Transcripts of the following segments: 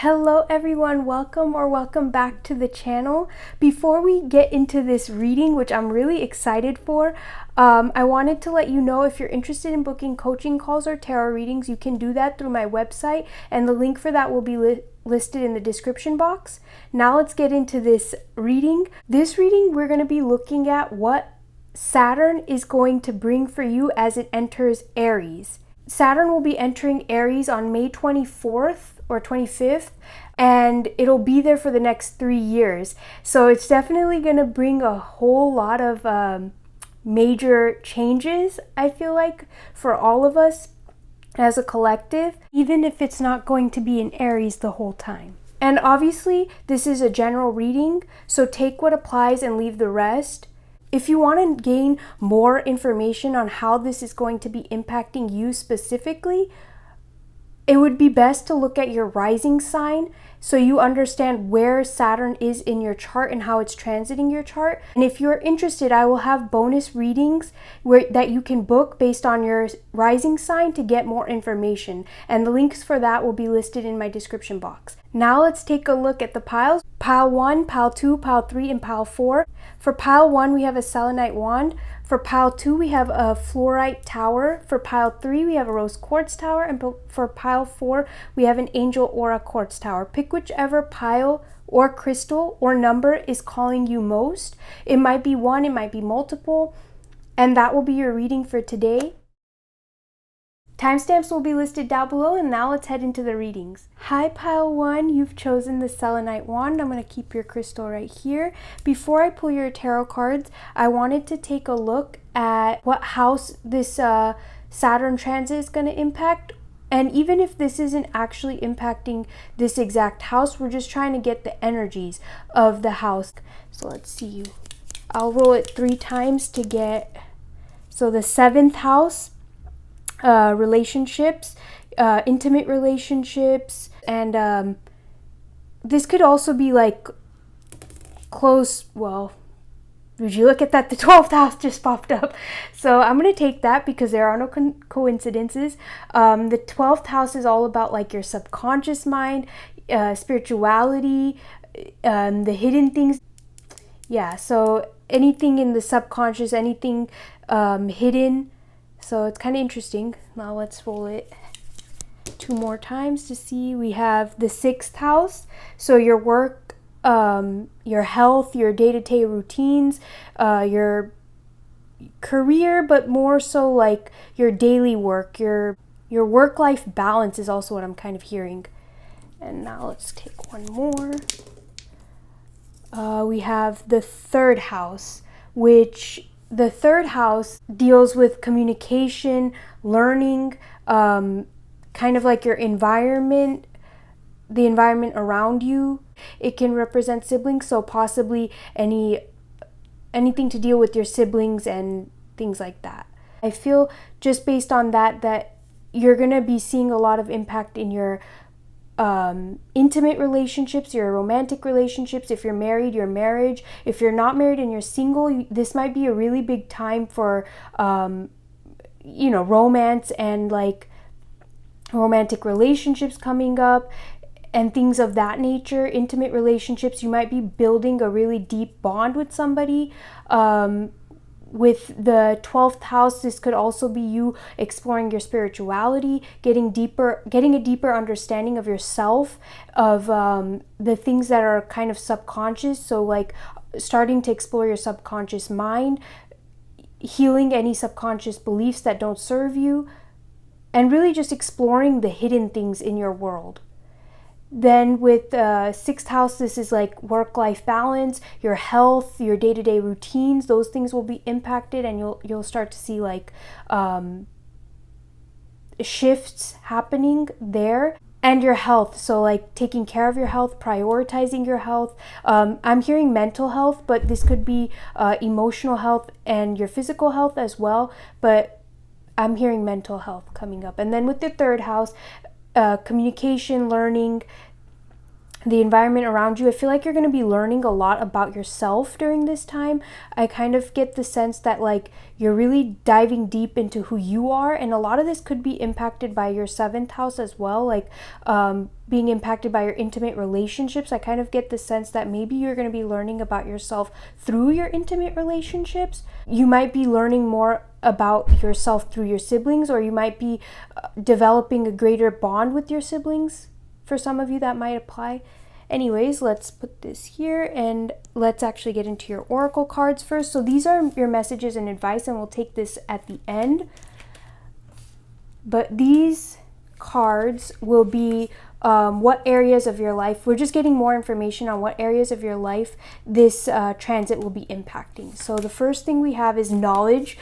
Hello everyone, welcome back to the channel. Before we get into this reading, which I'm really excited for, I wanted to let you know if you're interested in booking coaching calls or tarot readings, you can do that through my website, and the link for that will be listed in the description box. Now let's get into this reading. This reading, we're going to be looking at what Saturn is going to bring for you as it enters Aries. Saturn will be entering Aries on May 24th or 25th, and it'll be there for the next 3 years. So it's definitely going to bring a whole lot of major changes, I feel like, for all of us as a collective, even if it's not going to be in Aries the whole time. And obviously, this is a general reading, so take what applies and leave the rest. If you want to gain more information on how this is going to be impacting you specifically, it would be best to look at your rising sign so you understand where Saturn is in your chart and how it's transiting your chart. And if you're interested, I will have bonus readings that you can book based on your rising sign to get more information. And the links for that will be listed in my description box. Now let's take a look at the piles. Pile 1, Pile 2, Pile 3, and Pile 4. For Pile 1, we have a selenite wand. For Pile 2, we have a fluorite tower. For Pile 3, we have a rose quartz tower. And for Pile 4, we have an angel aura quartz tower. Pick whichever pile or crystal or number is calling you most. It might be one, it might be multiple. And that will be your reading for today. Timestamps will be listed down below, and now let's head into the readings. Hi Pile 1, you've chosen the selenite wand. I'm going to keep your crystal right here. Before I pull your tarot cards, I wanted to take a look at what house this Saturn transit is going to impact. And even if this isn't actually impacting this exact house, we're just trying to get the energies of the house. So let's see. I'll roll it 3 times to get, so the 7th house, relationships, intimate relationships, and this could also be like close, well, would you look at that, the 12th house just popped up. So I'm going to take that because there are no coincidences. The 12th house is all about like your subconscious mind, spirituality, the hidden things. Yeah, so anything in the subconscious, anything hidden. So it's kind of interesting. Now let's roll it 2 more times to see. We have the 6th house. So your work, your health, your day-to-day routines, your career, but more so like your daily work, your work-life balance is also what I'm kind of hearing. And now let's take one more. We have the 3rd house, which the 3rd house deals with communication, learning, kind of like your environment, the environment around you. It can represent siblings, so possibly anything to deal with your siblings and things like that. I feel just based on that you're going to be seeing a lot of impact in your intimate relationships, your romantic relationships. If you're married, your marriage. If you're not married and you're single, this might be a really big time for romance and like romantic relationships coming up and things of that nature. Intimate relationships, you might be building a really deep bond with somebody. With the 12th house, this could also be you exploring your spirituality, getting a deeper understanding of yourself, of the things that are kind of subconscious. So like starting to explore your subconscious mind, healing any subconscious beliefs that don't serve you, and really just exploring the hidden things in your world. Then with 6th house, this is like work-life balance, your health, your day-to-day routines. Those things will be impacted, and you'll start to see like shifts happening there. And your health, so like taking care of your health, prioritizing your health. I'm hearing mental health, but this could be emotional health and your physical health as well. But I'm hearing mental health coming up. And then with the 3rd house, communication, learning, the environment around you. I feel like you're going to be learning a lot about yourself during this time. I kind of get the sense that like you're really diving deep into who you are, and a lot of this could be impacted by your 7th house as well, like being impacted by your intimate relationships. I kind of get the sense that maybe you're going to be learning about yourself through your intimate relationships. You might be learning more about yourself through your siblings, or you might be developing a greater bond with your siblings. For some of you, that might apply. Anyways, let's put this here and let's actually get into your oracle cards first. So these are your messages and advice, and we'll take this at the end. But these cards will be what areas of your life, we're just getting more information on what areas of your life this transit will be impacting. So the first thing we have is knowledge,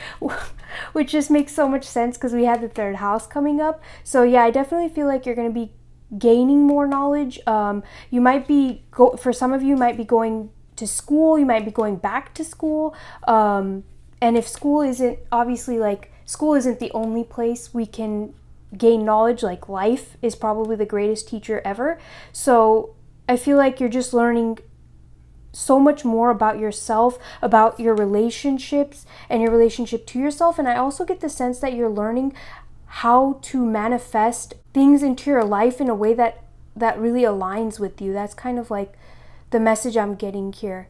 which just makes so much sense because we have the third house coming up. So yeah, I definitely feel like you're going to be gaining more knowledge. You might be, for some of you, might be going to school, you might be going back to school. And if school isn't, obviously, like, school isn't the only place we can gain knowledge, like life is probably the greatest teacher ever. So I feel like you're just learning so much more about yourself, about your relationships and your relationship to yourself. And I also get the sense that you're learning how to manifest things into your life in a way that really aligns with you. That's kind of like the message I'm getting here.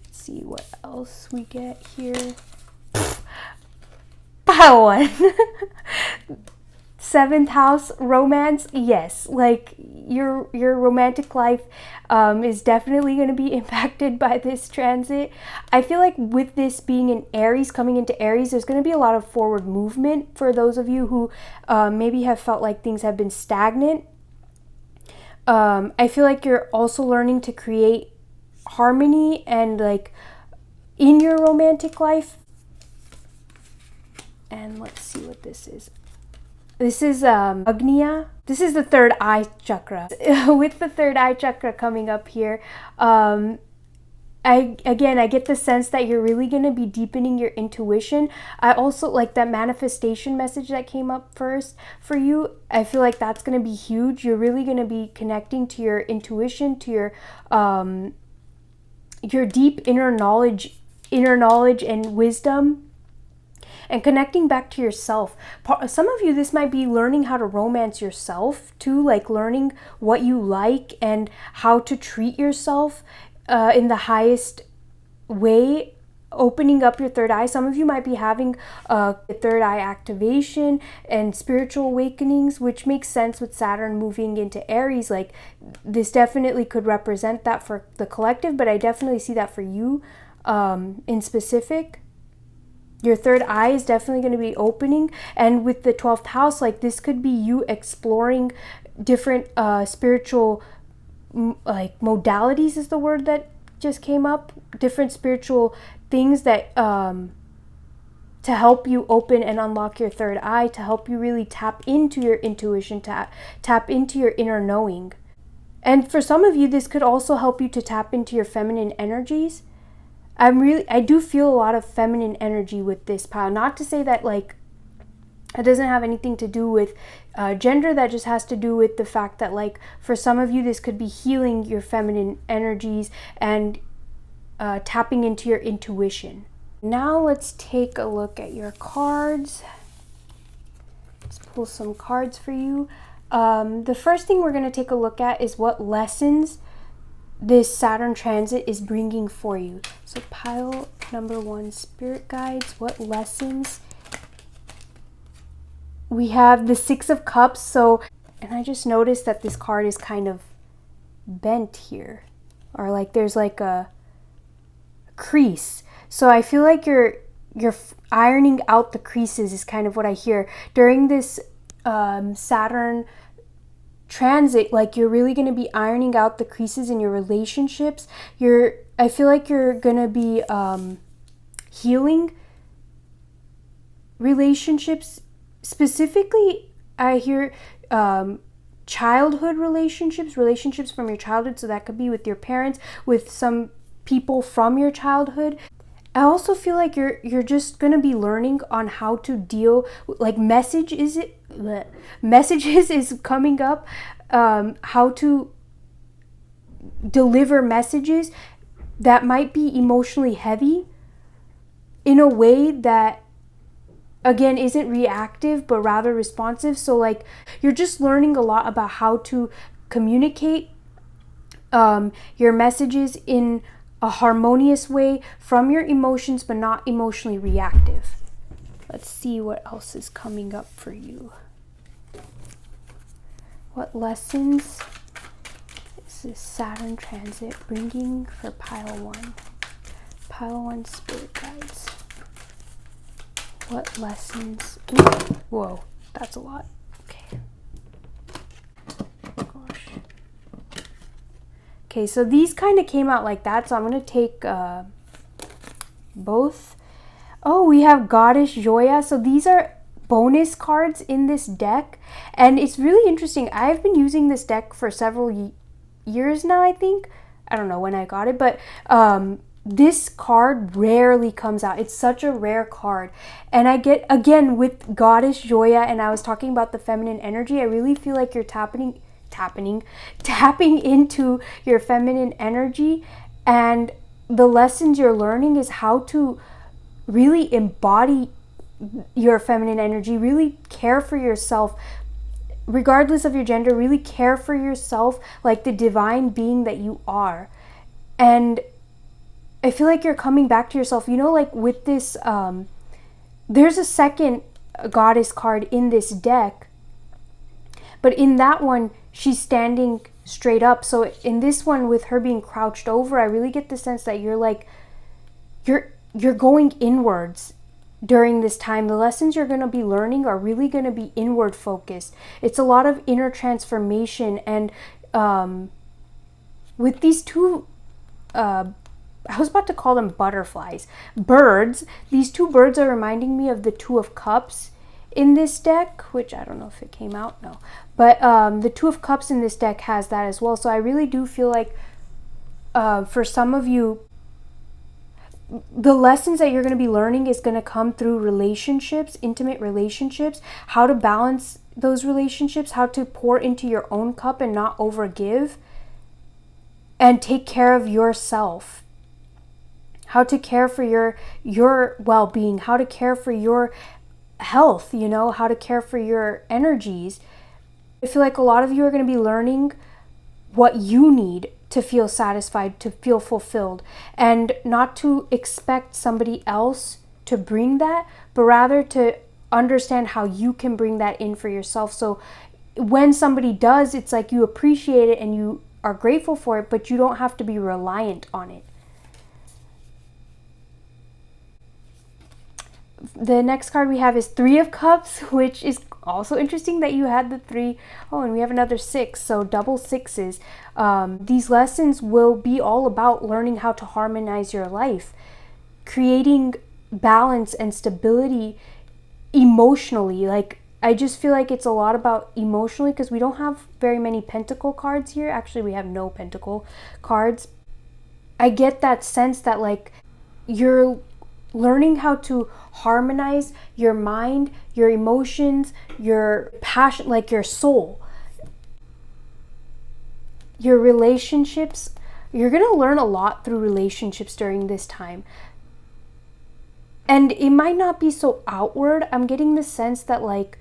Let's see what else we get here. Pile one. Seventh house, romance. Yes, like your romantic life is definitely going to be impacted by this transit. I feel like with this being in Aries, coming into Aries, there's going to be a lot of forward movement for those of you who maybe have felt like things have been stagnant. I feel like you're also learning to create harmony and like in your romantic life. And let's see what this is. This is Agnya. This is the third eye chakra. With the third eye chakra coming up here, I get the sense that you're really going to be deepening your intuition. I also like that manifestation message that came up first for you. I feel like that's going to be huge. You're really going to be connecting to your intuition, to your deep inner knowledge and wisdom. And connecting back to yourself. Some of you, this might be learning how to romance yourself too, like learning what you like and how to treat yourself in the highest way, opening up your third eye. Some of you might be having a third eye activation and spiritual awakenings, which makes sense with Saturn moving into Aries. Like this definitely could represent that for the collective, but I definitely see that for you in specific. Your third eye is definitely going to be opening. And with the 12th house, like this could be you exploring different spiritual, like modalities is the word that just came up. Different spiritual things that to help you open and unlock your third eye, to help you really tap into your intuition, tap into your inner knowing. And for some of you, this could also help you to tap into your feminine energies. I do feel a lot of feminine energy with this pile. Not to say that like it doesn't have anything to do with gender. That just has to do with the fact that like for some of you, this could be healing your feminine energies and tapping into your intuition. Now let's take a look at your cards. Let's pull some cards for you. The first thing we're going to take a look at is what lessons this Saturn transit is bringing for you. So pile number one, spirit guides, what lessons? We have the Six of Cups. So, and I just noticed that this card is kind of bent here, or like there's like a crease. So I feel like you're ironing out the creases is kind of what I hear during this Saturn transit. Like you're really going to be ironing out the creases in your relationships. I feel like you're going to be healing relationships. Specifically, I hear childhood relationships from your childhood. So that could be with your parents, with some people from your childhood. I also feel like you're just going to be learning on how to deal, like messages is coming up, how to deliver messages that might be emotionally heavy in a way that, again, isn't reactive but rather responsive. So like you're just learning a lot about how to communicate your messages in a harmonious way from your emotions, but not emotionally reactive. Let's see what else is coming up for you. What lessons is this Saturn transit bringing for pile one? Pile one spirit guides. What lessons? Ooh, whoa, that's a lot. Okay. Gosh. Okay, so these kind of came out like that, so I'm going to take both. Oh, we have Goddess Joya. So these are bonus cards in this deck, and it's really interesting. I've been using this deck for several years now, I think. I don't know when I got it, but this card rarely comes out. It's such a rare card. And I get, again, with Goddess Joya, and I was talking about the feminine energy, I really feel like you're tapping into your feminine energy, and the lessons you're learning is how to really embody your feminine energy, really care for yourself, regardless of your gender, really care for yourself like the divine being that you are. And I feel like you're coming back to yourself, you know, like with this, there's a second goddess card in this deck, but in that one, she's standing straight up. So in this one, with her being crouched over, I really get the sense that you're like, you're going inwards during this time. The lessons you're going to be learning are really going to be inward focused. It's a lot of inner transformation. And with these two, I was about to call them butterflies, birds. These two birds are reminding me of the Two of Cups in this deck, which I don't know if it came out, no. But the Two of Cups in this deck has that as well. So I really do feel like for some of you, the lessons that you're going to be learning is going to come through relationships, intimate relationships, how to balance those relationships, how to pour into your own cup and not overgive, and take care of yourself. How to care for your well-being, how to care for your health, you know, how to care for your energies. I feel like a lot of you are going to be learning what you need to feel satisfied, to feel fulfilled, and not to expect somebody else to bring that, but rather to understand how you can bring that in for yourself. So when somebody does, it's like you appreciate it and you are grateful for it, but you don't have to be reliant on it. The next card we have is Three of Cups, which is also interesting that you had the 3. Oh, and we have another 6, so double 6s. These lessons will be all about learning how to harmonize your life, creating balance and stability emotionally. Like, I just feel like it's a lot about emotionally, because we don't have very many pentacle cards here. Actually, we have no pentacle cards. I get that sense that like you're learning how to harmonize your mind, your emotions, your passion, like your soul, your relationships. You're going to learn a lot through relationships during this time. And it might not be so outward. I'm getting the sense that like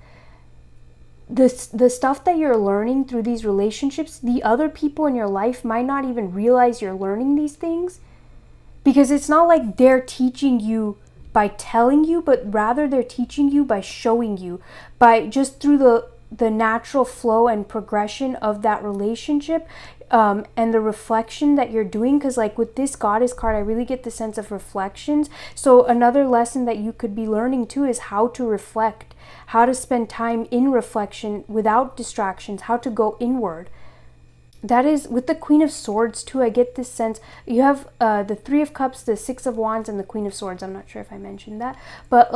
the stuff that you're learning through these relationships, the other people in your life might not even realize you're learning these things. Because it's not like they're teaching you by telling you, but rather they're teaching you by showing you, by just through the natural flow and progression of that relationship, and the reflection that you're doing. Because like with this goddess card, I really get the sense of reflections. So another lesson that you could be learning too is how to reflect, how to spend time in reflection without distractions, how to go inward. That is, with the Queen of Swords too, I get this sense. You have the 3 of Cups, the 6 of Wands, and the Queen of Swords. I'm not sure if I mentioned that. But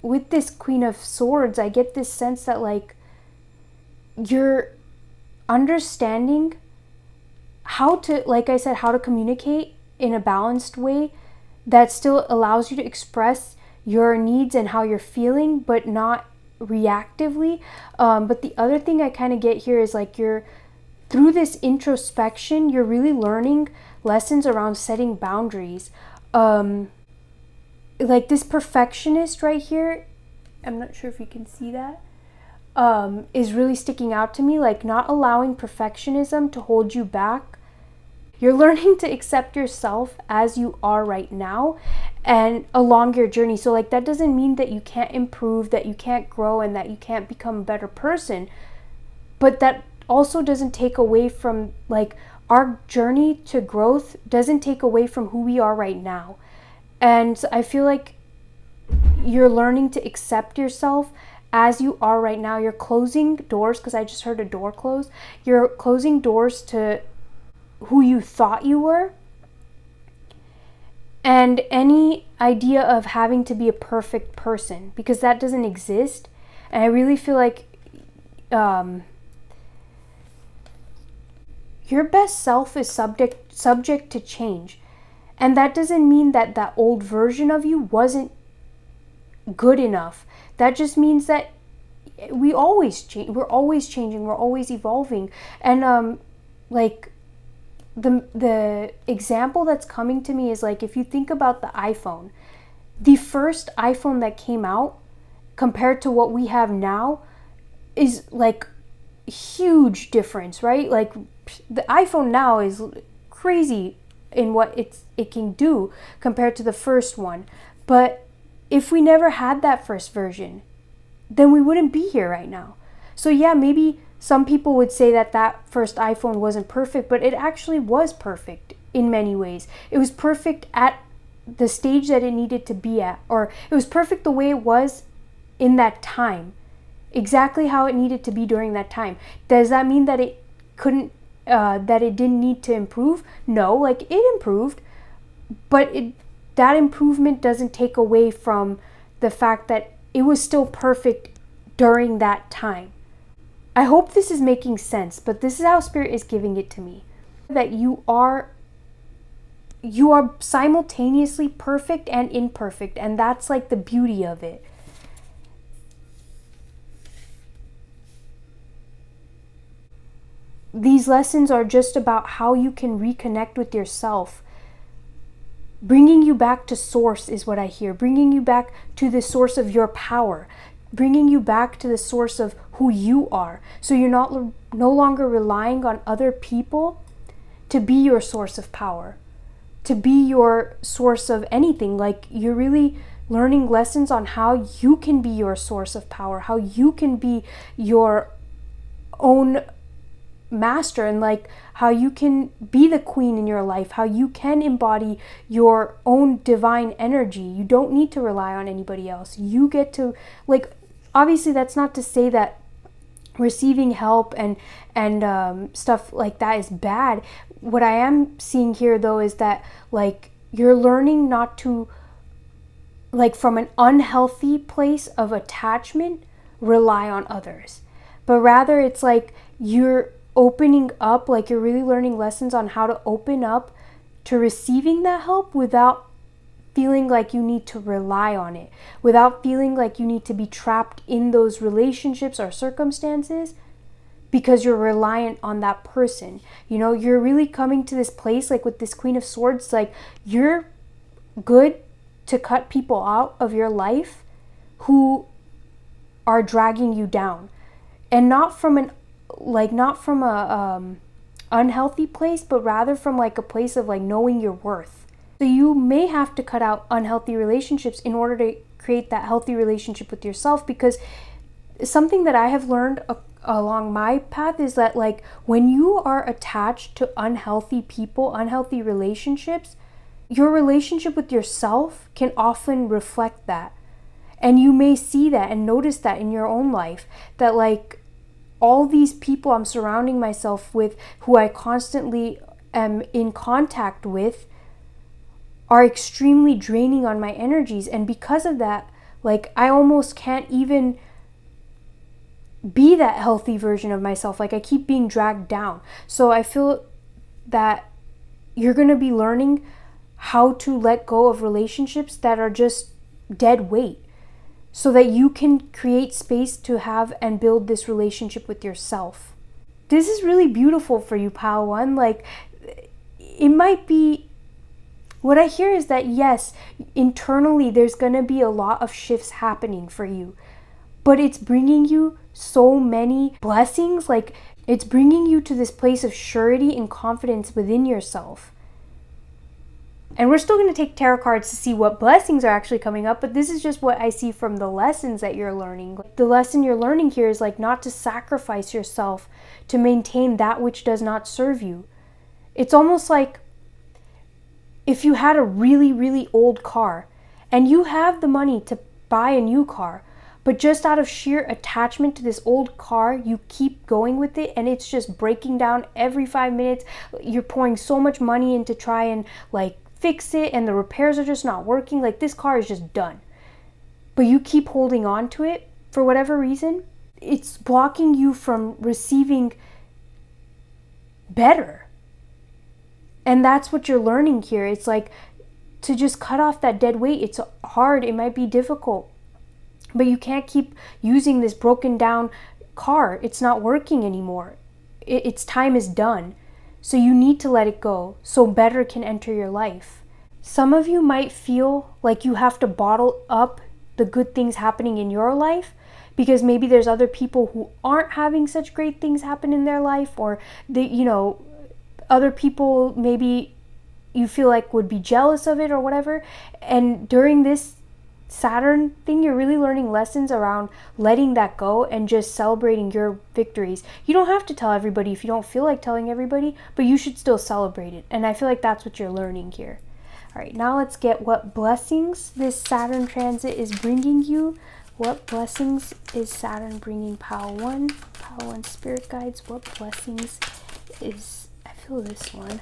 with this Queen of Swords, I get this sense that like you're understanding how to, like I said, how to communicate in a balanced way that still allows you to express your needs and how you're feeling, but not reactively. But the other thing I kind of get here is like through this introspection, you're really learning lessons around setting boundaries. Like this perfectionist right here, I'm not sure if you can see that. is really sticking out to me, like not allowing perfectionism to hold you back. You're learning to accept yourself as you are right now and along your journey. So like that doesn't mean that you can't improve, that you can't grow, and that you can't become a better person. But that also doesn't take away from, like, our journey to growth doesn't take away from who we are right now. And I feel like you're learning to accept yourself as you are right now. You're closing doors, because I just heard a door close. You're closing doors to who you thought you were, and any idea of having to be a perfect person, because that doesn't exist. And I really feel like your best self is subject to change. And that doesn't mean that that old version of you wasn't good enough. That just means that we always change. We're always changing. We're always evolving. And like the example that's coming to me is, like, if you think about the iPhone, the first iPhone that came out compared to what we have now is like huge difference, right? Like the iPhone now is crazy in what it can do compared to the first one. But if we never had that first version, then we wouldn't be here right now. So yeah, maybe some people would say that that first iPhone wasn't perfect, but it actually was perfect in many ways. It was perfect at the stage that it needed to be at, or it was perfect the way it was in that time, exactly how it needed to be during that time. Does that mean that it couldn't, that it didn't need to improve? No, like it improved, but that improvement doesn't take away from the fact that it was still perfect during that time. I hope this is making sense, but this is how Spirit is giving it to me. That you are simultaneously perfect and imperfect, and that's like the beauty of it. These lessons are just about how you can reconnect with yourself. Bringing you back to source is what I hear. Bringing you back to the source of your power. Bringing you back to the source of who you are. So you're no longer relying on other people to be your source of power, to be your source of anything. Like, you're really learning lessons on how you can be your source of power, how you can be your own master, and like how you can be the queen in your life, how you can embody your own divine energy. You don't need to rely on anybody else. You get to, like, obviously that's not to say that receiving help and stuff like that is bad. What I am seeing here though is that, like, you're learning not to, like, from an unhealthy place of attachment, rely on others, but rather it's like you're opening up, like you're really learning lessons on how to open up to receiving that help without feeling like you need to rely on it, without feeling like you need to be trapped in those relationships or circumstances because you're reliant on that person. You know, you're really coming to this place, like with this Queen of Swords, like you're good to cut people out of your life who are dragging you down, and not from a unhealthy place, but rather from like a place of like knowing your worth. So you may have to cut out unhealthy relationships in order to create that healthy relationship with yourself, because something that I have learned along my path is that, like, when you are attached to unhealthy people, unhealthy relationships, your relationship with yourself can often reflect that. And you may see that and notice that in your own life, that like all these people I'm surrounding myself with, who I constantly am in contact with, are extremely draining on my energies. And because of that, like, I almost can't even be that healthy version of myself. Like, I keep being dragged down. So I feel that you're going to be learning how to let go of relationships that are just dead weight, so that you can create space to have and build this relationship with yourself. This is really beautiful for you, Pile 1. Like, it might be, what I hear is that, yes, internally there's going to be a lot of shifts happening for you, but it's bringing you so many blessings. Like, it's bringing you to this place of surety and confidence within yourself. And we're still going to take tarot cards to see what blessings are actually coming up, but this is just what I see from the lessons that you're learning. The lesson you're learning here is like not to sacrifice yourself to maintain that which does not serve you. It's almost like if you had a really, really old car and you have the money to buy a new car, but just out of sheer attachment to this old car, you keep going with it and it's just breaking down every 5 minutes. You're pouring so much money in to try and like fix it and the repairs are just not working. Like, this car is just done. But you keep holding on to it for whatever reason. It's blocking you from receiving better. And that's what you're learning here. It's like to just cut off that dead weight. It's hard. It might be difficult. But you can't keep using this broken down car. It's not working anymore. Its time is done. So you need to let it go so better can enter your life. Some of you might feel like you have to bottle up the good things happening in your life because maybe there's other people who aren't having such great things happen in their life, or they, other people maybe you feel like would be jealous of it or whatever. And during this Saturn thing, you're really learning lessons around letting that go and just celebrating your victories. You don't have to tell everybody if you don't feel like telling everybody, but you should still celebrate it. And I feel like that's what you're learning here. All right, now let's get what blessings this Saturn transit is bringing you. What blessings is Saturn bringing Pile 1? Pile 1 spirit guides. What blessings is, I feel this one.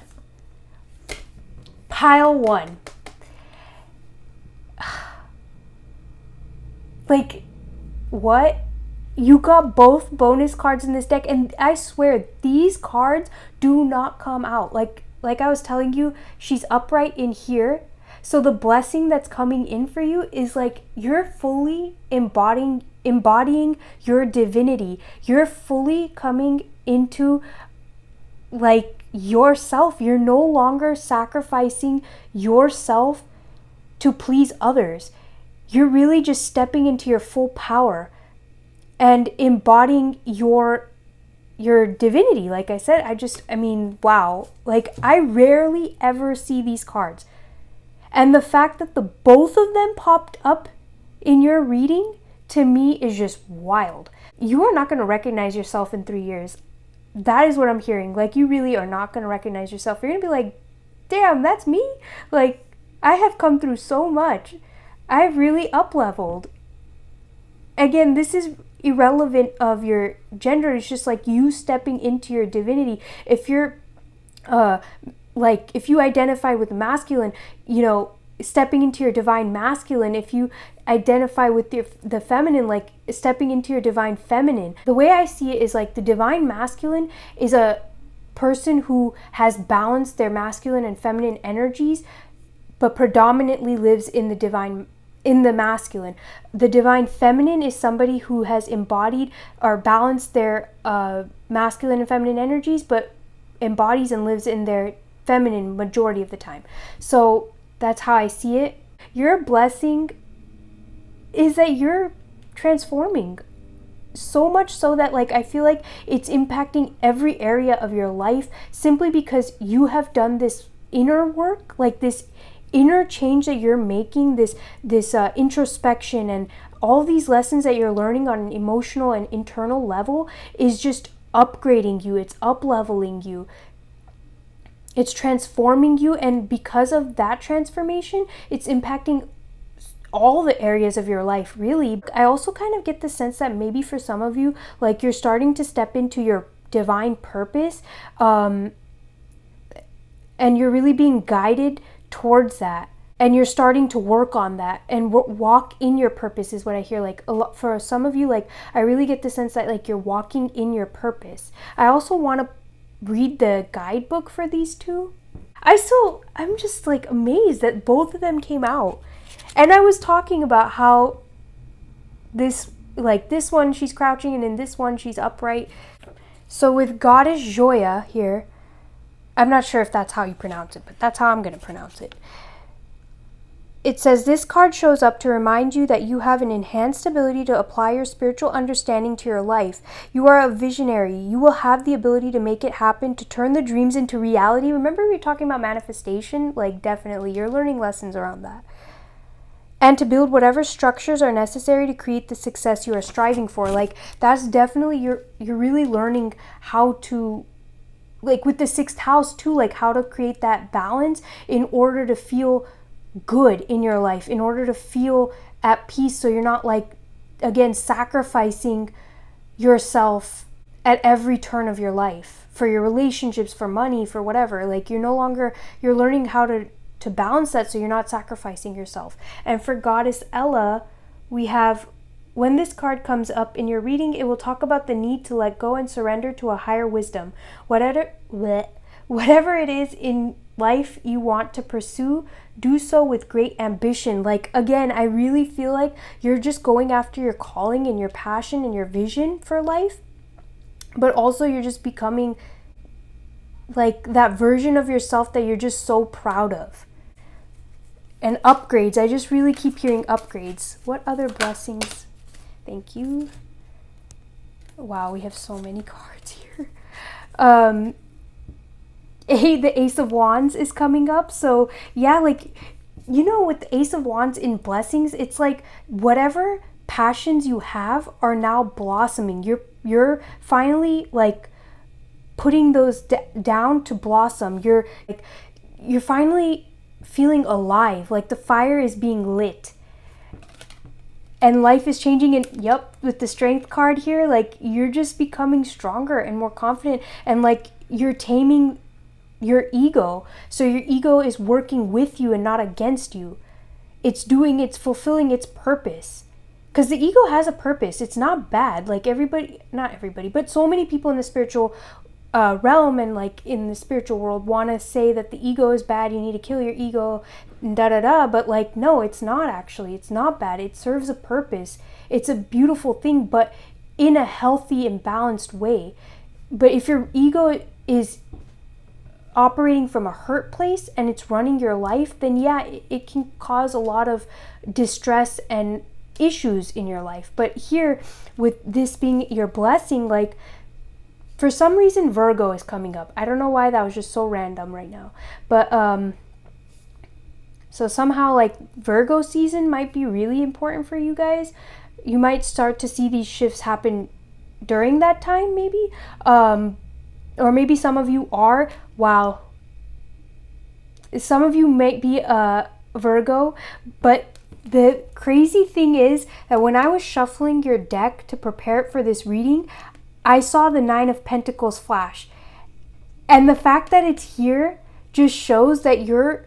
Pile 1. Like, what? You got both bonus cards in this deck, and I swear these cards do not come out. Like I was telling you, she's upright in here. So the blessing that's coming in for you is like you're fully embodying your divinity. You're fully coming into like yourself. You're no longer sacrificing yourself to please others. You're really just stepping into your full power and embodying your divinity. Like I said, I mean, wow. Like, I rarely ever see these cards. And the fact that the both of them popped up in your reading, to me, is just wild. You are not going to recognize yourself in 3 years. That is what I'm hearing. Like, you really are not going to recognize yourself. You're going to be like, damn, that's me? Like, I have come through so much. I've really up-leveled. Again, this is irrelevant of your gender. It's just like you stepping into your divinity. If you're, if you identify with masculine, stepping into your divine masculine. If you identify with the feminine, like stepping into your divine feminine. The way I see it is like the divine masculine is a person who has balanced their masculine and feminine energies, but predominantly lives in the masculine. The divine feminine is somebody who has embodied or balanced their masculine and feminine energies, but embodies and lives in their feminine majority of the time. So that's how I see it. Your blessing is that you're transforming so much so that like I feel like it's impacting every area of your life simply because you have done this inner work, like this inner change that you're making, this introspection and all these lessons that you're learning on an emotional and internal level is just upgrading you. It's up-leveling you. It's transforming you, and because of that transformation, it's impacting all the areas of your life, really. I also kind of get the sense that maybe for some of you, like you're starting to step into your divine purpose, and you're really being guided towards that, and you're starting to work on that and walk in your purpose is what I hear. Like a lot for some of you, like I really get the sense that like you're walking in your purpose. I also want to read the guidebook for these two. I'm just like amazed that both of them came out. And I was talking about how this one she's crouching and in this one she's upright. So with Goddess Joya here, I'm not sure if that's how you pronounce it, but that's how I'm going to pronounce it. it says this card shows up to remind you that you have an enhanced ability to apply your spiritual understanding to your life. You are a visionary. You will have the ability to make it happen, to turn the dreams into reality. Remember we were talking about manifestation? Like, definitely, you're learning lessons around that. And to build whatever structures are necessary to create the success you are striving for. Like, that's definitely, you're really learning how to, like with the 6th house too, like how to create that balance in order to feel good in your life, in order to feel at peace, so you're not, like, again, sacrificing yourself at every turn of your life for your relationships, for money, for whatever. Like, you're learning how to balance that, so you're not sacrificing yourself. And for Goddess Ella, we have, when this card comes up in your reading, it will talk about the need to let go and surrender to a higher wisdom. Whatever it is in life you want to pursue, do so with great ambition. Like, again, I really feel like you're just going after your calling and your passion and your vision for life, but also you're just becoming like that version of yourself that you're just so proud of. And upgrades, I just really keep hearing upgrades. What other blessings? Thank you. Wow, we have so many cards here. The Ace of Wands is coming up. So yeah, like, you know, with the Ace of Wands in blessings, it's like whatever passions you have are now blossoming. You're finally, like, putting those down to blossom. You're finally feeling alive, like the fire is being lit and life is changing. And yep, with the Strength card here, like, you're just becoming stronger and more confident, and like you're taming your ego, so your ego is working with you and not against you. It's fulfilling its purpose, because the ego has a purpose. It's not bad. Like, not everybody, but so many people in the spiritual realm and like in the spiritual world want to say that the ego is bad, you need to kill your ego, but like, no, it's not. Actually, it's not bad. It serves a purpose. It's a beautiful thing, but in a healthy and balanced way. But if your ego is operating from a hurt place and it's running your life, then yeah, it can cause a lot of distress and issues in your life. But here, with this being your blessing, like, for some reason, Virgo is coming up. I don't know why, that was just so random right now. But, so somehow, like, Virgo season might be really important for you guys. You might start to see these shifts happen during that time, maybe. Or maybe some of you are. Wow. Some of you might be Virgo, but the crazy thing is that when I was shuffling your deck to prepare it for this reading, I saw the 9 of Pentacles flash. And the fact that it's here just shows that you're,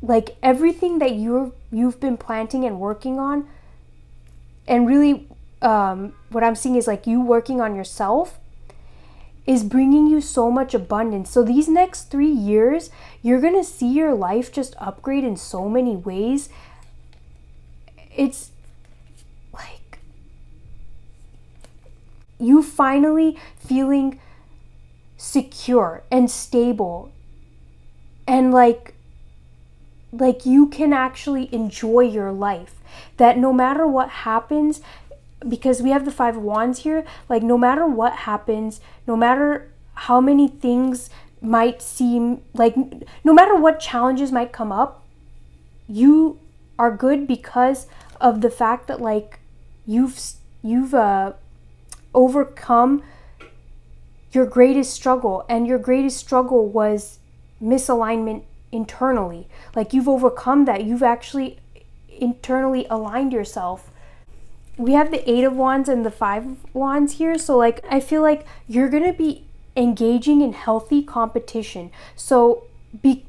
like, everything that you've been planting and working on, and really what I'm seeing is like you working on yourself, is bringing you so much abundance. So these next 3 years, you're going to see your life just upgrade in so many ways. It's like you finally feeling secure and stable, and like you can actually enjoy your life, that no matter what happens, because we have the 5 of Wands here, like, no matter what happens, no matter how many things might seem like, no matter what challenges might come up, you are good because of the fact that, like, you've overcome your greatest struggle, and your greatest struggle was misalignment internally. Like, you've overcome that. You've actually internally aligned yourself. We have the 8 of Wands and the 5 of Wands here. So, like, I feel like you're going to be engaging in healthy competition. So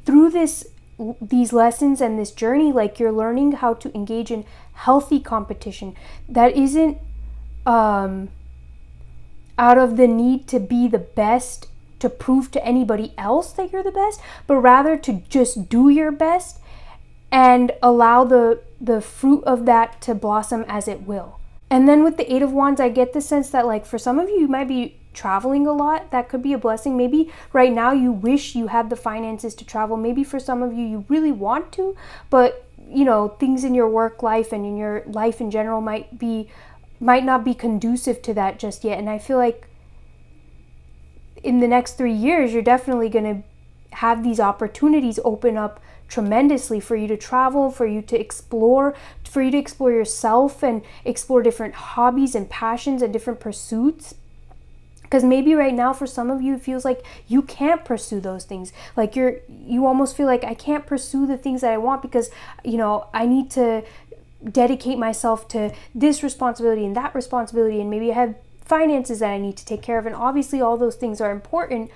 through these lessons and this journey, like, you're learning how to engage in healthy competition that isn't out of the need to be the best, to prove to anybody else that you're the best, but rather to just do your best and allow the fruit of that to blossom as it will. And then with the 8 of Wands, I get the sense that, like, for some of you might be traveling a lot. That could be a blessing. Maybe right now you wish you had the finances to travel. Maybe for some of you, you really want to, but you know, things in your work life and in your life in general might not be conducive to that just yet. And I feel like in the next 3 years, you're definitely going to have these opportunities open up tremendously for you to travel, for you to explore yourself and explore different hobbies and passions and different pursuits. Because maybe right now for some of you, it feels like you can't pursue those things. Like you almost feel like, I can't pursue the things that I want because, you know, I need to dedicate myself to this responsibility and that responsibility, and maybe I have finances that I need to take care of, and obviously all those things are important.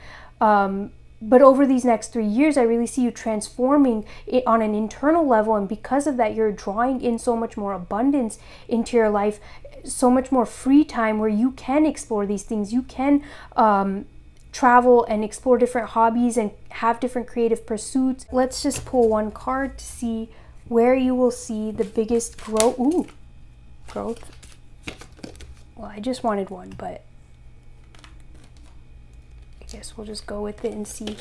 But over these next 3 years, I really see you transforming it on an internal level, and because of that, you're drawing in so much more abundance into your life, so much more free time where you can explore these things. You can travel and explore different hobbies and have different creative pursuits. Let's just pull one card to see where you will see the biggest growth. Ooh, growth. Well, I just wanted one, but I guess we'll just go with it and see.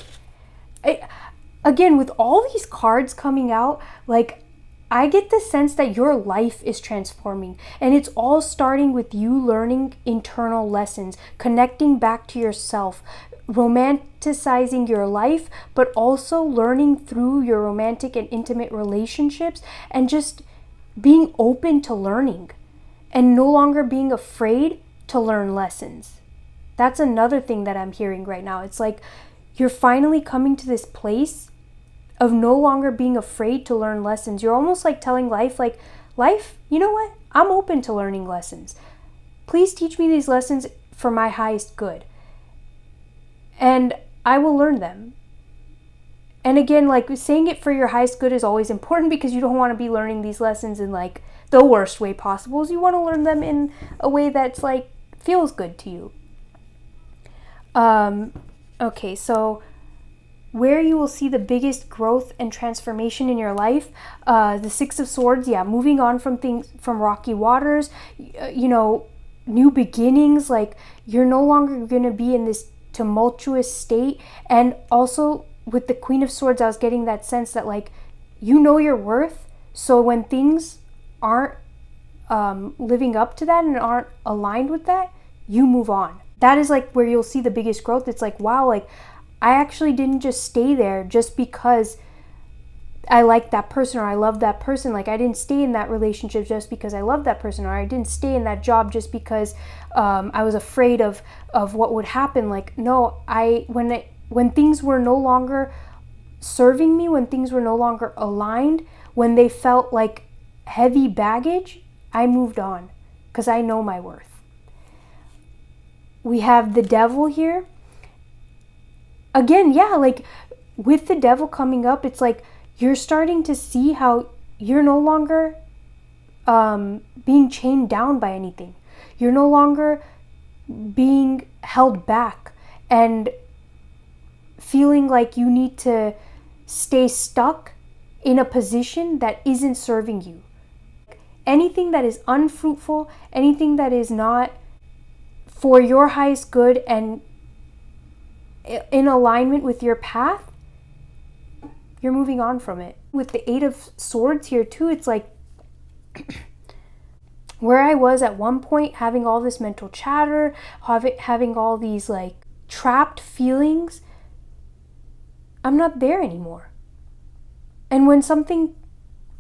Again, with all these cards coming out, like, I get the sense that your life is transforming, and it's all starting with you learning internal lessons, connecting back to yourself, romanticizing your life, but also learning through your romantic and intimate relationships, and just being open to learning and no longer being afraid to learn lessons. That's another thing that I'm hearing right now. It's like you're finally coming to this place of no longer being afraid to learn lessons. You're almost like telling life, you know what? I'm open to learning lessons. Please teach me these lessons for my highest good. And I will learn them. And again, like, saying it for your highest good is always important, because you don't want to be learning these lessons in like the worst way possible. You want to learn them in a way that's like feels good to you. Okay, so where you will see the biggest growth and transformation in your life, the Six of Swords, moving on from rocky waters, new beginnings. Like, you're no longer going to be in this tumultuous state. And also with the Queen of Swords, I was getting that sense that, like, you know your worth, so when things aren't living up to that and aren't aligned with that, you move on. That is like where you'll see the biggest growth. It's like, wow, like, I actually didn't just stay there just because I like that person or I love that person. Like, I didn't stay in that relationship just because I love that person, or I didn't stay in that job just because I was afraid of what would happen. Like, no, when things were no longer serving me, when things were no longer aligned, when they felt like heavy baggage, I moved on because I know my worth. We have the Devil here. Again, like, with the Devil coming up, it's like you're starting to see how you're no longer being chained down by anything. You're no longer being held back and feeling like you need to stay stuck in a position that isn't serving you. Anything that is unfruitful, anything that is not for your highest good and in alignment with your path, you're moving on from it. With the Eight of Swords here too, it's like where I was at one point, having all this mental chatter, having all these like trapped feelings, I'm not there anymore. And when something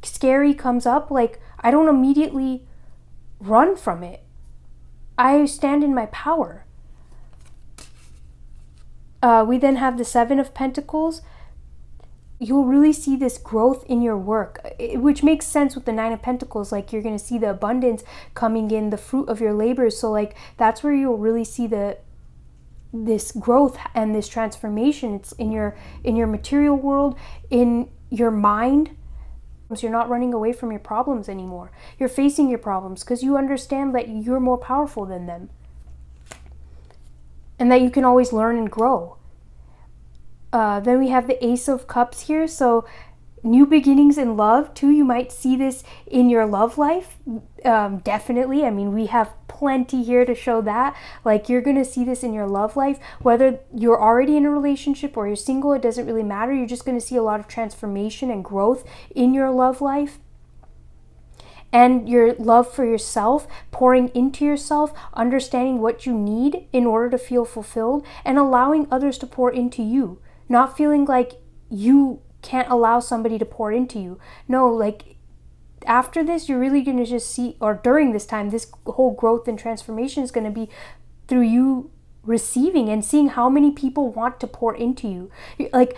scary comes up, like, I don't immediately run from it. I stand in my power. We then have the Seven of Pentacles. You'll really see this growth in your work, which makes sense with the Nine of Pentacles. Like, you're going to see the abundance coming in, the fruit of your labors. So like, that's where you'll really see this growth and this transformation. It's in your material world, in your mind. You're not running away from your problems anymore. You're facing your problems because you understand that you're more powerful than them, and that you can always learn and grow. Then we have the Ace of Cups here. So new beginnings in love too. You might see this in your love life. Definitely. I mean, we have plenty here to show that. Like, you're going to see this in your love life. Whether you're already in a relationship or you're single, it doesn't really matter. You're just going to see a lot of transformation and growth in your love life. and your love for yourself, pouring into yourself, understanding what you need in order to feel fulfilled, and allowing others to pour into you. Not feeling like you can't allow somebody to pour into you. No, like after this, you're really going to just see, or during this time, this whole growth and transformation is going to be through you receiving and seeing how many people want to pour into you. Like,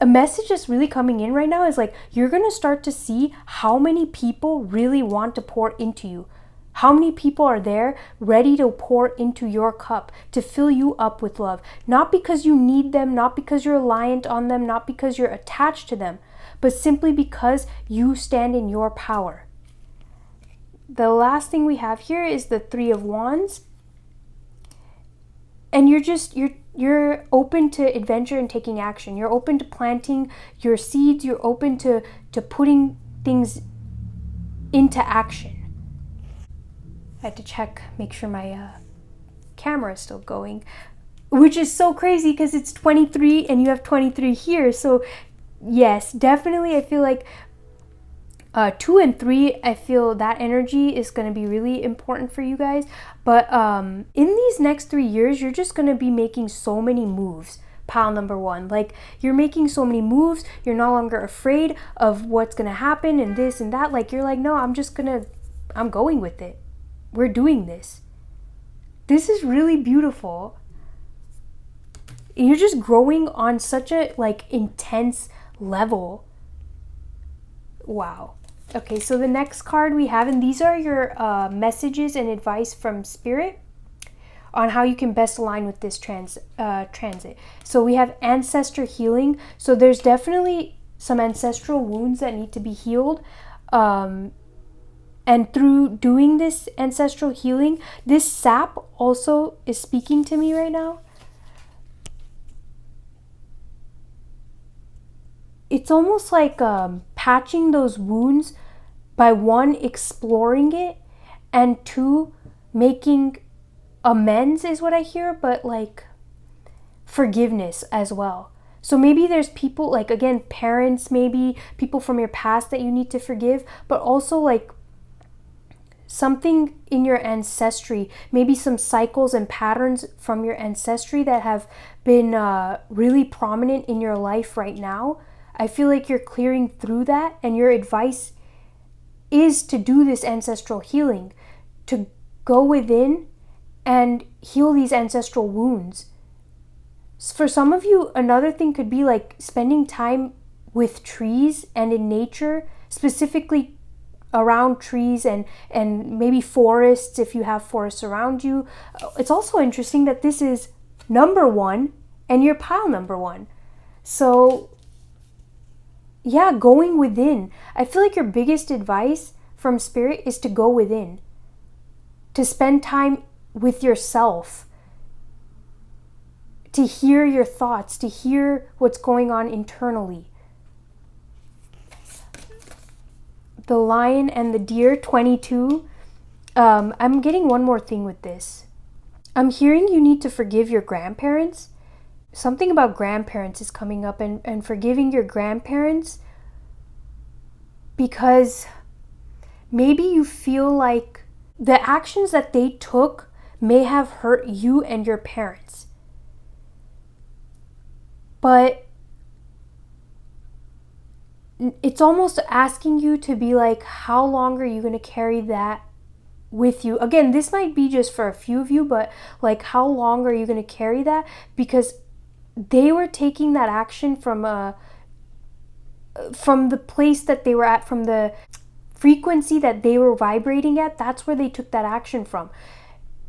a message that's really coming in right now is like, you're going to start to see how many people really want to pour into you. How many people are there ready to pour into your cup, to fill you up with love? Not because you need them, not because you're reliant on them, not because you're attached to them, but simply because you stand in your power. The last thing we have here is the Three of Wands. And you're open to adventure and taking action. You're open to planting your seeds. You're open to putting things into action. I had to check, make sure my camera is still going, which is so crazy because it's 23 and you have 23 here. So yes, definitely I feel like 2 and 3, I feel that energy is going to be really important for you guys. But in these next 3 years, you're just going to be making so many moves. Pile number 1, like you're making so many moves. You're no longer afraid of what's going to happen and this and that. Like you're like, no, I'm going with it. We're doing this. This is really beautiful. You're just growing on such a like intense level. Wow. Okay, so the next card we have, and these are your messages and advice from Spirit on how you can best align with this transit. So we have ancestor healing. So there's definitely some ancestral wounds that need to be healed. And through doing this ancestral healing, this sap also is speaking to me right now. It's almost like patching those wounds by 1, exploring it, and 2, making amends is what I hear, but like forgiveness as well. So maybe there's people, like again, parents, maybe people from your past that you need to forgive, but also like something in your ancestry, maybe some cycles and patterns from your ancestry that have been really prominent in your life right now. I feel like you're clearing through that, and your advice is to do this ancestral healing, to go within and heal these ancestral wounds. For some of you, another thing could be like spending time with trees and in nature, specifically around trees and maybe forests if you have forests around you. It's also interesting that this is number 1 and you're pile number 1. So yeah, going within. I feel like your biggest advice from Spirit is to go within, to spend time with yourself, to hear your thoughts, to hear what's going on internally. The Lion and the Deer, 22. I'm getting one more thing with this. I'm hearing you need to forgive your grandparents. Something about grandparents is coming up, and forgiving your grandparents because maybe you feel like the actions that they took may have hurt you and your parents. But it's almost asking you to be like, how long are you going to carry that with you? Again, this might be just for a few of you, but like, how long are you going to carry that? Because they were taking that action from the place that they were at, from the frequency that they were vibrating at. That's where they took that action from.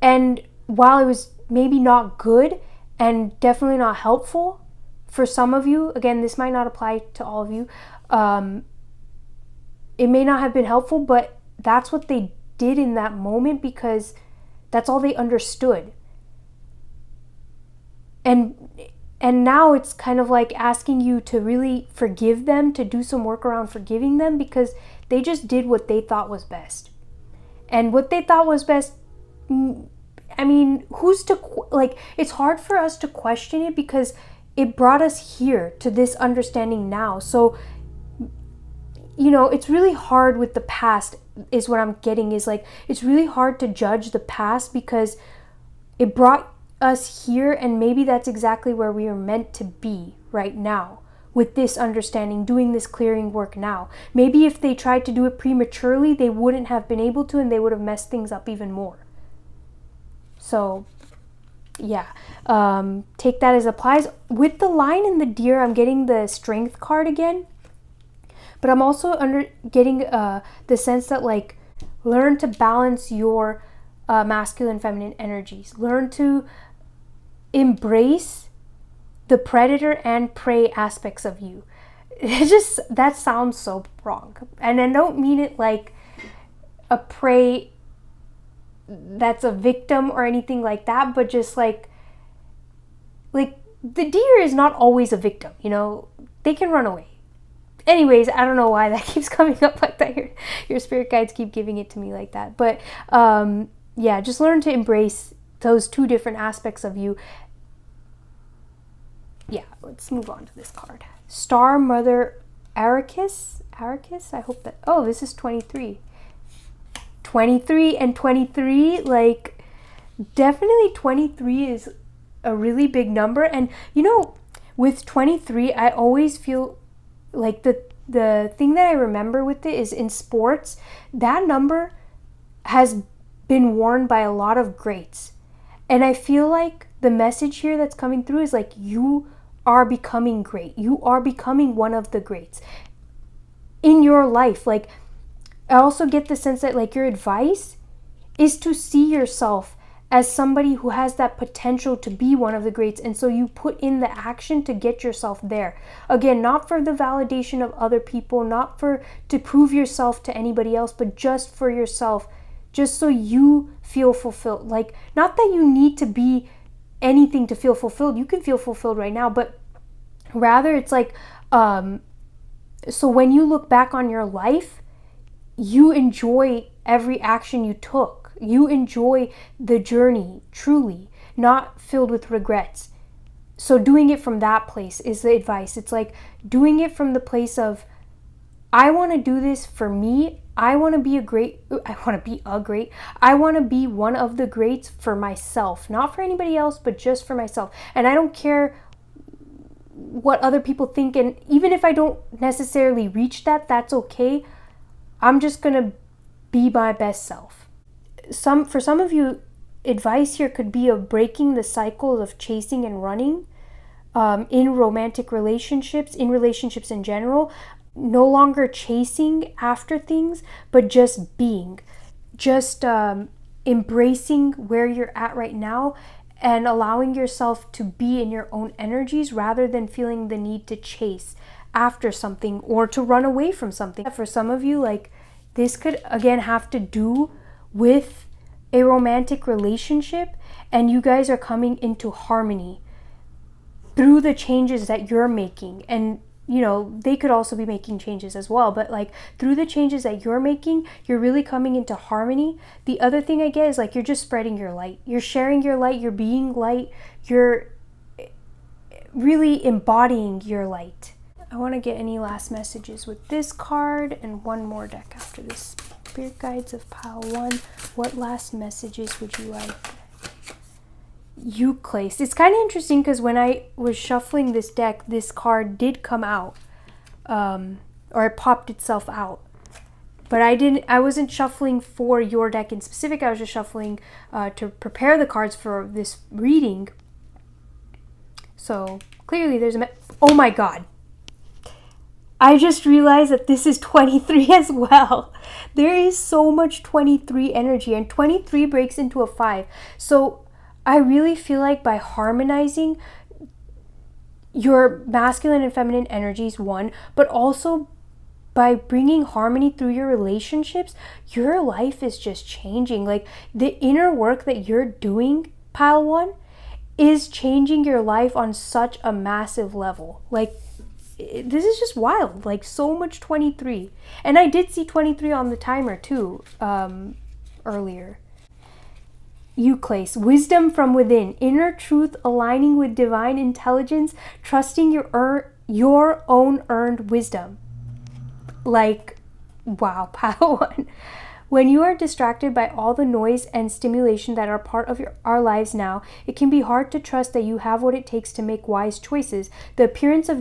And while it was maybe not good and definitely not helpful for some of you, again, this might not apply to all of you, it may not have been helpful, but that's what they did in that moment because that's all they understood. And now it's kind of like asking you to really forgive them, to do some work around forgiving them, because they just did what they thought was best. And what they thought was best, I mean, who's to, like, it's hard for us to question it because it brought us here to this understanding now. So, you know, it's really hard with the past. is what I'm getting, is like, it's really hard to judge the past because it brought us here, and maybe that's exactly where we are meant to be right now, with this understanding, doing this clearing work now. Maybe if they tried to do it prematurely, they wouldn't have been able to, and they would have messed things up even more. So yeah, take that as applies. With the Lion and the Deer, I'm getting the Strength card again, but I'm also getting the sense that, like, learn to balance your masculine, feminine energies. Learn to embrace the predator and prey aspects of you. It just, that sounds so wrong. And I don't mean it like a prey that's a victim or anything like that, but just like the deer is not always a victim, you know? They can run away. Anyways, I don't know why that keeps coming up like that. Your spirit guides keep giving it to me like that. But yeah, just learn to embrace those two different aspects of you. Yeah, let's move on to this card. Star Mother Aries. I hope that, oh, this is 23. 23 and 23, like, definitely 23 is a really big number. And you know, with 23, I always feel like the thing that I remember with it is, in sports, that number has been worn by a lot of greats. And I feel like the message here that's coming through is like, you are becoming great. You are becoming one of the greats in your life. Like, I also get the sense that, like, your advice is to see yourself as somebody who has that potential to be one of the greats. And so you put in the action to get yourself there. Again, not for the validation of other people, not to prove yourself to anybody else, but just for yourself, just so you feel fulfilled. Like, not that you need to be anything to feel fulfilled. You can feel fulfilled right now, but rather it's like, so when you look back on your life, you enjoy every action you took. You enjoy the journey, truly, not filled with regrets. So doing it from that place is the advice. It's like doing it from the place of, I want to do this for me. I want to be one of the greats for myself, not for anybody else, but just for myself. And I don't care what other people think. And even if I don't necessarily reach that, that's okay. I'm just going to be my best self. For some of you, advice here could be of breaking the cycles of chasing and running in romantic relationships, in relationships in general. No longer chasing after things, but just being. Just embracing where you're at right now and allowing yourself to be in your own energies rather than feeling the need to chase after something or to run away from something. For some of you, like, this could again have to do with a romantic relationship, and you guys are coming into harmony through the changes that you're making. And you know, they could also be making changes as well, but like, through the changes that you're making, you're really coming into harmony. The other thing I get is, like, you're just spreading your light. You're sharing your light. You're being light. You're really embodying your light. I want to get any last messages with this card and one more deck after this. Spirit guides of pile 1. What last messages would you like? Euclase. It's kind of interesting because when I was shuffling this deck, this card did come out, or it popped itself out. But I wasn't shuffling for your deck in specific. I was just shuffling to prepare the cards for this reading. So clearly there's oh my god. I just realized that this is 23 as well. There is so much 23 energy, and 23 breaks into a 5. So I really feel like by harmonizing your masculine and feminine energies, one, but also by bringing harmony through your relationships, your life is just changing. Like, the inner work that you're doing, pile 1, is changing your life on such a massive level. Like, this is just wild. Like, so much 23. And I did see 23 on the timer too, earlier. Euclase. Wisdom from within. Inner truth aligning with divine intelligence. Trusting your own earned wisdom. Like, Wow, pile one. When you are distracted by all the noise and stimulation that are part of our lives now, it can be hard to trust that you have what it takes to make wise choices. The appearance of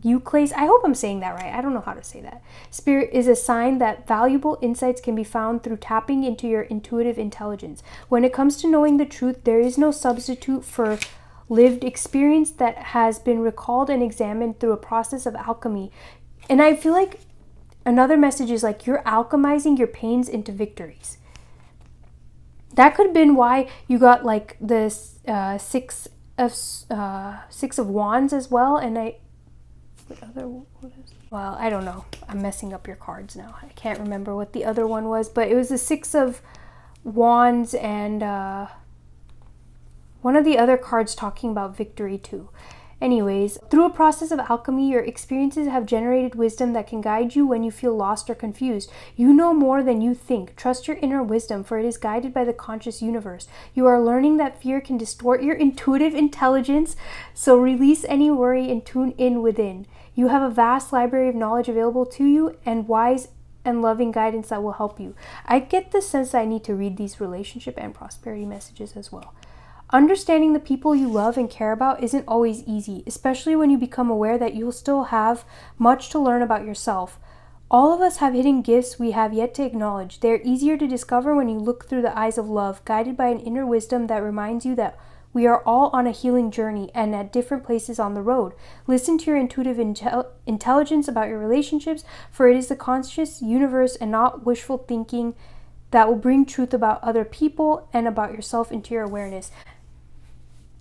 Euclid's, I hope I'm saying that right. I don't know how to say that. Spirit is a sign that valuable insights can be found through tapping into your intuitive intelligence. When it comes to knowing the truth, there is no substitute for lived experience that has been recalled and examined through a process of alchemy. And I feel like another message is like you're alchemizing your pains into victories. That could have been why you got like this six of wands as well. And well, I don't know. I'm messing up your cards now. I can't remember what the other one was, but it was the 6 of wands and one of the other cards talking about victory too. Anyways, through a process of alchemy, your experiences have generated wisdom that can guide you when you feel lost or confused. You know more than you think. Trust your inner wisdom, for it is guided by the conscious universe. You are learning that fear can distort your intuitive intelligence, so release any worry and tune in within. You have a vast library of knowledge available to you and wise and loving guidance that will help you. I get the sense that I need to read these relationship and prosperity messages as well. Understanding the people you love and care about isn't always easy, especially when you become aware that you'll still have much to learn about yourself. All of us have hidden gifts we have yet to acknowledge. They are easier to discover when you look through the eyes of love, guided by an inner wisdom that reminds you that we are all on a healing journey and at different places on the road. Listen to your intuitive intelligence about your relationships, for it is the conscious universe and not wishful thinking that will bring truth about other people and about yourself into your awareness.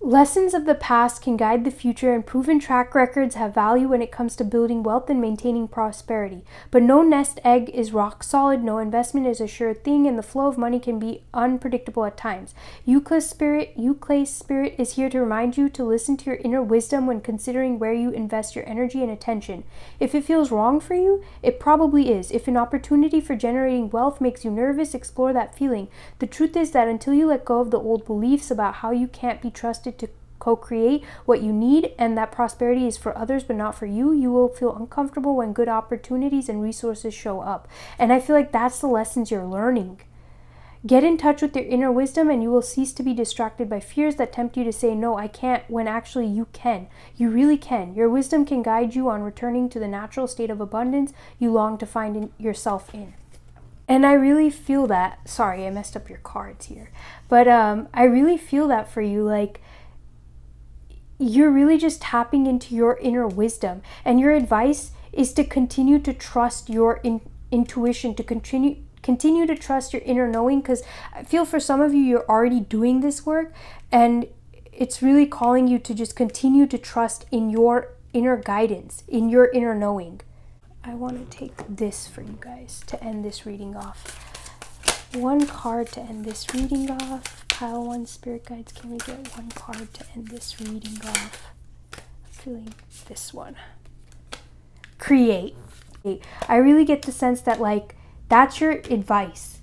Lessons of the past can guide the future, and proven track records have value when it comes to building wealth and maintaining prosperity. But no nest egg is rock solid, no investment is a sure thing, and the flow of money can be unpredictable at times. Euclid's spirit is here to remind you to listen to your inner wisdom when considering where you invest your energy and attention. If it feels wrong for you, it probably is. If an opportunity for generating wealth makes you nervous, explore that feeling. The truth is that until you let go of the old beliefs about how you can't be trusted to co-create what you need and that prosperity is for others but not for you, you will feel uncomfortable when good opportunities and resources show up. And I feel like that's the lessons you're learning. Get in touch with your inner wisdom and you will cease to be distracted by fears that tempt you to say, no, I can't, when actually you can. You really can. Your wisdom can guide you on returning to the natural state of abundance you long to find yourself in. And I really feel that. Sorry, I messed up your cards here. But I really feel that for you. Like, you're really just tapping into your inner wisdom. And your advice is to continue to trust your intuition, to continue to trust your inner knowing, because I feel for some of you, you're already doing this work, and it's really calling you to just continue to trust in your inner guidance, in your inner knowing. I want to take this for you guys to end this reading off. One card to end this reading off. Pile one, spirit guides, can we get one card to end this reading off? I'm feeling this one. Create. I really get the sense that, like, that's your advice.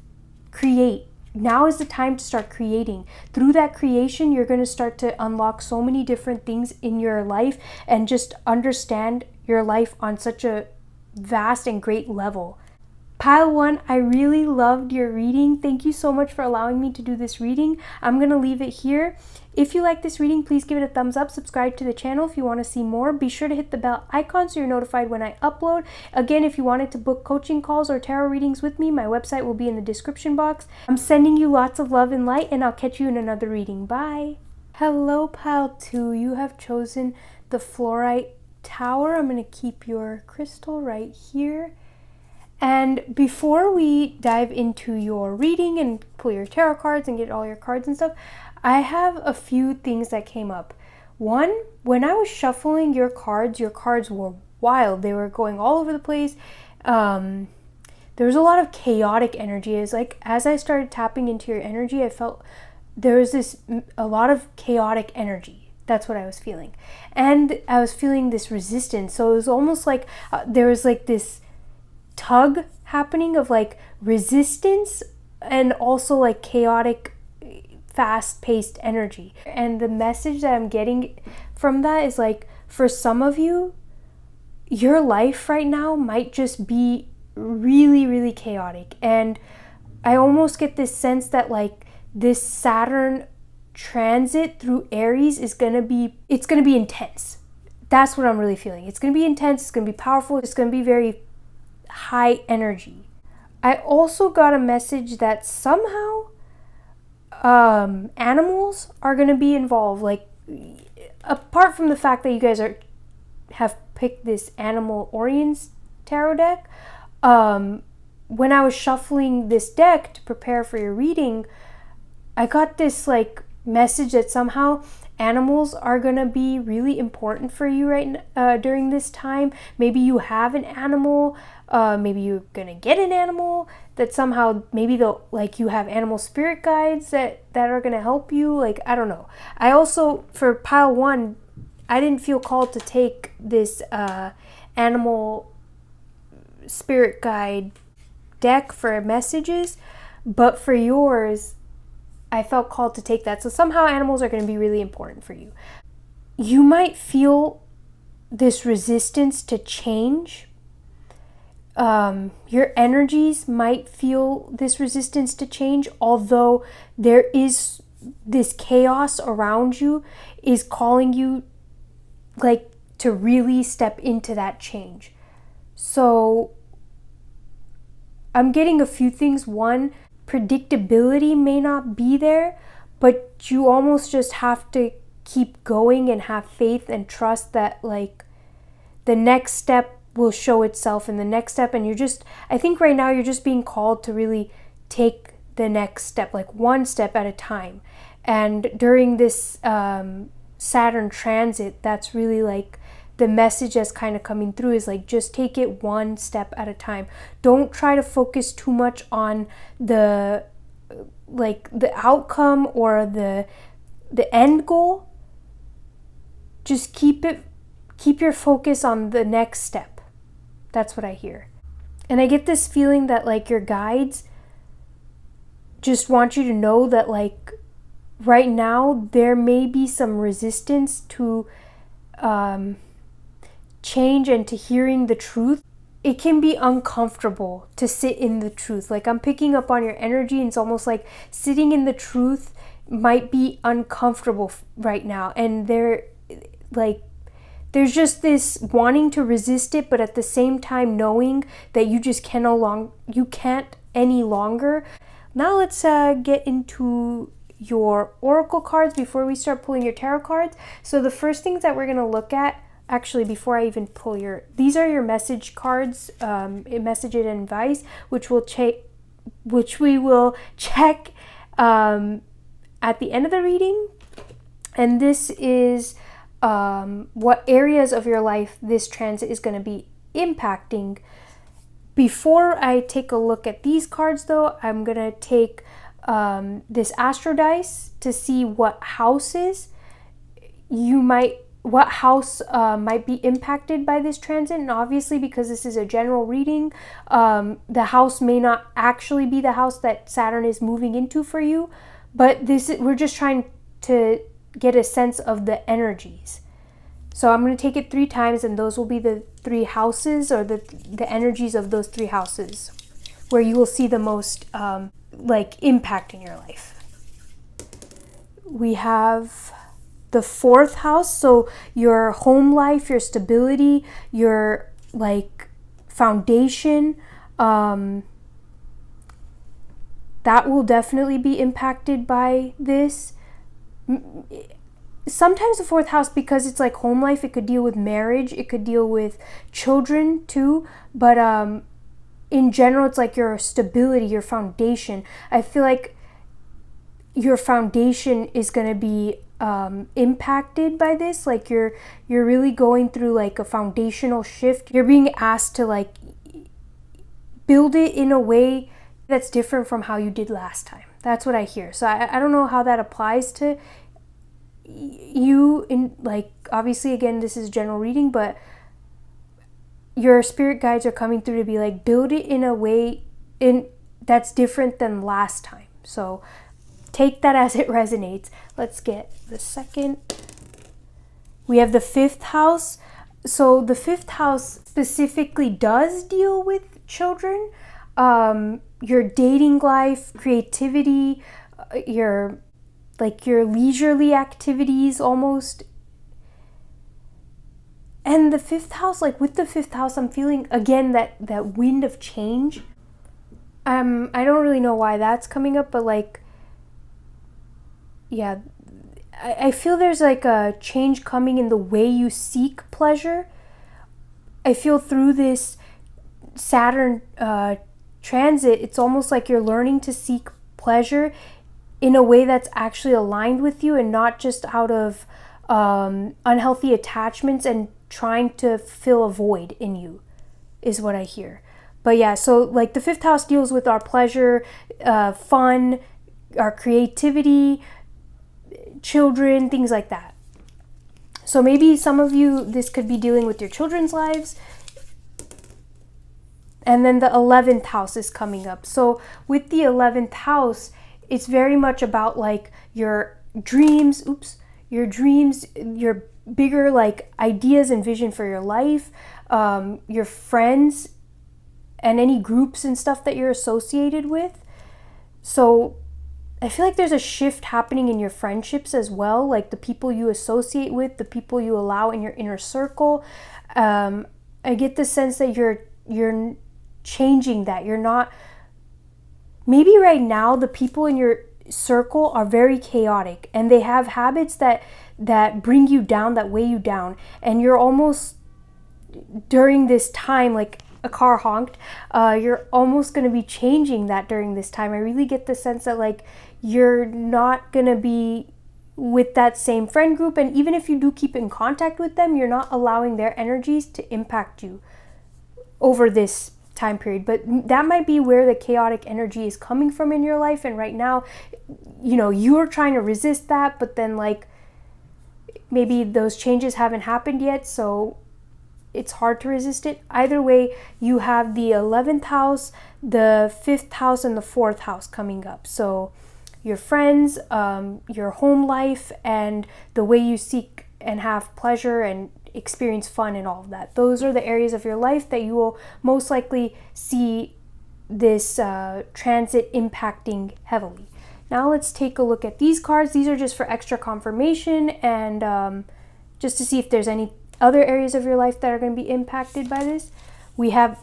Create. Now is the time to start creating. Through that creation, you're going to start to unlock so many different things in your life and just understand your life on such a vast and great level. Pile one, I really loved your reading. Thank you so much for allowing me to do this reading. I'm going to leave it here. If you like this reading, please give it a thumbs up. Subscribe to the channel if you want to see more. Be sure to hit the bell icon so you're notified when I upload. Again, if you wanted to book coaching calls or tarot readings with me, my website will be in the description box. I'm sending you lots of love and light, and I'll catch you in another reading. Bye. Hello, Pile 2. You have chosen the Fluorite Tower. I'm going to keep your crystal right here. And before we dive into your reading and pull your tarot cards and get all your cards and stuff, I have a few things that came up. One, when I was shuffling your cards were wild. They were going all over the place. There was a lot of chaotic energy. It's like, as I started tapping into your energy, I felt there was a lot of chaotic energy. That's what I was feeling. And I was feeling this resistance. So it was almost like there was like this tug happening of like resistance and also like chaotic, fast-paced energy. And the message that I'm getting from that is like, for some of you, your life right now might just be really, really chaotic. And I almost get this sense that like this Saturn transit through Aries is gonna be intense. That's what I'm really feeling. It's gonna be intense, it's gonna be powerful, it's gonna be very high energy. I also got a message that somehow animals are gonna be involved. Like, apart from the fact that you guys have picked this Animal Orion's tarot deck, when I was shuffling this deck to prepare for your reading, I got this like message that somehow animals are gonna be really important for you during this time. Maybe you have an animal, maybe you're gonna get an animal, that somehow maybe they'll, like, you have animal spirit guides that are gonna help you. Like, I don't know. I also, for pile 1, I didn't feel called to take this animal spirit guide deck for messages, but for yours I felt called to take that. So somehow animals are going to be really important for you. You might feel this resistance to change. Your energies might feel this resistance to change, although there is this chaos around you is calling you like to really step into that change. So I'm getting a few things. One, predictability may not be there, but you almost just have to keep going and have faith and trust that like the next step will show itself in the next step. And I think right now you're just being called to really take the next step, like one step at a time. And during this Saturn transit, that's really like the message that's kind of coming through is like, just take it one step at a time. Don't try to focus too much on the outcome or the end goal. Just keep your focus on the next step. That's what I hear. And I get this feeling that like your guides just want you to know that like right now there may be some resistance to change and to hearing the truth. It can be uncomfortable to sit in the truth. Like, I'm picking up on your energy, and it's almost like sitting in the truth might be uncomfortable right now. And there's just this wanting to resist it, but at the same time knowing that you just you can't any longer. Now let's get into your oracle cards before we start pulling your tarot cards. So the first things that we're going to look at, actually, before I even pull these are your message cards, message and advice, which we will check at the end of the reading. And this is what areas of your life this transit is going to be impacting. Before I take a look at these cards, though, I'm going to take this astro dice to see what house might be impacted by this transit. And obviously, because this is a general reading, the house may not actually be the house that Saturn is moving into for you, but we're just trying to get a sense of the energies. So I'm going to take it 3 times, and those will be the 3 houses, or the energies of those 3 houses where you will see the most impact in your life. We have the 4th house, so your home life, your stability, your foundation, that will definitely be impacted by this. Sometimes the 4th house, because it's like home life, it could deal with marriage, it could deal with children too, but in general it's like your stability, your foundation. I feel like your foundation is going to be impacted by this. Like you're really going through like a foundational shift. You're being asked to like build it in a way that's different from how you did last time. That's what I hear. So I don't know how that applies to you in obviously, again, this is general reading, but your spirit guides are coming through to be like, build it in a way that's different than last time. So take that as it resonates. Let's get the second. We have the 5th house. So the fifth house specifically does deal with children, your dating life, creativity, your leisurely activities almost. And the fifth house, like with the fifth house, I'm feeling again that wind of change. I don't really know why that's coming up, but like, yeah, I feel there's like a change coming in the way you seek pleasure. I feel through this Saturn transit, it's almost like you're learning to seek pleasure in a way that's actually aligned with you and not just out of unhealthy attachments and trying to fill a void in you, is what I hear. But yeah, so like the fifth house deals with our pleasure, fun, our creativity, children, things like that. So maybe some of you, this could be dealing with your children's lives. And then the 11th house is coming up. So with the 11th house, it's very much about like your dreams, your bigger like ideas and vision for your life, your friends, and any groups and stuff that you're associated with. So I feel like there's a shift happening in your friendships as well, like the people you associate with, the people you allow in your inner circle. I get the sense that you're changing that. You're not, maybe right now the people in your circle are very chaotic and they have habits that bring you down, that weigh you down, and you're almost, during this time, like a car honked, you're almost going to be changing that during this time. I really get the sense that like you're not going to be with that same friend group, and even if you do keep in contact with them, you're not allowing their energies to impact you over this time period. But that might be where the chaotic energy is coming from in your life, and right now, you know, you're trying to resist that, but then like maybe those changes haven't happened yet, so it's hard to resist it. Either way, you have the 11th house, the 5th house, and the 4th house coming up. So your friends, your home life, and the way you seek and have pleasure and experience fun and all of that. Those are the areas of your life that you will most likely see this transit impacting heavily. Now let's take a look at these cards. These are just for extra confirmation and just to see if there's any other areas of your life that are going to be impacted by this. We have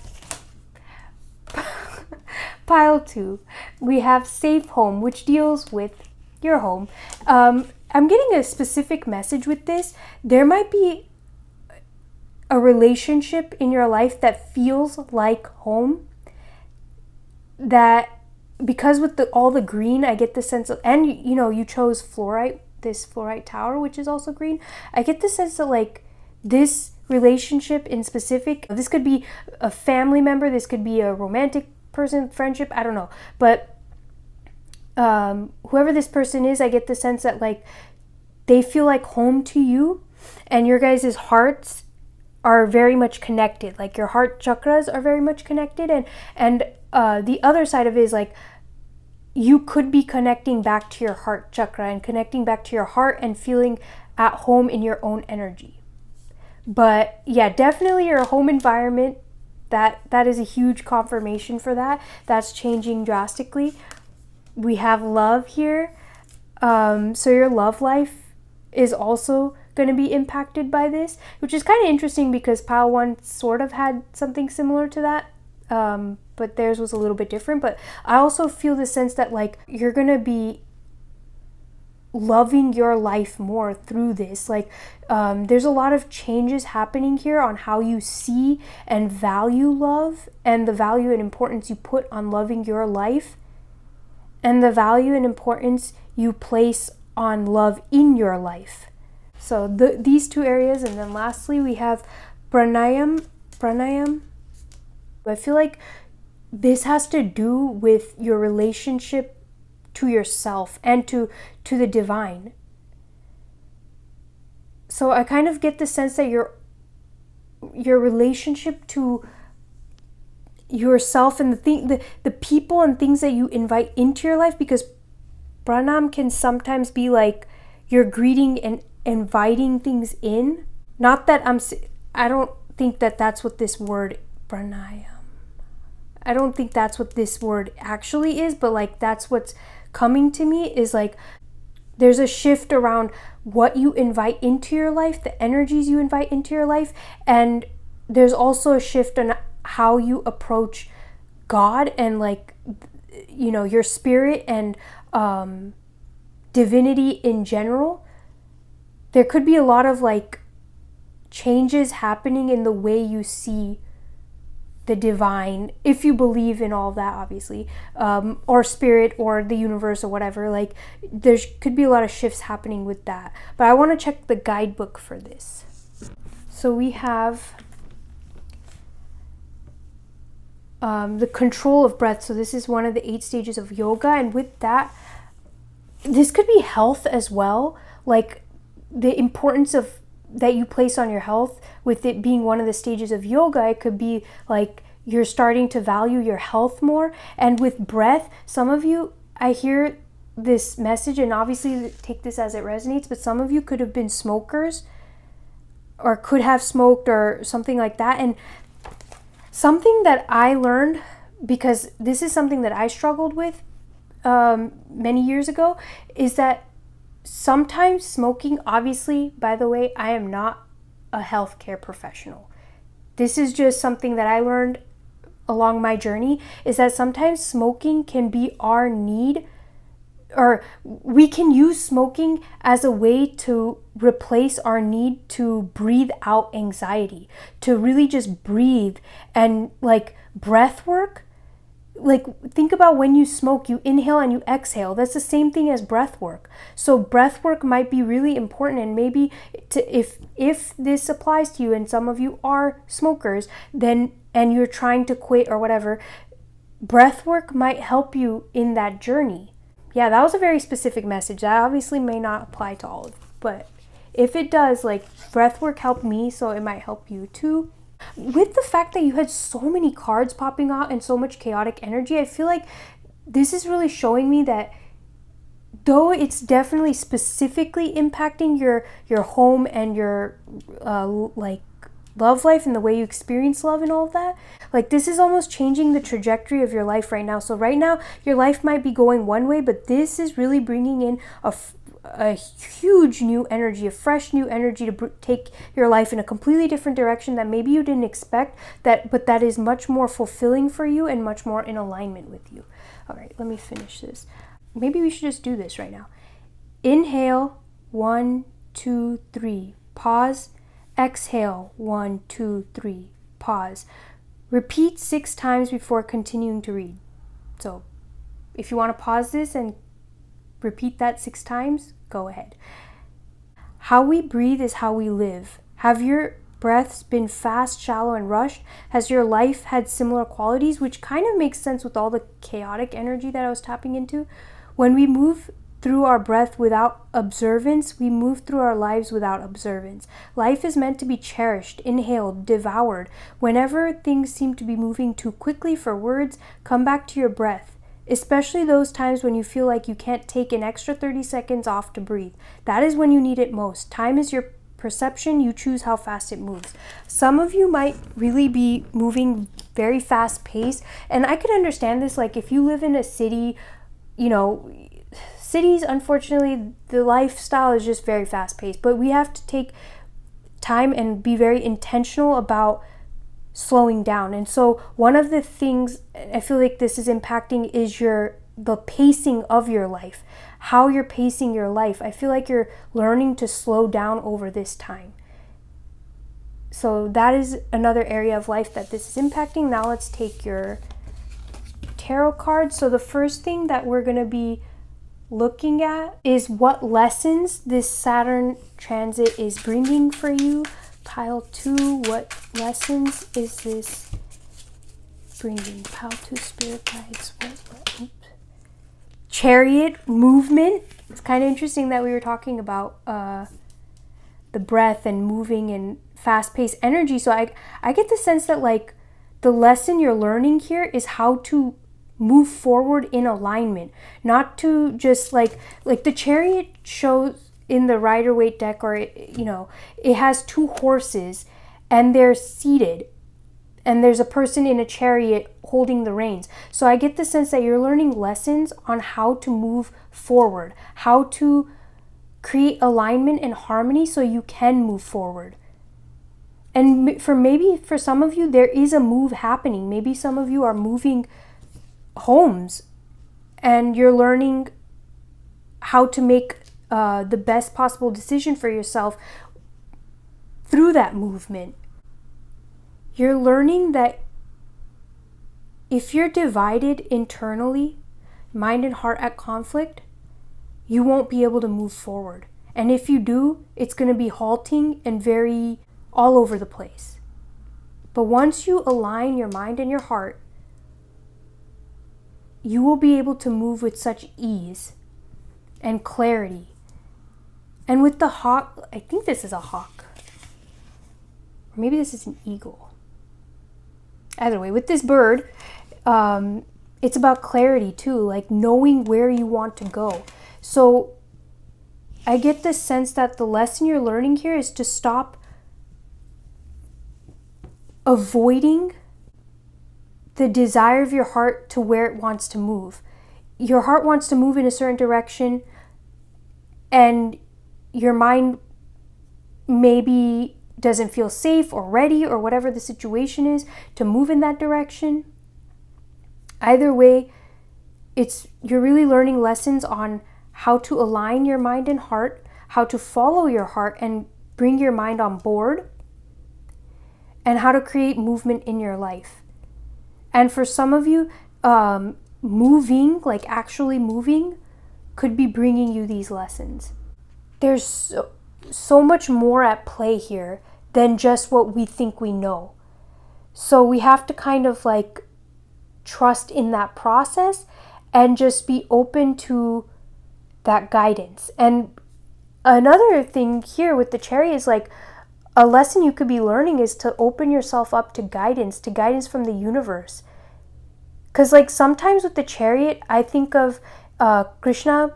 pile 2. We have safe home, which deals with your home. I'm getting a specific message with this. There might be a relationship in your life that feels like home, that because with all the green, I get the sense of, and you know, you chose fluorite, this fluorite tower, which is also green. I get the sense that like this relationship in specific, this could be a family member, this could be a romantic person, friendship, I don't know, but whoever this person is, I get the sense that like they feel like home to you, and your guys' hearts are very much connected. Like your heart chakras are very much connected, and the other side of it is like you could be connecting back to your heart chakra and connecting back to your heart and feeling at home in your own energy. But yeah, definitely your home environment, that is a huge confirmation for that. That's changing drastically. We have love here. So your love life is also going to be impacted by this, which is kind of interesting because pile 1 sort of had something similar to that. But theirs was a little bit different. But I also feel the sense that like you're going to be loving your life more through this. Like there's a lot of changes happening here on how you see and value love, and the value and importance you put on loving your life, and the value and importance you place on love in your life. So these two areas. And then lastly we have pranayam. I feel like this has to do with your relationship to yourself and to the divine. So I kind of get the sense that your relationship to yourself and the people and things that you invite into your life, because pranam can sometimes be like you're greeting and inviting things in. Not that I don't think that that's what this word, pranayam, I don't think that's what this word actually is, but like that's what's coming to me is like there's a shift around what you invite into your life, the energies you invite into your life, and there's also a shift on how you approach God and like, you know, your spirit and divinity in general. There could be a lot of like changes happening in the way you see the divine, if you believe in all of that, obviously, or spirit or the universe or whatever. Like there could be a lot of shifts happening with that, but I want to check the guidebook for this. So we have the control of breath. So this is one of the 8 stages of yoga, and with that, this could be health as well, like the importance of that you place on your health. With it being one of the stages of yoga, it could be like you're starting to value your health more. And with breath, some of you, I hear this message, and obviously take this as it resonates, but some of you could have been smokers or could have smoked or something like that. And something that I learned, because this is something that I struggled with many years ago, is that sometimes smoking, obviously, by the way, I am not a healthcare professional. This is just something that I learned along my journey, is that sometimes smoking can be our need, or we can use smoking as a way to replace our need to breathe out anxiety, to really just breathe. And like breath work, like think about when you smoke, you inhale and you exhale. That's the same thing as breath work. So breath work might be really important, and maybe if this applies to you, and some of you are smokers, then and you're trying to quit or whatever, breath work might help you in that journey. Yeah, that was a very specific message. That obviously may not apply to all of you, but if it does, like breath work helped me, so it might help you too. With the fact that you had so many cards popping out and so much chaotic energy, I feel like this is really showing me that though it's definitely specifically impacting your home and your like love life and the way you experience love and all of that, like this is almost changing the trajectory of your life right now. So right now your life might be going one way, but this is really bringing in a huge new energy, a fresh new energy to take your life in a completely different direction that maybe you didn't expect, but that is much more fulfilling for you and much more in alignment with you. All right, let me finish this. Maybe we should just do this right now. Inhale, 1, 2, 3, pause. Exhale, 1, 2, 3, pause. Repeat 6 times before continuing to read. So if you want to pause this and repeat that 6 times, go ahead. How we breathe is how we live. Have your breaths been fast, shallow, and rushed? Has your life had similar qualities? Which kind of makes sense with all the chaotic energy that I was tapping into. When we move through our breath without observance, we move through our lives without observance. Life is meant to be cherished, inhaled, devoured. Whenever things seem to be moving too quickly for words, come back to your breath. Especially those times when you feel like you can't take an extra 30 seconds off to breathe. That is when you need it most. Time is your perception. You choose how fast it moves. Some of you might really be moving very fast paced, and I could understand this. Like if you live in a city, you know, cities, unfortunately, the lifestyle is just very fast paced, but we have to take time and be very intentional about slowing down. And so one of the things I feel like this is impacting is the pacing of your life, how you're pacing your life. I feel like you're learning to slow down over this time. So that is another area of life that this is impacting. Now let's take your tarot cards. So the first thing that we're going to be looking at is what lessons this Saturn transit is bringing for you. Pile 2, what lessons is this bringing? Pile 2, spirit guides. Oops. Chariot, movement. It's kind of interesting that we were talking about the breath and moving and fast-paced energy. So I get the sense that like the lesson you're learning here is how to move forward in alignment, not to just like the chariot shows in the Rider-Waite deck, or it has 2 horses, and they're seated, and there's a person in a chariot holding the reins. So I get the sense that you're learning lessons on how to move forward, how to create alignment and harmony so you can move forward. And for some of you, there is a move happening. Maybe some of you are moving homes and you're learning how to make the best possible decision for yourself through that movement. You're learning that if you're divided internally, mind and heart at conflict, you won't be able to move forward. And if you do, it's going to be halting and very all over the place. But once you align your mind and your heart, you will be able to move with such ease and clarity. And with the hawk, I think this is a hawk. Or maybe this is an eagle. Either way, with this bird, it's about clarity too, like knowing where you want to go. So I get the sense that the lesson you're learning here is to stop avoiding the desire of your heart to where it wants to move. Your heart wants to move in a certain direction, and your mind maybe doesn't feel safe or ready or whatever the situation is to move in that direction. Either way, you're really learning lessons on how to align your mind and heart, how to follow your heart and bring your mind on board, and how to create movement in your life. And for some of you, moving, like actually moving, could be bringing you these lessons. There's so much more at play here than just what we think we know. So we have to kind of like trust in that process and just be open to that guidance. And another thing here with the chariot is like a lesson you could be learning is to open yourself up to guidance from the universe. Because like sometimes with the chariot, I think of Krishna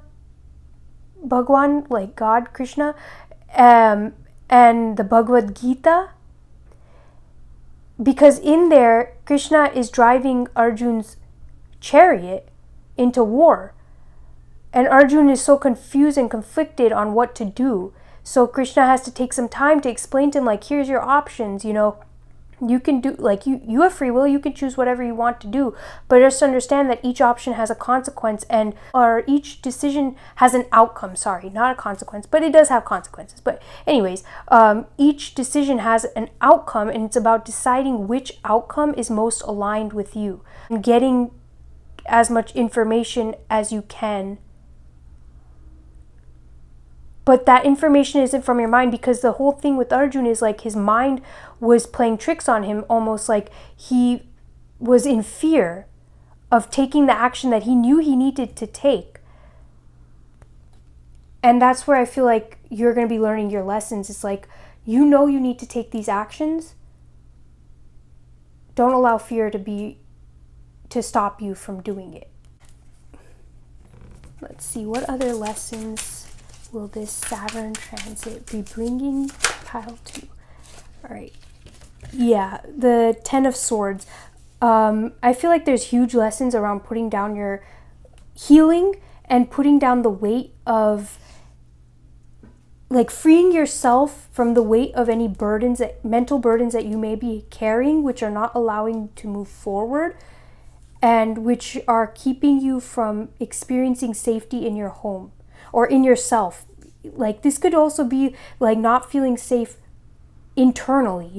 Bhagwan, like God Krishna, and the Bhagavad Gita, because in there Krishna is driving Arjun's chariot into war, and Arjun is so confused and conflicted on what to do. So Krishna has to take some time to explain to him, like, here's your options, you can do, like, you have free will, you can choose whatever you want to do, but just understand that each option has a consequence, or each decision has an outcome. Sorry, not a consequence, but it does have consequences. But anyways, each decision has an outcome, and it's about deciding which outcome is most aligned with you and getting as much information as you can. But that information isn't from your mind, because the whole thing with Arjun is like his mind was playing tricks on him, almost like he was in fear of taking the action that he knew he needed to take. And that's where I feel like you're going to be learning your lessons. It's like, you need to take these actions. Don't allow fear to stop you from doing it. Let's see, what other lessons will this Saturn transit be bringing pile 2? All right. Yeah, the 10 of Swords. I feel like there's huge lessons around putting down your healing and putting down the weight of, like, freeing yourself from the weight of any mental burdens that you may be carrying, which are not allowing you to move forward and which are keeping you from experiencing safety in your home or in yourself. Like, this could also be like not feeling safe internally,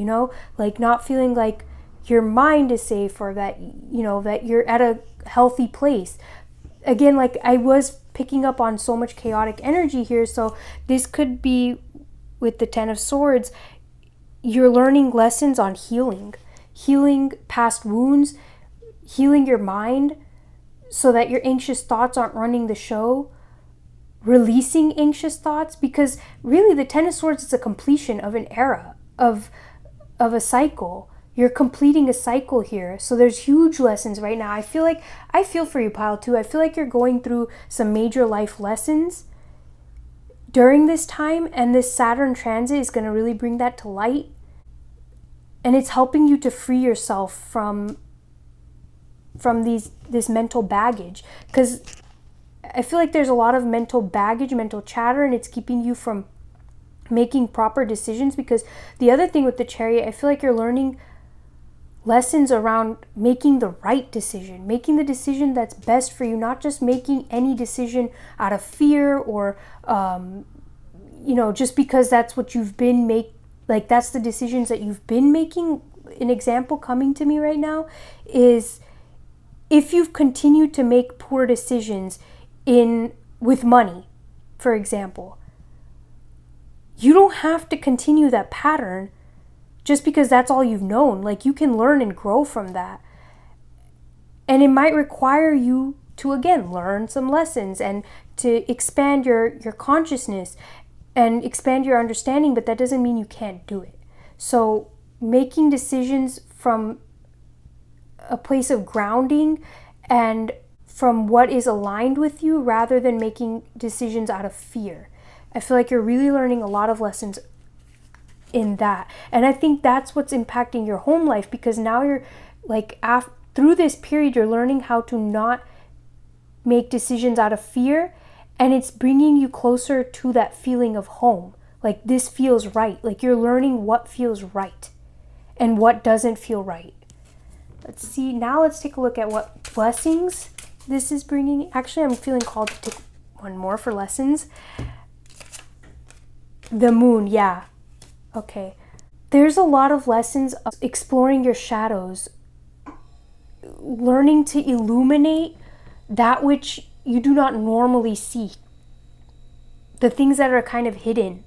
like not feeling like your mind is safe, or that, that you're at a healthy place. Again, like, I was picking up on so much chaotic energy here. So this could be, with the 10 of Swords, you're learning lessons on healing past wounds, healing your mind so that your anxious thoughts aren't running the show, releasing anxious thoughts, because really the 10 of Swords is a completion of an era, of a cycle. You're completing a cycle here. So there's huge lessons right now. I feel for you, pile 2. I feel like you're going through some major life lessons during this time, and this Saturn transit is going to really bring that to light. And it's helping you to free yourself from this mental baggage, because I feel like there's a lot of mental baggage, mental chatter, and it's keeping you from making proper decisions. Because the other thing with the Chariot, I feel like you're learning lessons around making the right decision, making the decision that's best for you, not just making any decision out of fear or just because that's what you've been that's the decisions that you've been making. An example coming to me right now is if you've continued to make poor decisions with money, for example, you don't have to continue that pattern just because that's all you've known. Like, you can learn and grow from that. And it might require you to, again, learn some lessons and to expand your consciousness and expand your understanding, but that doesn't mean you can't do it. So making decisions from a place of grounding and from what is aligned with you rather than making decisions out of fear. I feel like you're really learning a lot of lessons in that. And I think that's what's impacting your home life, because now you're like, through this period, you're learning how to not make decisions out of fear, and it's bringing you closer to that feeling of home. Like, this feels right. Like, you're learning what feels right and what doesn't feel right. Let's see. Now let's take a look at what blessings this is bringing. Actually, I'm feeling called to take one more for lessons. The moon, yeah. Okay. There's a lot of lessons of exploring your shadows, learning to illuminate that which you do not normally see, the things that are kind of hidden.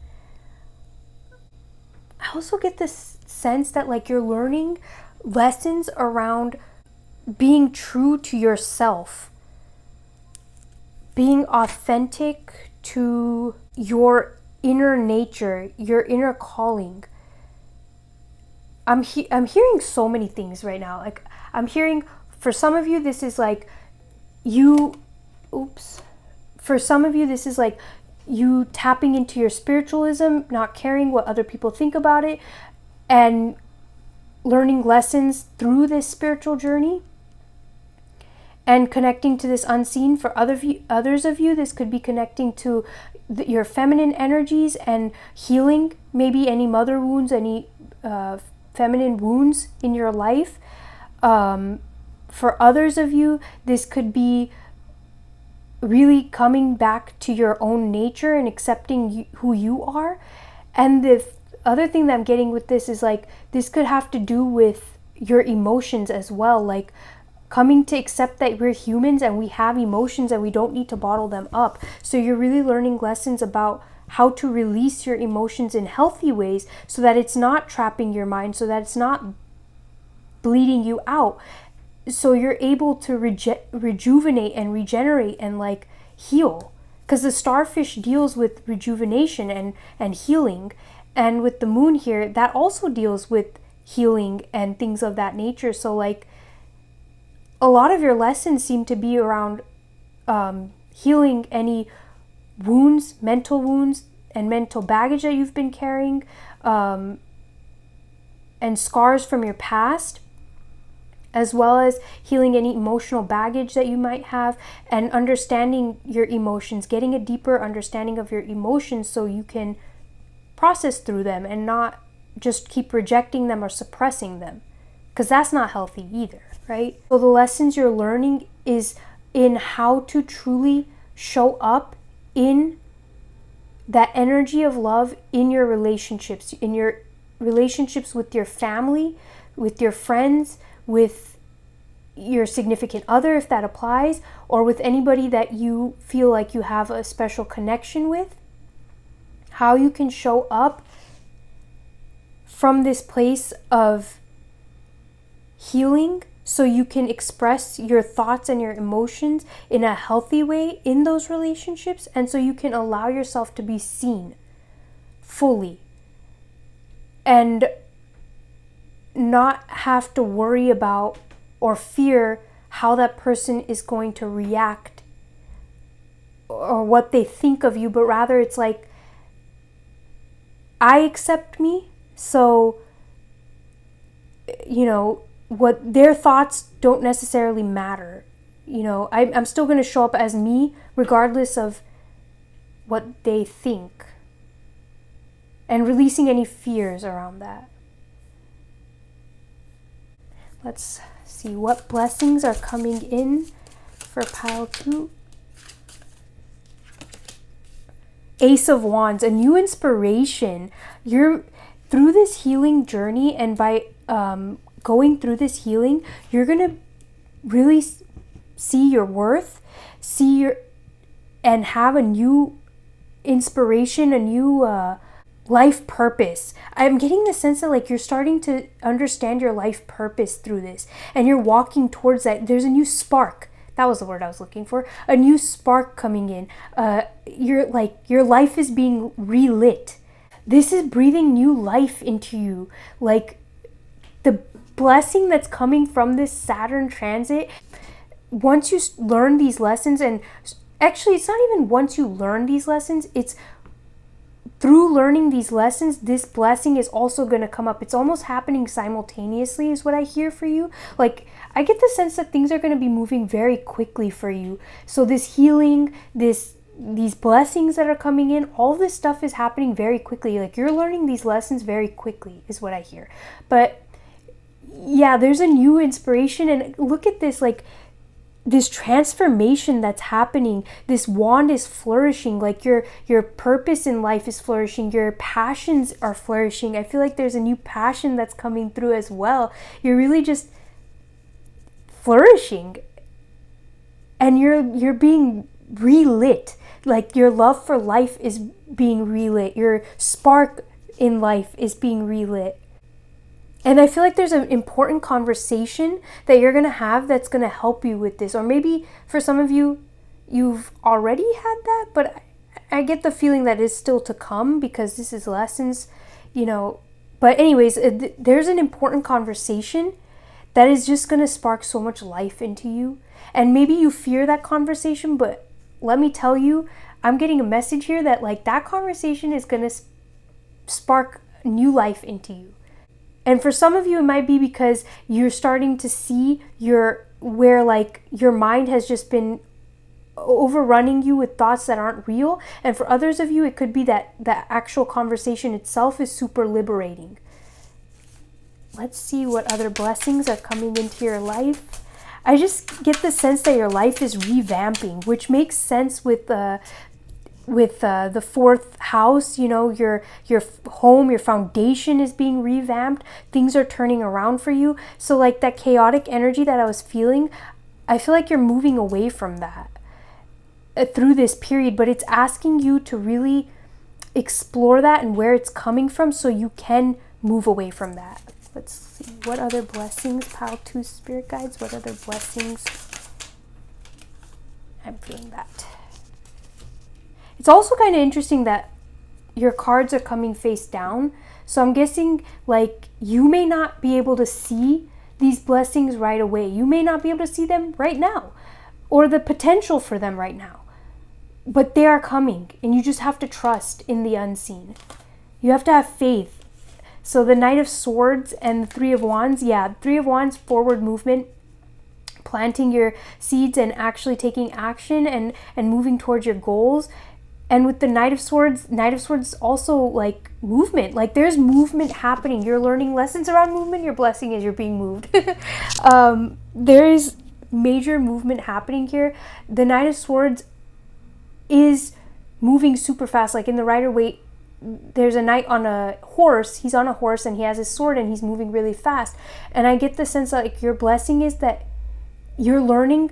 I also get this sense that, like, you're learning lessons around being true to yourself, being authentic to your inner nature, your inner calling. I'm hearing so many things right now. Like, I'm hearing, for some of you, this is like for some of you, this is like you tapping into your spiritualism, not caring what other people think about it, and learning lessons through this spiritual journey and connecting to this unseen. For others of you, this could be connecting to your feminine energies and healing maybe any mother wounds, any feminine wounds in your life. For others of you, this could be really coming back to your own nature and accepting who you are. And the other thing that I'm getting with this is, like, this could have to do with your emotions as well. Like, coming to accept that we're humans and we have emotions and we don't need to bottle them up. So you're really learning lessons about how to release your emotions in healthy ways so that it's not trapping your mind, so that it's not bleeding you out. So you're able to rejuvenate and regenerate and, like, heal. Because the starfish deals with rejuvenation and healing. And with the moon here, that also deals with healing and things of that nature. So, like, a lot of your lessons seem to be around healing any wounds, mental wounds, and mental baggage that you've been carrying, and scars from your past, as well as healing any emotional baggage that you might have, and understanding your emotions, getting a deeper understanding of your emotions so you can process through them and not just keep rejecting them or suppressing them, because that's not healthy either, right? So the lessons you're learning is in how to truly show up in that energy of love in your relationships with your family, with your friends, with your significant other, if that applies, or with anybody that you feel like you have a special connection with. How you can show up from this place of healing so you can express your thoughts and your emotions in a healthy way in those relationships, and so you can allow yourself to be seen fully and not have to worry about or fear how that person is going to react or what they think of you, but rather it's like, I accept me, so you know, what their thoughts don't necessarily matter. You know, I'm still going to show up as me regardless of what they think, and releasing any fears around that. Let's see what blessings are coming in for pile 2. Ace of Wands, a new inspiration. You're through this healing journey, and by going through this healing, you're going to really see your worth, and have a new inspiration, a new life purpose. I'm getting the sense that like you're starting to understand your life purpose through this, and you're walking towards that. There's a new spark. That was the word I was looking for. A new spark coming in. Your life is being relit. This is breathing new life into you. Like the blessing that's coming from this Saturn transit, once you learn these lessons, and actually it's not even once you learn these lessons, it's through learning these lessons, this blessing is also going to come up. It's almost happening simultaneously is what I hear for you. Like, I get the sense that things are going to be moving very quickly for you. So this healing, these blessings that are coming in, all this stuff is happening very quickly. Like, you're learning these lessons very quickly is what I hear. But yeah, there's a new inspiration, and look at this, like, this transformation that's happening. This wand is flourishing. Like your purpose in life is flourishing. Your passions are flourishing. I feel like there's a new passion that's coming through as well. You're really just flourishing, and you're being relit. Like your love for life is being relit. Your spark in life is being relit. And I feel like there's an important conversation that you're going to have that's going to help you with this. Or maybe for some of you, you've already had that, but I get the feeling that it's still to come because this is lessons, you know. But anyways, there's an important conversation that is just going to spark so much life into you. And maybe you fear that conversation, but let me tell you, I'm getting a message here that like that conversation is going to spark new life into you. And for some of you, it might be because you're starting to see where like your mind has just been overrunning you with thoughts that aren't real. And for others of you, it could be that the actual conversation itself is super liberating. Let's see what other blessings are coming into your life. I just get the sense that your life is revamping, which makes sense with the 4th house. You know, your home, your foundation is being revamped. Things are turning around for you. So like that chaotic energy that I was feeling, I feel like you're moving away from that through this period, but it's asking you to really explore that and where it's coming from so you can move away from that. Let's see what other blessings, pile 2 spirit guides, what other blessings. I'm feeling that. It's also kind of interesting that your cards are coming face down. So I'm guessing like you may not be able to see these blessings right away. You may not be able to see them right now or the potential for them right now. But they are coming, and you just have to trust in the unseen. You have to have faith. So the Knight of Swords and the 3 of Wands, yeah, 3 of Wands, forward movement, planting your seeds and actually taking action and moving towards your goals. And with the Knight of Swords also like movement. Like there's movement happening. You're learning lessons around movement. Your blessing is you're being moved. There is major movement happening here. The Knight of Swords is moving super fast. Like in the Rider-Waite, there's a knight on a horse. He's on a horse and he has his sword and he's moving really fast. And I get the sense that like your blessing is that you're learning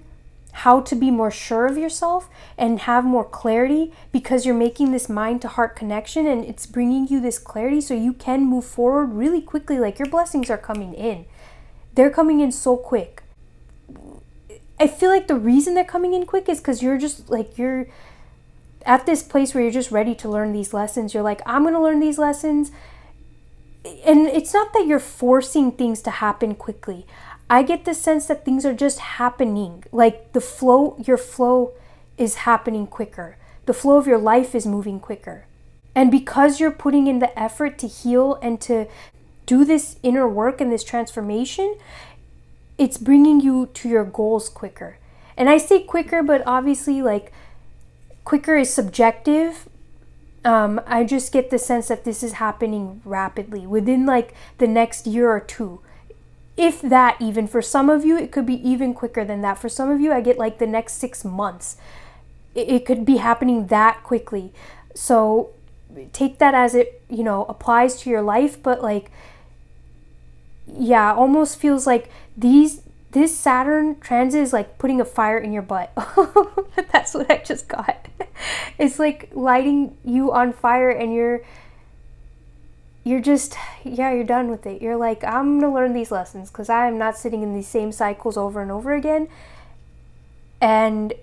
how to be more sure of yourself and have more clarity because you're making this mind to heart connection, and it's bringing you this clarity so you can move forward really quickly. Like your blessings are coming in. They're coming in so quick. I feel like the reason they're coming in quick is because you're just like, you're at this place where you're just ready to learn these lessons. You're like, I'm going to learn these lessons. And it's not that you're forcing things to happen quickly. I get the sense that things are just happening. Like your flow is happening quicker. The flow of your life is moving quicker. And because you're putting in the effort to heal and to do this inner work and this transformation, it's bringing you to your goals quicker. And I say quicker, but obviously like quicker is subjective. I just get the sense that this is happening rapidly within like the next year or two. If that, even for some of you, it could be even quicker than that. For some of you, I get like the next 6 months. It could be happening that quickly. So take that as it, applies to your life. But like, yeah, almost feels like this Saturn transit is like putting a fire in your butt. That's what I just got. It's like lighting you on fire, and you're just, you're done with it. You're like, I'm gonna learn these lessons because I am not sitting in these same cycles over and over again. And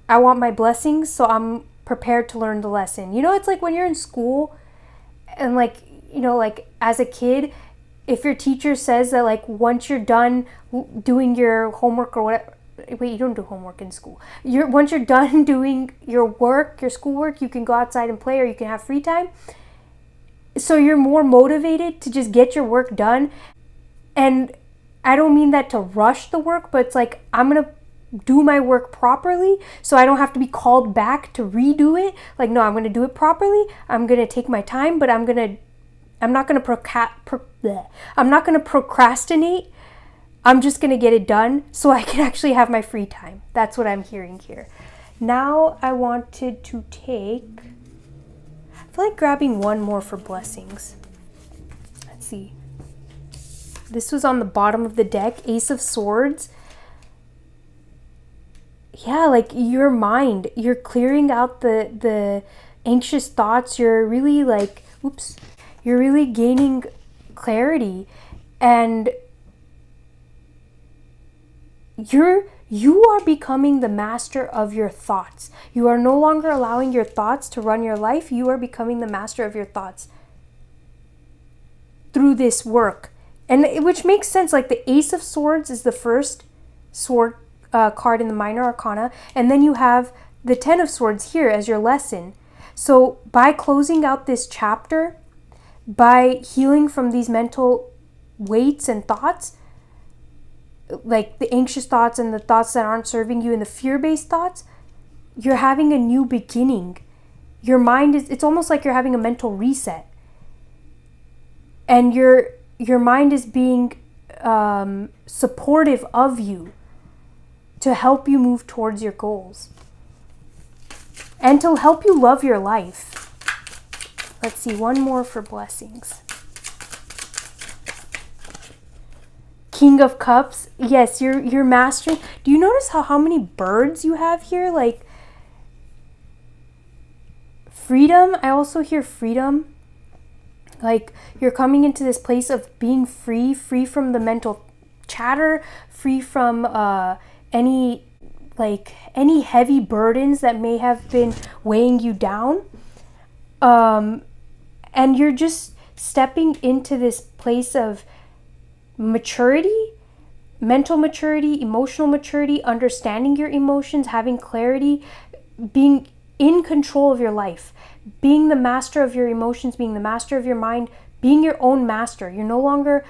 I want my blessings, so I'm prepared to learn the lesson. It's like when you're in school and like, like as a kid, if your teacher says that like once you're done doing your homework or whatever, wait, you don't do homework in school. Once you're done doing your work, your schoolwork, you can go outside and play, or you can have free time. So you're more motivated to just get your work done. And I don't mean that to rush the work, but it's like, I'm going to do my work properly so I don't have to be called back to redo it. Like, no, I'm going to do it properly. I'm going to take my time, but I'm not going to procrastinate. I'm just going to get it done so I can actually have my free time. That's what I'm hearing here. Now I wanted to I feel like grabbing one more for blessings. Let's see. This was on the bottom of the deck, Ace of Swords. Yeah, like your mind, you're clearing out the anxious thoughts. You're really like, you're really gaining clarity, and you are becoming the master of your thoughts. You are no longer allowing your thoughts to run your life. You are becoming the master of your thoughts through this work. And which makes sense. Like the Ace of Swords is the first sword card in the Minor Arcana. And then you have the Ten of Swords here as your lesson. So by closing out this chapter, by healing from these mental weights and thoughts, like the anxious thoughts and the thoughts that aren't serving you and the fear-based thoughts, you're having a new beginning. Your mind it's almost like you're having a mental reset. And your mind is being supportive of you to help you move towards your goals. And to help you love your life. Let's see, one more for blessings. King of Cups. Yes, you're mastering. Do you notice how many birds you have here? Like freedom. I also hear freedom. Like you're coming into this place of being free from the mental chatter, free from any heavy burdens that may have been weighing you down. And you're just stepping into this place of maturity, mental maturity, emotional maturity, understanding your emotions, having clarity, being in control of your life, being the master of your emotions, being the master of your mind, being your own master. You're no longer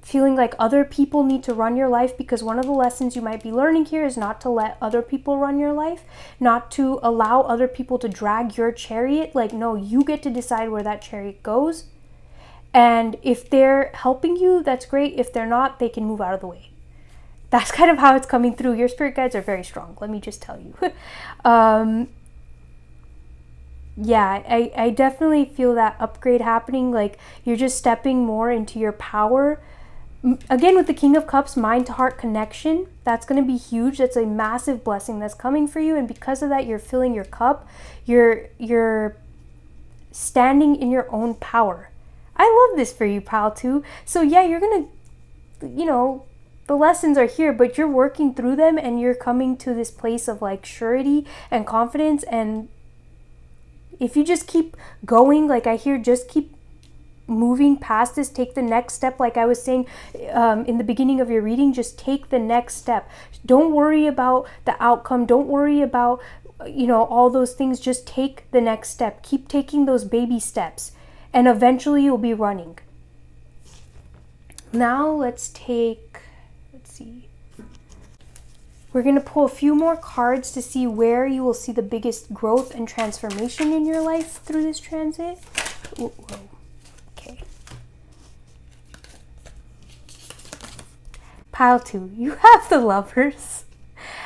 feeling like other people need to run your life, because one of the lessons you might be learning here is not to let other people run your life, not to allow other people to drag your chariot. Like, no, you get to decide where that chariot goes. And if they're helping you, that's great. If they're not, they can move out of the way. That's kind of how it's coming through. Your spirit guides are very strong, let me just tell you. Yeah, I definitely feel that upgrade happening. Like you're just stepping more into your power. Again, with the King of Cups, mind to heart connection, that's going to be huge. That's a massive blessing that's coming for you. And because of that, you're filling your cup. You're standing in your own power. I love this for you, pal, too. So yeah, you're going to, the lessons are here, but you're working through them, and you're coming to this place of like surety and confidence. And if you just keep going, like I hear, just keep moving past this, take the next step. Like I was saying in the beginning of your reading, just take the next step. Don't worry about the outcome. Don't worry about, all those things. Just take the next step. Keep taking those baby steps, and eventually you'll be running. Now let's see. We're going to pull a few more cards to see where you will see the biggest growth and transformation in your life through this transit. Ooh, whoa. Okay. Pile 2, you have the Lovers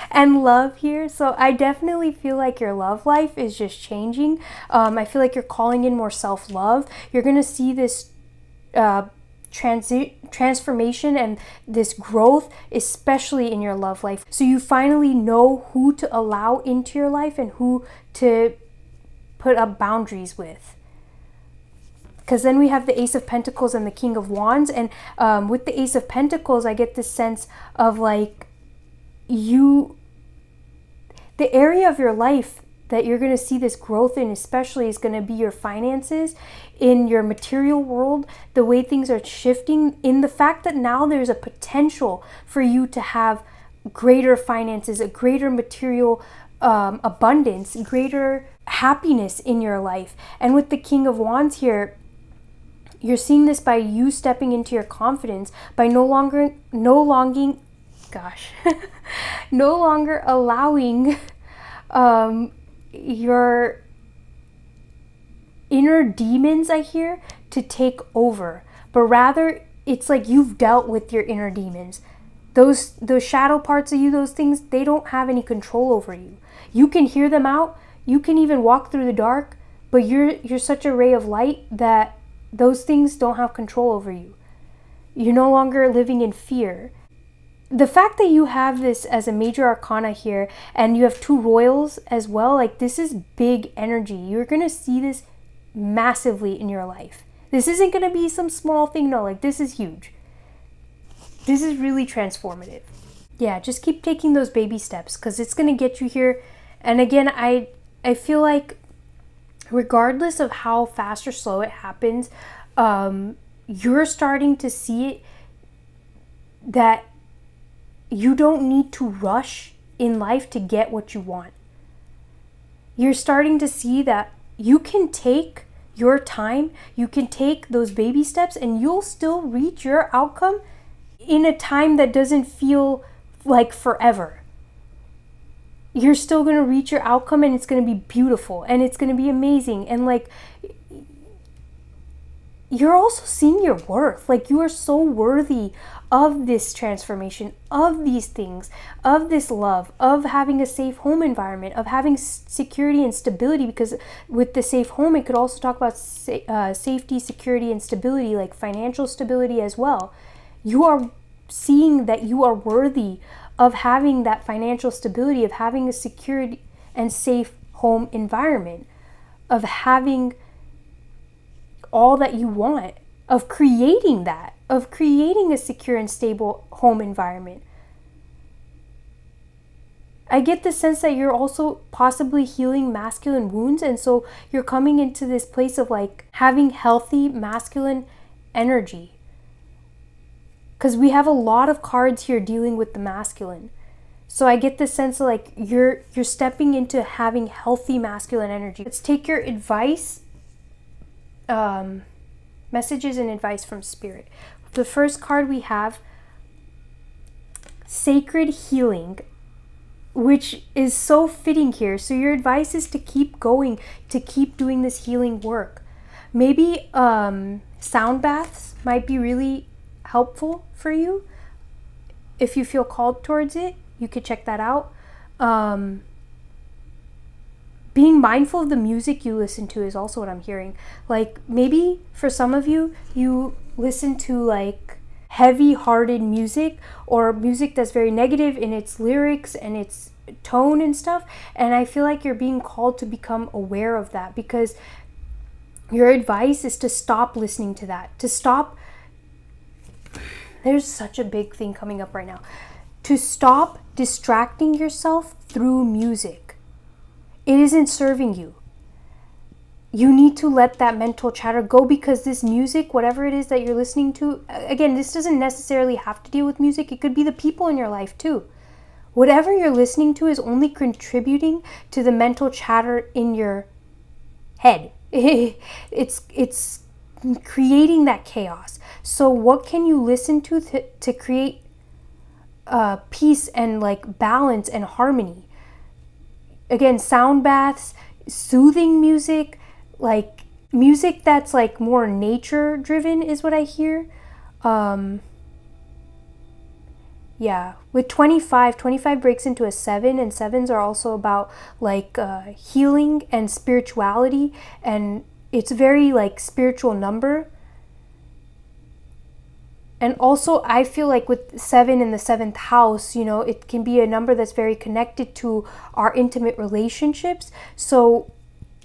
and love here. So I definitely feel like your love life is just changing. I feel like you're calling in more self-love. You're going to see this transformation and this growth, especially in your love life. So you finally know who to allow into your life and who to put up boundaries with. Because then we have the Ace of Pentacles and the King of Wands. And with the Ace of Pentacles, I get this sense of like the area of your life that you're going to see this growth in especially is going to be your finances, in your material world, the way things are shifting, in the fact that now there's a potential for you to have greater finances, a greater material abundance, greater happiness in your life. And with the King of Wands here, you're seeing this by you stepping into your confidence, by no longer allowing your inner demons, I hear, to take over, but rather it's like you've dealt with your inner demons. Those shadow parts of you, those things, they don't have any control over you. You can hear them out, you can even walk through the dark, but you're such a ray of light that those things don't have control over you. You're no longer living in fear. The fact that you have this as a major arcana here and you have 2 royals as well, like this is big energy. You're going to see this massively in your life. This isn't going to be some small thing. No, like this is huge. This is really transformative. Yeah, just keep taking those baby steps because it's going to get you here. And again, I feel like regardless of how fast or slow it happens, you're starting to see it that you don't need to rush in life to get what you want. You're starting to see that you can take your time, you can take those baby steps, and you'll still reach your outcome in a time that doesn't feel like forever. You're still going to reach your outcome and it's going to be beautiful and it's going to be amazing. And like, you're also seeing your worth. Like you are so worthy of this transformation, of these things, of this love, of having a safe home environment, of having security and stability. Because with the safe home, it could also talk about safety, security, and stability, like financial stability as well. You are seeing that you are worthy of having that financial stability, of having a secured and safe home environment, of having all that you want, of creating that, of creating a secure and stable home environment. I get the sense that you're also possibly healing masculine wounds, and so you're coming into this place of like having healthy masculine energy. Because we have a lot of cards here dealing with the masculine. So I get the sense of like you're stepping into having healthy masculine energy. Let's take your advice, messages and advice from Spirit. The first card we have, Sacred Healing, which is so fitting here. So your advice is to keep going, to keep doing this healing work. Maybe sound baths might be really helpful for you. If you feel called towards it, you could check that out. Being mindful of the music you listen to is also what I'm hearing. Like maybe for some of you, you listen to like heavy-hearted music or music that's very negative in its lyrics and its tone and stuff. And I feel like you're being called to become aware of that, because your advice is to stop listening to that, to stop. There's such a big thing coming up right now. To stop distracting yourself through music. It isn't serving you. You need to let that mental chatter go, because this music, whatever it is that you're listening to, again, this doesn't necessarily have to deal with music. It could be the people in your life too. Whatever you're listening to is only contributing to the mental chatter in your head. It's creating that chaos. So what can you listen to create peace and like balance and harmony? Again, sound baths, soothing music, like music that's like more nature driven is what I hear. Yeah, with 25 breaks into a 7, and 7s are also about like healing and spirituality, and it's very like spiritual number. And also I feel like with 7 in the 7th house, you know, it can be a number that's very connected to our intimate relationships. So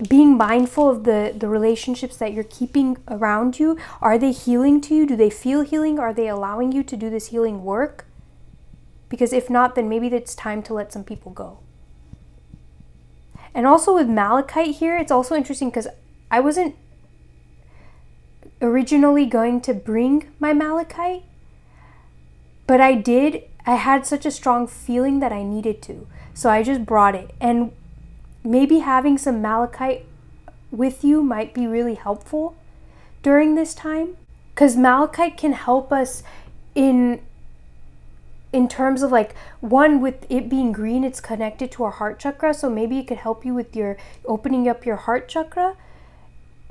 being mindful of the relationships that you're keeping around you. Are they healing to you? Do they feel healing? Are they allowing you to do this healing work? Because if not, then maybe it's time to let some people go. And also with Malachite here, it's also interesting because I wasn't originally going to bring my Malachite, but I did. I had such a strong feeling that I needed to. So I just brought it. And maybe having some Malachite with you might be really helpful during this time. Because Malachite can help us in terms of like, one, with it being green, it's connected to our heart chakra, so maybe it could help you with your opening up your heart chakra.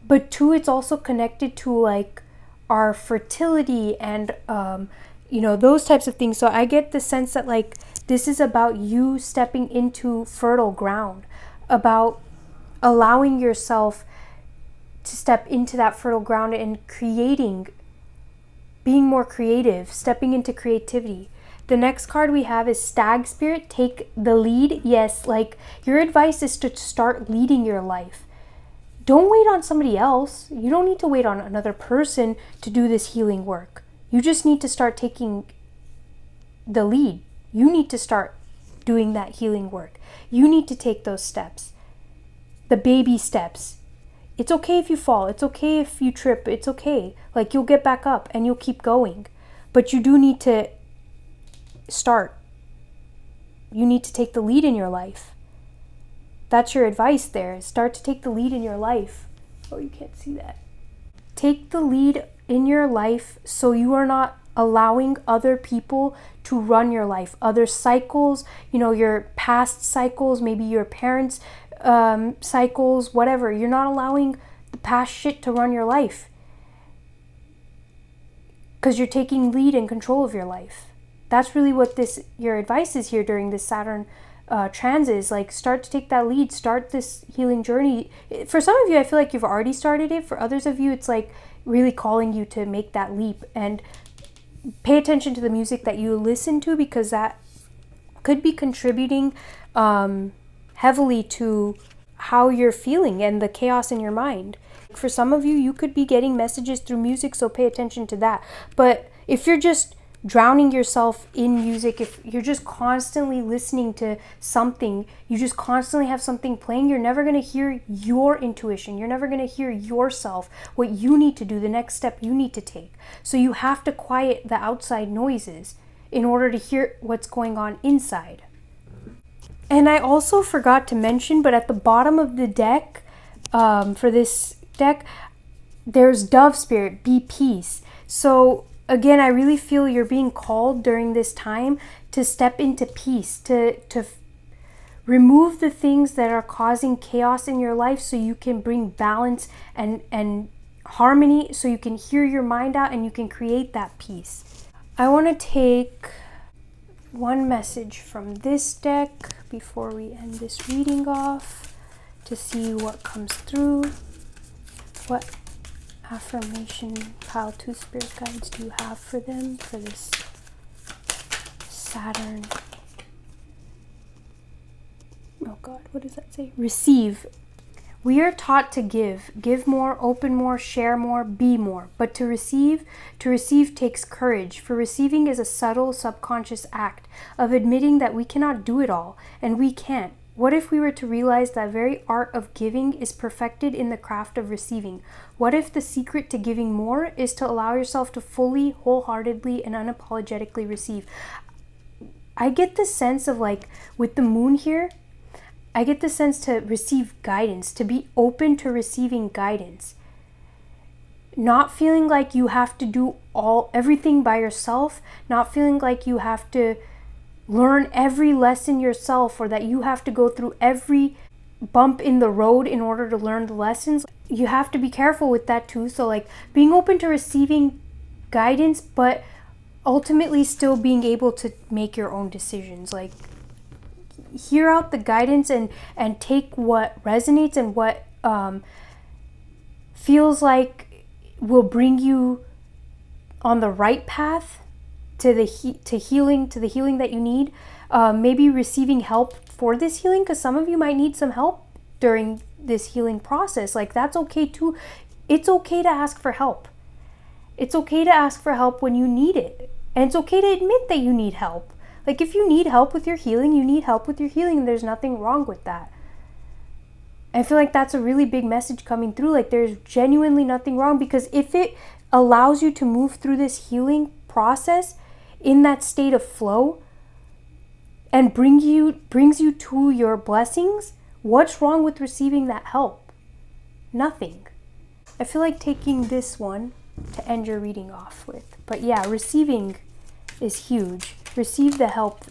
But 2, it's also connected to like our fertility and you know, those types of things. So I get the sense that like this is about you stepping into fertile ground, about allowing yourself to step into that fertile ground and creating, being more creative, stepping into creativity. The next card we have is Stag Spirit. Take the lead. Yes, like your advice is to start leading your life. Don't wait on somebody else. You don't need to wait on another person to do this healing work. You just need to start taking the lead. You need to start doing that healing work. You need to take those steps. The baby steps. It's okay if you fall. It's okay if you trip. It's okay. Like, you'll get back up and you'll keep going. But you do need to start. You need to take the lead in your life. That's your advice there. Start to take the lead in your life. Oh, you can't see that. Take the lead in your life so you are not allowing other people to run your life. Other cycles, you know, your past cycles, maybe your parents' cycles, whatever. You're not allowing the past shit to run your life. Because you're taking lead and control of your life. That's really what your advice is here during this Saturn transit, is like, start to take that lead, start this healing journey. For some of you, I feel like you've already started it. For others of you, it's like really calling you to make that leap. And pay attention to the music that you listen to, because that could be contributing heavily to how you're feeling and the chaos in your mind. For some of you, you could be getting messages through music, so pay attention to that. But if you're just drowning yourself in music, if you're just constantly listening to something, you just constantly have something playing, you're never going to hear your intuition. You're never going to hear yourself, what you need to do, the next step you need to take. So you have to quiet the outside noises in order to hear what's going on inside. And I also forgot to mention, but at the bottom of the deck, for this deck, there's Dove Spirit, be peace. So again, I really feel you're being called during this time to step into peace, to remove the things that are causing chaos in your life so you can bring balance and harmony, so you can hear your mind out and you can create that peace. I want to take one message from this deck before we end this reading off to see what comes through. What affirmation pile 2 spirit guides do you have for them for this Saturn? Oh God, what does that say? Receive. We are taught to give more, open more, share more, be more. But to receive takes courage, for receiving is a subtle subconscious act of admitting that we cannot do it all, and we can't. What if we were to realize that very art of giving is perfected in the craft of receiving? What if the secret to giving more is to allow yourself to fully, wholeheartedly, and unapologetically receive? I get the sense of, like, with the moon here, I get the sense to receive guidance, to be open to receiving guidance. not feeling like you have to do everything by yourself, not feeling like you have to learn every lesson yourself, or that you have to go through every bump in the road in order to learn the lessons. You have to be careful with that too. So like being open to receiving guidance, but ultimately still being able to make your own decisions. Like hear out the guidance and take what resonates and what feels like will bring you on the right path to the healing that you need. Maybe receiving help for this healing, because some of you might need some help during this healing process. Like that's okay too. It's okay to ask for help. It's okay to ask for help when you need it. And it's okay to admit that you need help. Like if you need help with your healing, you need help with your healing, and there's nothing wrong with that. I feel like that's a really big message coming through. Like there's genuinely nothing wrong, because if it allows you to move through this healing process in that state of flow and brings you to your blessings, what's wrong with receiving that help? Nothing. I feel like taking this one to end your reading off with. But yeah, receiving is huge. Receive the help.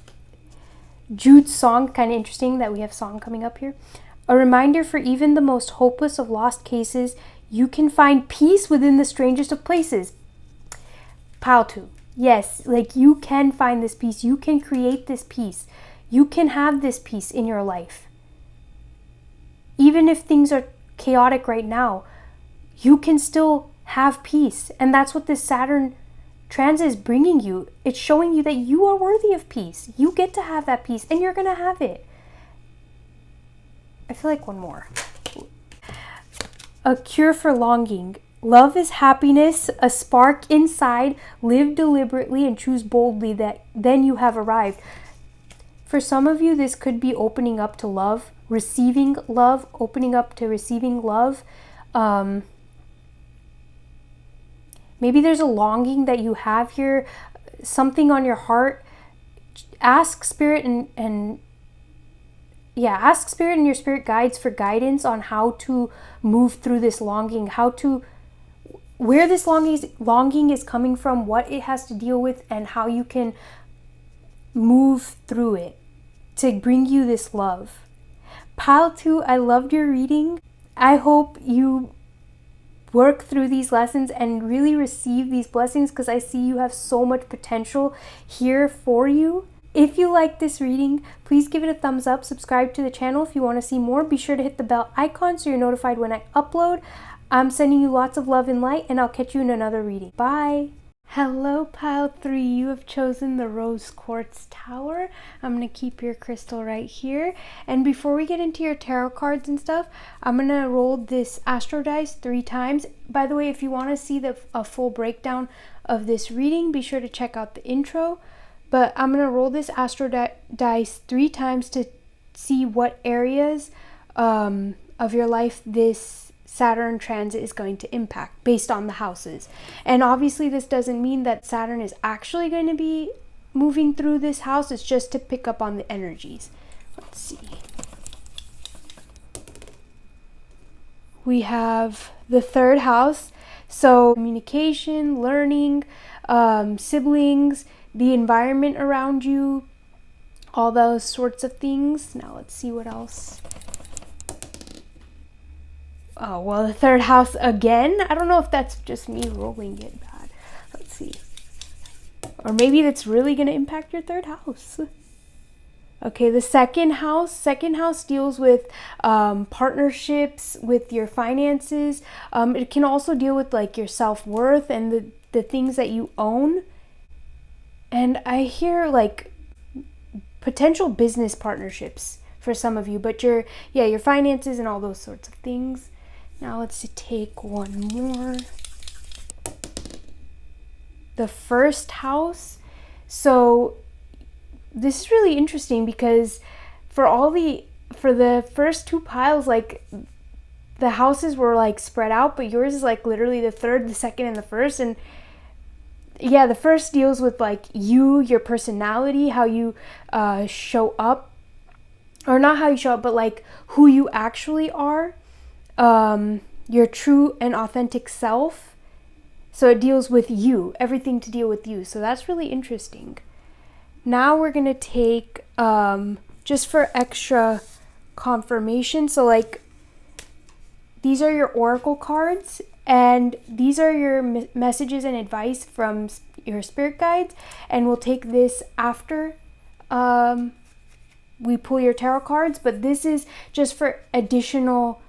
Jude's song, kind of interesting that we have song coming up here. A reminder for even the most hopeless of lost cases, you can find peace within the strangest of places. Pile 2. Yes, like you can find this peace. You can create this peace. You can have this peace in your life. Even if things are chaotic right now, you can still have peace. And that's what this Saturn transit is bringing you. It's showing you that you are worthy of peace. You get to have that peace, and you're going to have it. I feel like one more. A cure for longing. Love is happiness, a spark inside. Live deliberately and choose boldly, that then you have arrived. For some of you, this could be opening up to love, receiving love, opening up to receiving love. Maybe there's a longing that you have here, something on your heart. Ask Spirit ask Spirit and your spirit guides for guidance on how to move through this longing, where this longing is coming from, what it has to deal with, and how you can move through it to bring you this love. Pile 2, I loved your reading. I hope you work through these lessons and really receive these blessings, because I see you have so much potential here for you. If you like this reading, please give it a thumbs up. Subscribe to the channel if you want to see more. Be sure to hit the bell icon so you're notified when I upload. I'm sending you lots of love and light, and I'll catch you in another reading. Bye! Hello, Pile 3. You have chosen the Rose Quartz Tower. I'm going to keep your crystal right here. And before we get into your tarot cards and stuff, I'm going to roll this Astro Dice 3 times. By the way, if you want to see a full breakdown of this reading, be sure to check out the intro. But I'm going to roll this Astro Dice 3 times to see what areas of your life this Saturn transit is going to impact based on the houses. And obviously this doesn't mean that Saturn is actually going to be moving through this house. It's just to pick up on the energies. Let's see. We have the 3rd house. So communication, learning, siblings, the environment around you, all those sorts of things. Now let's see what else. Oh, well, the 3rd house again. I don't know if that's just me rolling it bad. Let's see. Or maybe that's really going to impact your 3rd house. Okay, the 2nd house. 2nd house deals with partnerships, with your finances. It can also deal with like your self-worth and the things that you own. And I hear like potential business partnerships for some of you, but your finances and all those sorts of things. Now let's take one more. The 1st house. So this is really interesting because for the first 2 piles, like the houses were like spread out, but yours is like literally the 3rd, the 2nd, and the 1st. And yeah, the 1st deals with like your personality, how you show up, or not how you show up, but like who you actually are, your true and authentic self. So it deals with you, everything to deal with you. So that's really interesting. Now we're going to take, just for extra confirmation, so like these are your oracle cards, and these are your messages and advice from your spirit guides, and we'll take this after we pull your tarot cards, but this is just for additional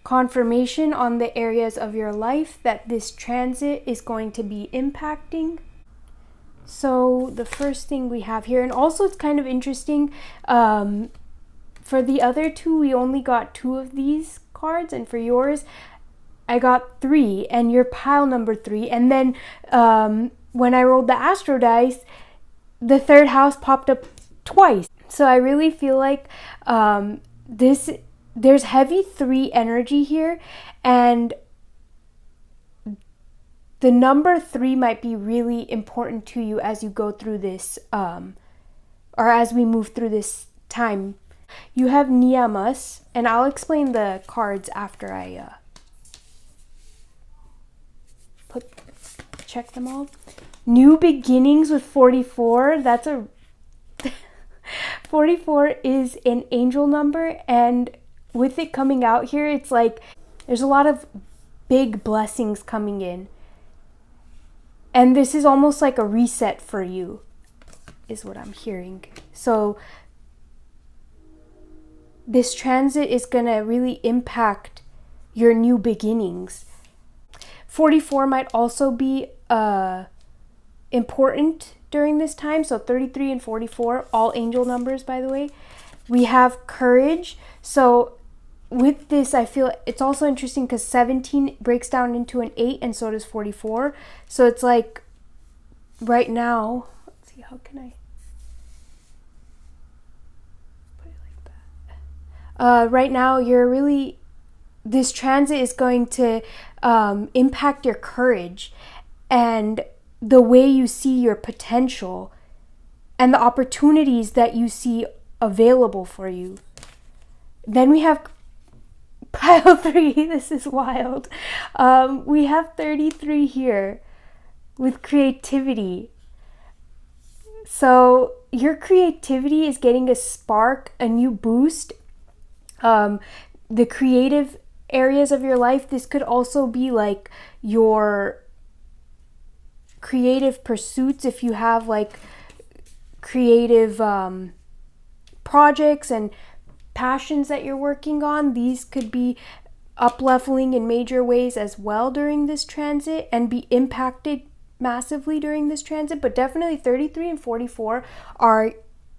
confirmation on the areas of your life that this transit is going to be impacting. So the first thing we have here, and also it's kind of interesting, for the other two we only got 2 of these cards, and for yours I got 3, and your pile number 3, and then when I rolled the astro dice, the 3rd house popped up twice. So I really feel like there's heavy 3 energy here, and the number 3 might be really important to you as you go through this, or as we move through this time. You have Niyamas, and I'll explain the cards after I check them all. New beginnings with 44. That's a 44 is an angel number, and with it coming out here, it's like there's a lot of big blessings coming in. And this is almost like a reset for you, is what I'm hearing. So this transit is going to really impact your new beginnings. 44 might also be important during this time. So 33 and 44, all angel numbers, by the way. We have courage. So with this, I feel it's also interesting because 17 breaks down into an 8, and so does 44. So it's like right now, let's see, how can I put it like that? Right now, this transit is going to impact your courage and the way you see your potential and the opportunities that you see available for you. Then we have pile 3. This is wild. We have 33 here with creativity. So your creativity is getting a spark, a new boost. The creative areas of your life, this could also be like your creative pursuits. If you have like creative projects and passions that you're working on, these could be up-leveling in major ways as well during this transit and be impacted massively during this transit. But definitely 33 and 44 are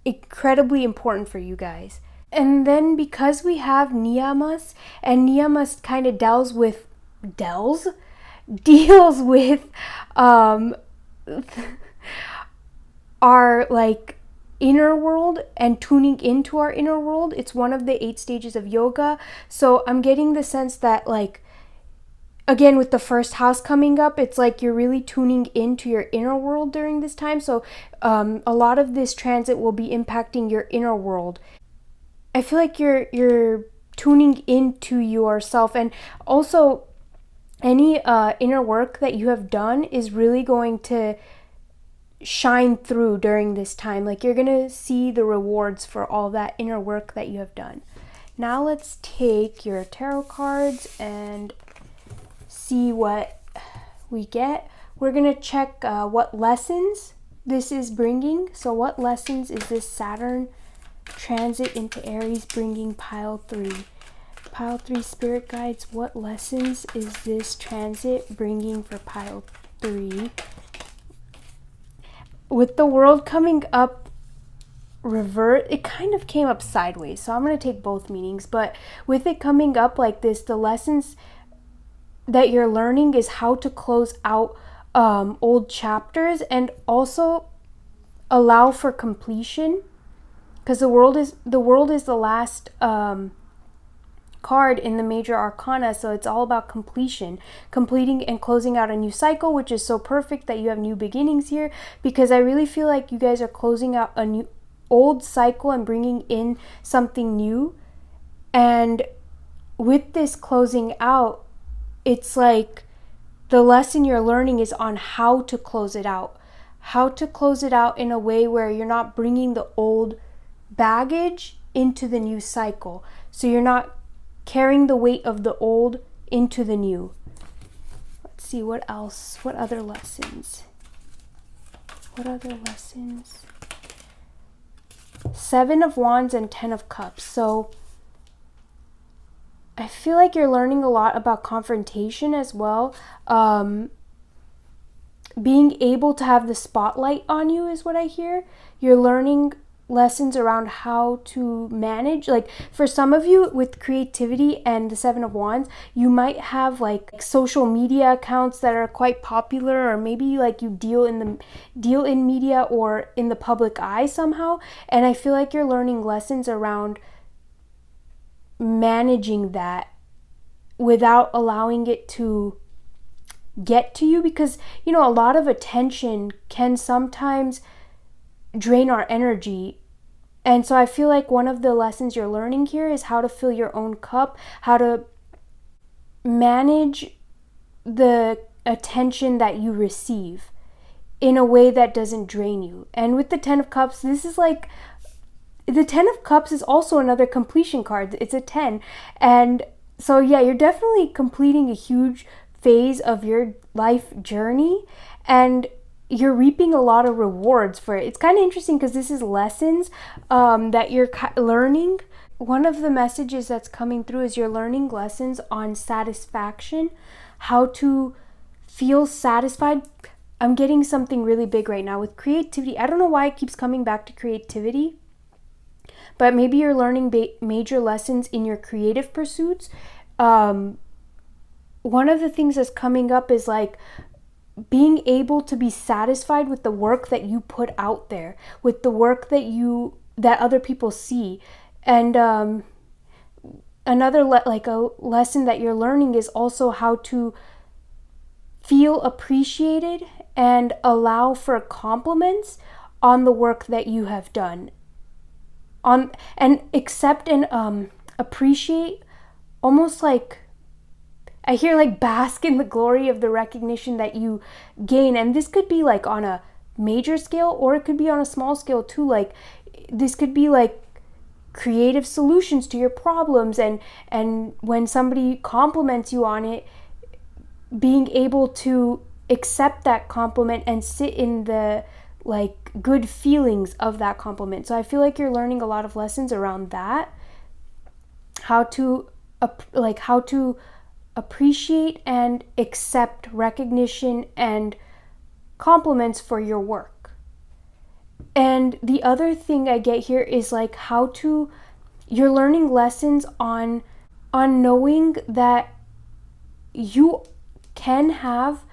incredibly important for you guys. And then because we have Niyamas, and Niyamas kind of deals with our like inner world and tuning into our inner world. It's one of the 8 stages of yoga. So I'm getting the sense that, like, again, with the 1st house coming up, it's like you're really tuning into your inner world during this time. So a lot of this transit will be impacting your inner world. I feel like you're tuning into yourself, and also any inner work that you have done is really going to shine through during this time. Like, you're gonna see the rewards for all that inner work that you have done. Now let's take your tarot cards and see what we get. We're gonna check what lessons this is bringing. So what lessons is this Saturn transit into Aries bringing? Pile 3. Pile 3 spirit guides, what lessons is this transit bringing for pile 3? With the world coming up revert, it kind of came up sideways, so I'm going to take both meanings. But with it coming up like this, the lessons that you're learning is how to close out old chapters, and also allow for completion, because the world is the last card in the major arcana, so it's all about completing and closing out a new cycle, which is so perfect that you have new beginnings here, because I really feel like you guys are closing out a new old cycle and bringing in something new. And with this closing out, it's like the lesson you're learning is on how to close it out. How to close it out in a way where you're not bringing the old baggage into the new cycle. So you're not carrying the weight of the old into the new. Let's see, what else? What other lessons? What other lessons? Seven of Wands and 10 of Cups. So I feel like you're learning a lot about confrontation as well. Being able to have the spotlight on you is what I hear. You're learning lessons around how to manage. Like for some of you with creativity and the Seven of Wands, you might have like social media accounts that are quite popular, or maybe like you deal in media or in the public eye somehow. And I feel like you're learning lessons around managing that without allowing it to get to you, because you know a lot of attention can sometimes drain our energy. And so I feel like one of the lessons you're learning here is how to fill your own cup, how to manage the attention that you receive in a way that doesn't drain you. And with the 10 of Cups, this is like, the 10 of Cups is also another completion card. It's a 10. And so yeah, you're definitely completing a huge phase of your life journey, and you're reaping a lot of rewards for it. It's kind of interesting because this is lessons that you're learning. One of the messages that's coming through is you're learning lessons on satisfaction, how to feel satisfied. I'm getting something really big right now with creativity. I don't know why it keeps coming back to creativity, but maybe you're learning major lessons in your creative pursuits. One of the things that's coming up is like being able to be satisfied with the work that you put out there, with the work that other people see. And another a lesson that you're learning is also how to feel appreciated and allow for compliments on the work that you have done, and accept and appreciate, almost like I hear like bask in the glory of the recognition that you gain. And this could be like on a major scale, or it could be on a small scale too. Like this could be like creative solutions to your problems, and when somebody compliments you on it, being able to accept that compliment and sit in the like good feelings of that compliment. So I feel like you're learning a lot of lessons around that, how to appreciate and accept recognition and compliments for your work. And the other thing I get here is like you're learning lessons on knowing that you can have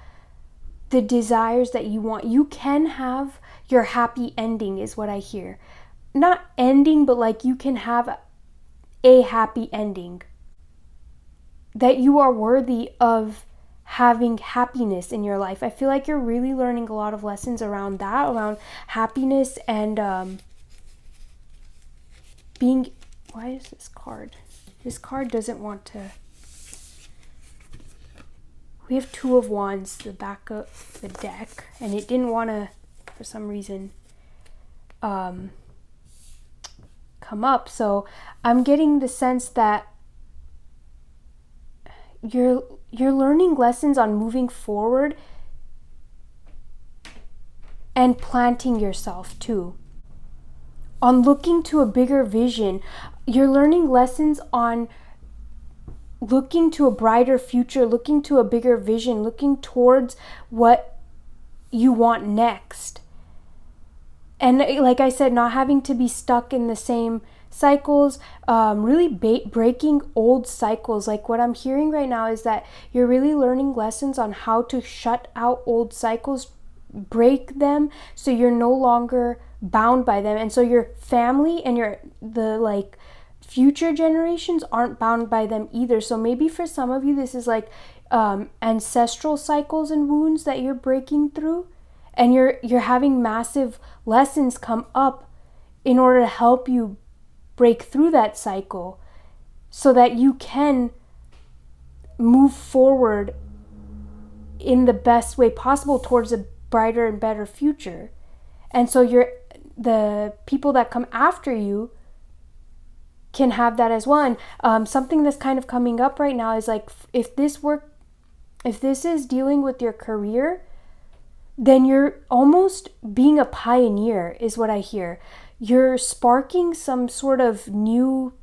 the desires that you want. You can have your happy ending is what I hear. Not ending, but like you can have a happy ending. That you are worthy of having happiness in your life. I feel like you're really learning a lot of lessons around that, around happiness and being... Why is this card? This card doesn't want to... We have Two of Wands, the back of the deck, and it didn't want to, for some reason, come up. So I'm getting the sense that you're learning lessons on moving forward and planting yourself too, on looking to a bigger vision. You're learning lessons on looking to a brighter future, looking to a bigger vision, looking towards what you want next. And like I said, not having to be stuck in the same cycles, really breaking old cycles. Like what I'm hearing right now is that you're really learning lessons on how to shut out old cycles, break them, so you're no longer bound by them, and so your family and the future generations aren't bound by them either. So maybe for some of you this is like ancestral cycles and wounds that you're breaking through, and you're having massive lessons come up in order to help you break through that cycle so that you can move forward in the best way possible towards a brighter and better future. And so the people that come after you can have that as well. And something that's kind of coming up right now is like, if this is dealing with your career, then you're almost being a pioneer, is what I hear. You're sparking some sort of new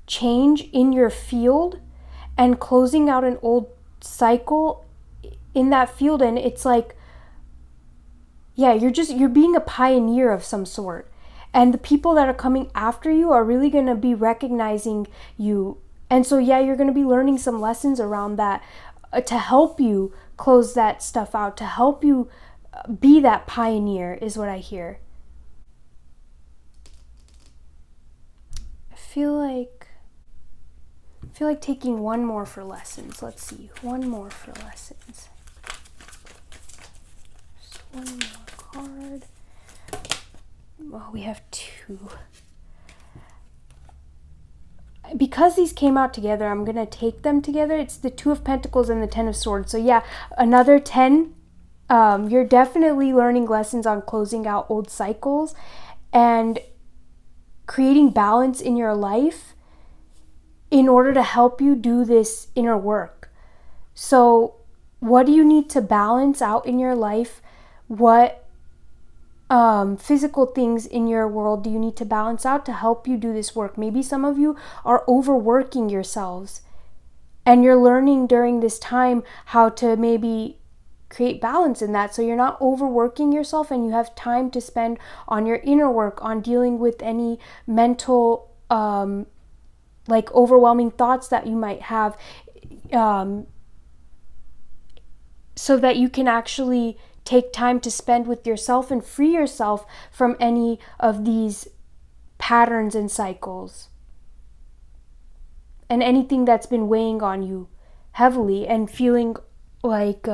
change in your field and closing out an old cycle in that field. And it's like, yeah, you're being a pioneer of some sort. And the people that are coming after you are really going to be recognizing you. And so, yeah, you're going to be learning some lessons around that to help you close that stuff out, to help you be that pioneer, is what I hear. I feel like taking one more for lessons. Let's see. One more for lessons. Just one more card. Well, we have two. Because these came out together, I'm going to take them together. It's the Two of Pentacles and the Ten of Swords. So yeah, another 10. You're definitely learning lessons on closing out old cycles and creating balance in your life in order to help you do this inner work. So what do you need to balance out in your life? What physical things in your world do you need to balance out to help you do this work? Maybe some of you are overworking yourselves and you're learning during this time how to maybe create balance in that, so you're not overworking yourself and you have time to spend on your inner work, on dealing with any mental like overwhelming thoughts that you might have, so that you can actually take time to spend with yourself and free yourself from any of these patterns and cycles and anything that's been weighing on you heavily and feeling like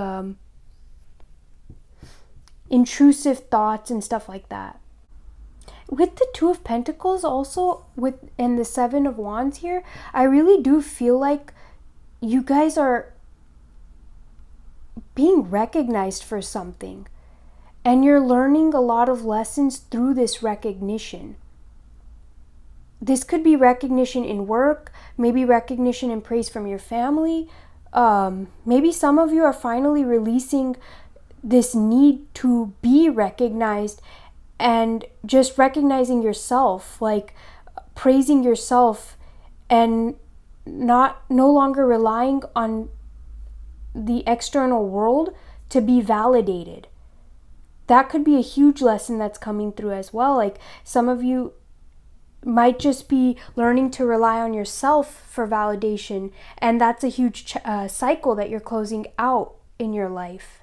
intrusive thoughts and stuff like that. With the Two of Pentacles also, and the Seven of Wands here, I really do feel like you guys are being recognized for something, and you're learning a lot of lessons through this recognition. This could be recognition in work, maybe recognition and praise from your family. Maybe some of you are finally releasing this need to be recognized and just recognizing yourself, like praising yourself and no longer relying on the external world to be validated. That could be a huge lesson that's coming through as well. Like some of you might just be learning to rely on yourself for validation, and that's a huge cycle that you're closing out in your life.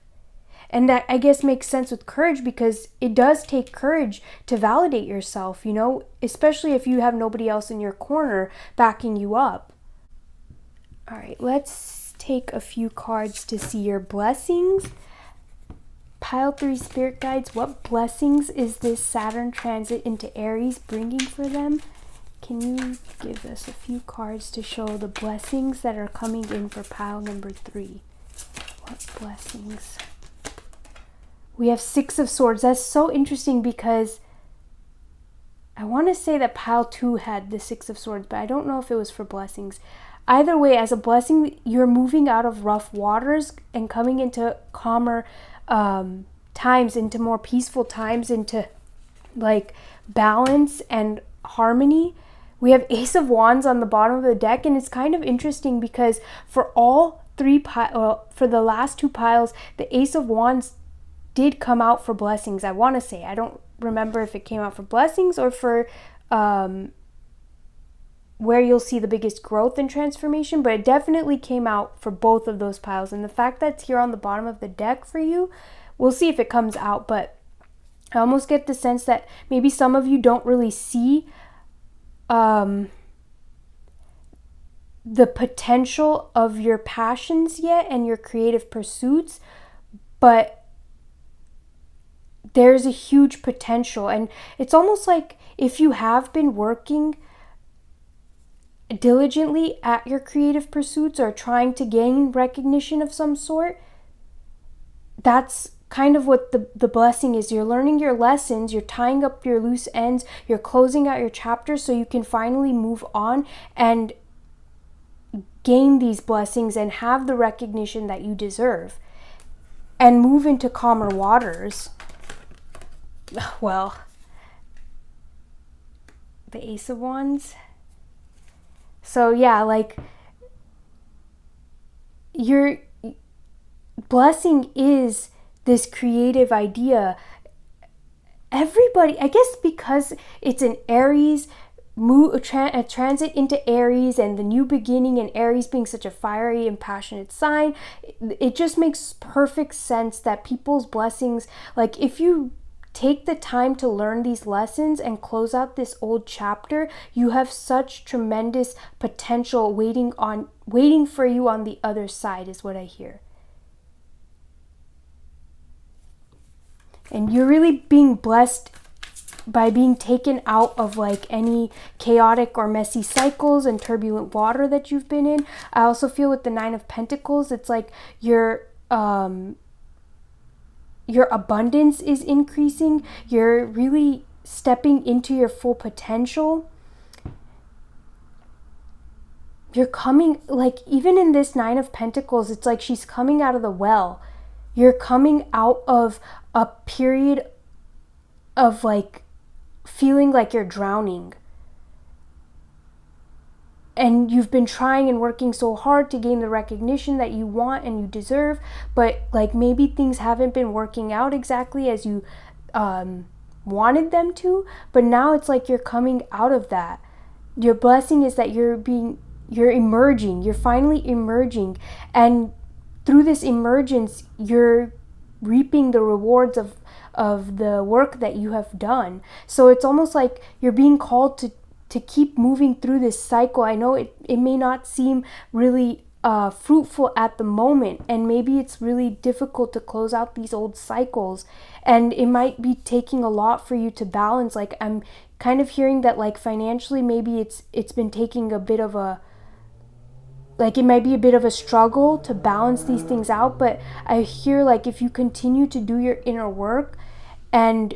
And that, I guess, makes sense with courage, because it does take courage to validate yourself, you know, especially if you have nobody else in your corner backing you up. All right, let's take a few cards to see your blessings. Pile 3 spirit guides. What blessings is this Saturn transit into Aries bringing for them? Can you give us a few cards to show the blessings that are coming in for pile number 3? What blessings? We have 6 of Swords. That's so interesting, because I want to say that pile 2 had the 6 of Swords, but I don't know if it was for blessings. Either way, as a blessing, you're moving out of rough waters and coming into calmer times, into more peaceful times, into like balance and harmony. We have Ace of Wands on the bottom of the deck, and it's kind of interesting because for all 3 for the last 2 piles, the Ace of Wands did come out for blessings. I want to say, I don't remember if it came out for blessings or for where you'll see the biggest growth and transformation, but it definitely came out for both of those piles. And the fact that it's here on the bottom of the deck for you, we'll see if it comes out, but I almost get the sense that maybe some of you don't really see the potential of your passions yet and your creative pursuits, but there's a huge potential. And it's almost like if you have been working diligently at your creative pursuits or trying to gain recognition of some sort, that's kind of what the blessing is. You're learning your lessons, you're tying up your loose ends, you're closing out your chapters so you can finally move on and gain these blessings and have the recognition that you deserve and move into calmer waters. Well, the Ace of Wands. So yeah, like, your blessing is this creative idea. Everybody, I guess because it's an Aries, a transit into Aries, and the new beginning, and Aries being such a fiery and passionate sign, it just makes perfect sense that people's blessings, like, if you take the time to learn these lessons and close out this old chapter, you have such tremendous potential waiting for you on the other side, is what I hear. And you're really being blessed by being taken out of like any chaotic or messy cycles and turbulent water that you've been in. I also feel with the Nine of Pentacles, it's like your abundance is increasing. You're really stepping into your full potential. You're coming, like, even in this Nine of Pentacles, it's like she's coming out of the well. You're coming out of a period of like feeling like you're drowning. And you've been trying and working so hard to gain the recognition that you want and you deserve, but like maybe things haven't been working out exactly as you wanted them to, but now it's like you're coming out of that. Your blessing is that you're emerging, you're finally emerging, and through this emergence, you're reaping the rewards of the work that you have done. So it's almost like you're being called to keep moving through this cycle. I know it may not seem really fruitful at the moment, and maybe it's really difficult to close out these old cycles, and it might be taking a lot for you to balance. Like, I'm kind of hearing that like financially maybe it's been taking a bit of a, like, it might be a bit of a struggle to balance these things out, but I hear like if you continue to do your inner work and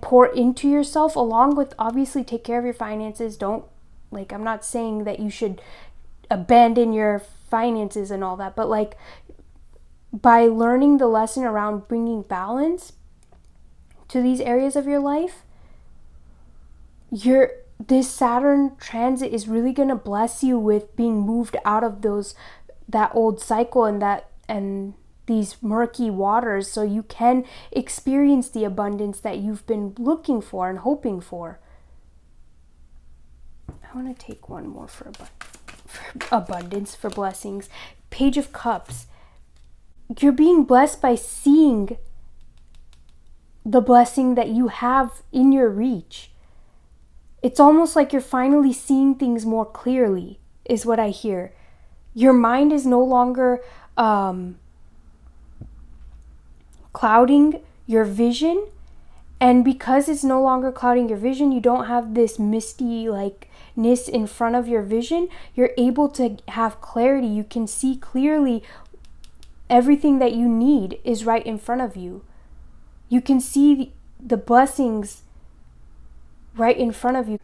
pour into yourself, along with obviously take care of your finances. Don't, like, I'm not saying that you should abandon your finances and all that, but like by learning the lesson around bringing balance to these areas of your life, this Saturn transit is really going to bless you with being moved out of that old cycle and these murky waters, so you can experience the abundance that you've been looking for and hoping for. I want to take one more for abundance, for blessings. Page of Cups. You're being blessed by seeing the blessing that you have in your reach. It's almost like you're finally seeing things more clearly, is what I hear. Your mind is no longer clouding your vision, and because it's no longer clouding your vision, you don't have this misty likeness in front of your vision. You're able to have clarity. You can see clearly. Everything that you need is right in front of you. You can see the blessings right in front of you.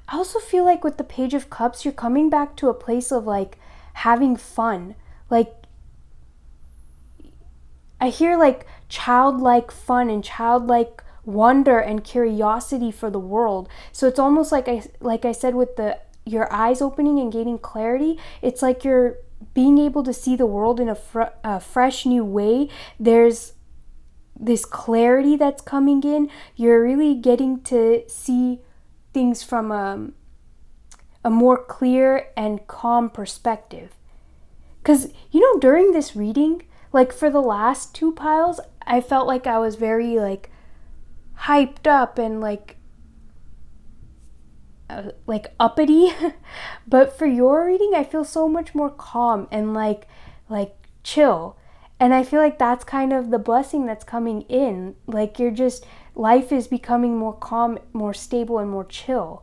I also feel like with the Page of Cups, you're coming back to a place of like having fun. Like, I hear like childlike fun and childlike wonder and curiosity for the world. So it's almost like I said with your eyes opening and gaining clarity, it's like you're being able to see the world in a fresh new way. There's this clarity that's coming in. You're really getting to see things from a more clear and calm perspective. Because, during this reading, like for the last two piles, I felt like I was very like hyped up and like uppity. But for your reading, I feel so much more calm and like chill. And I feel like that's kind of the blessing that's coming in. Like life is becoming more calm, more stable, and more chill.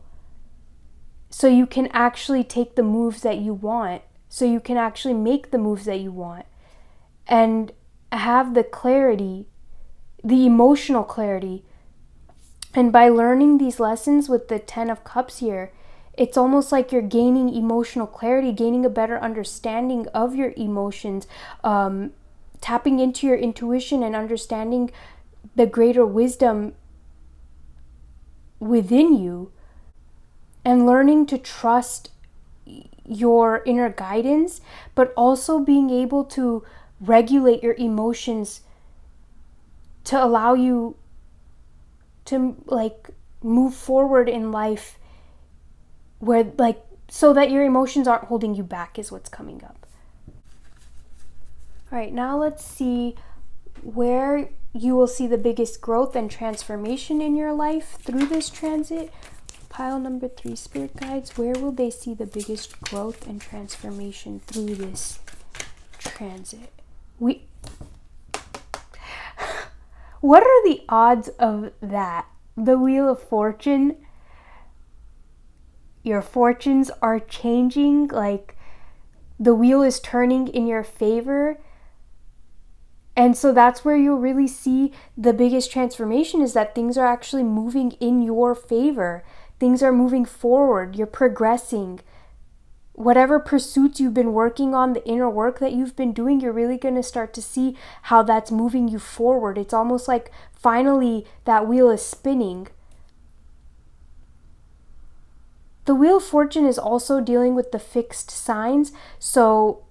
so you can actually take the moves that you want, so you can actually make the moves that you want and have the clarity, the emotional clarity. And by learning these lessons with the 10 of Cups here, it's almost like you're gaining emotional clarity, gaining a better understanding of your emotions, tapping into your intuition and understanding the greater wisdom within you, and learning to trust your inner guidance, but also being able to regulate your emotions to allow you to like move forward in life, where like, so that your emotions aren't holding you back is what's coming up. All right, now let's see where you will see the biggest growth and transformation in your life through this transit. Pile number 3, spirit guides, where will they see the biggest growth and transformation through this transit? What are the odds of that? The Wheel of Fortune. Your fortunes are changing, like the wheel is turning in your favor. And so that's where you'll really see the biggest transformation, is that things are actually moving in your favor. Things are moving forward. You're progressing. Whatever pursuits you've been working on, the inner work that you've been doing, you're really going to start to see how that's moving you forward. It's almost like finally that wheel is spinning. The Wheel of Fortune is also dealing with the fixed signs. So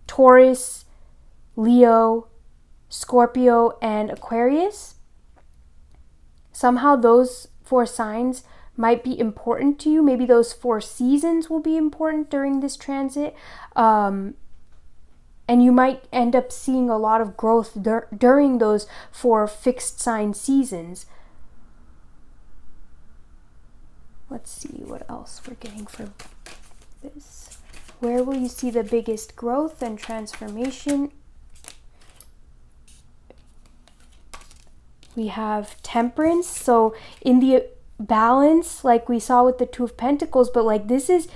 Taurus, Leo, Scorpio, and Aquarius. Somehow those 4 signs might be important to you. Maybe those 4 seasons will be important during this transit. And you might end up seeing a lot of growth during those 4 fixed sign seasons. Let's see what else we're getting for this. Where will you see the biggest growth and transformation? We have Temperance. So in the balance, like we saw with the 2 of Pentacles, but like these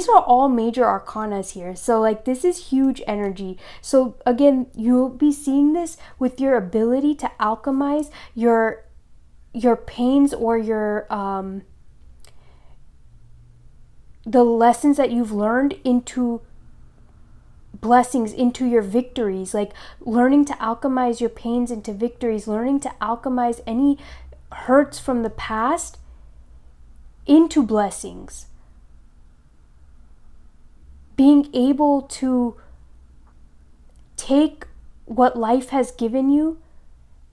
are all major arcanas here. So like this is huge energy. So again, you'll be seeing this with your ability to alchemize your pains or your the lessons that you've learned into blessings, into your victories, like learning to alchemize your pains into victories, learning to alchemize any hurts from the past into blessings. Being able to take what life has given you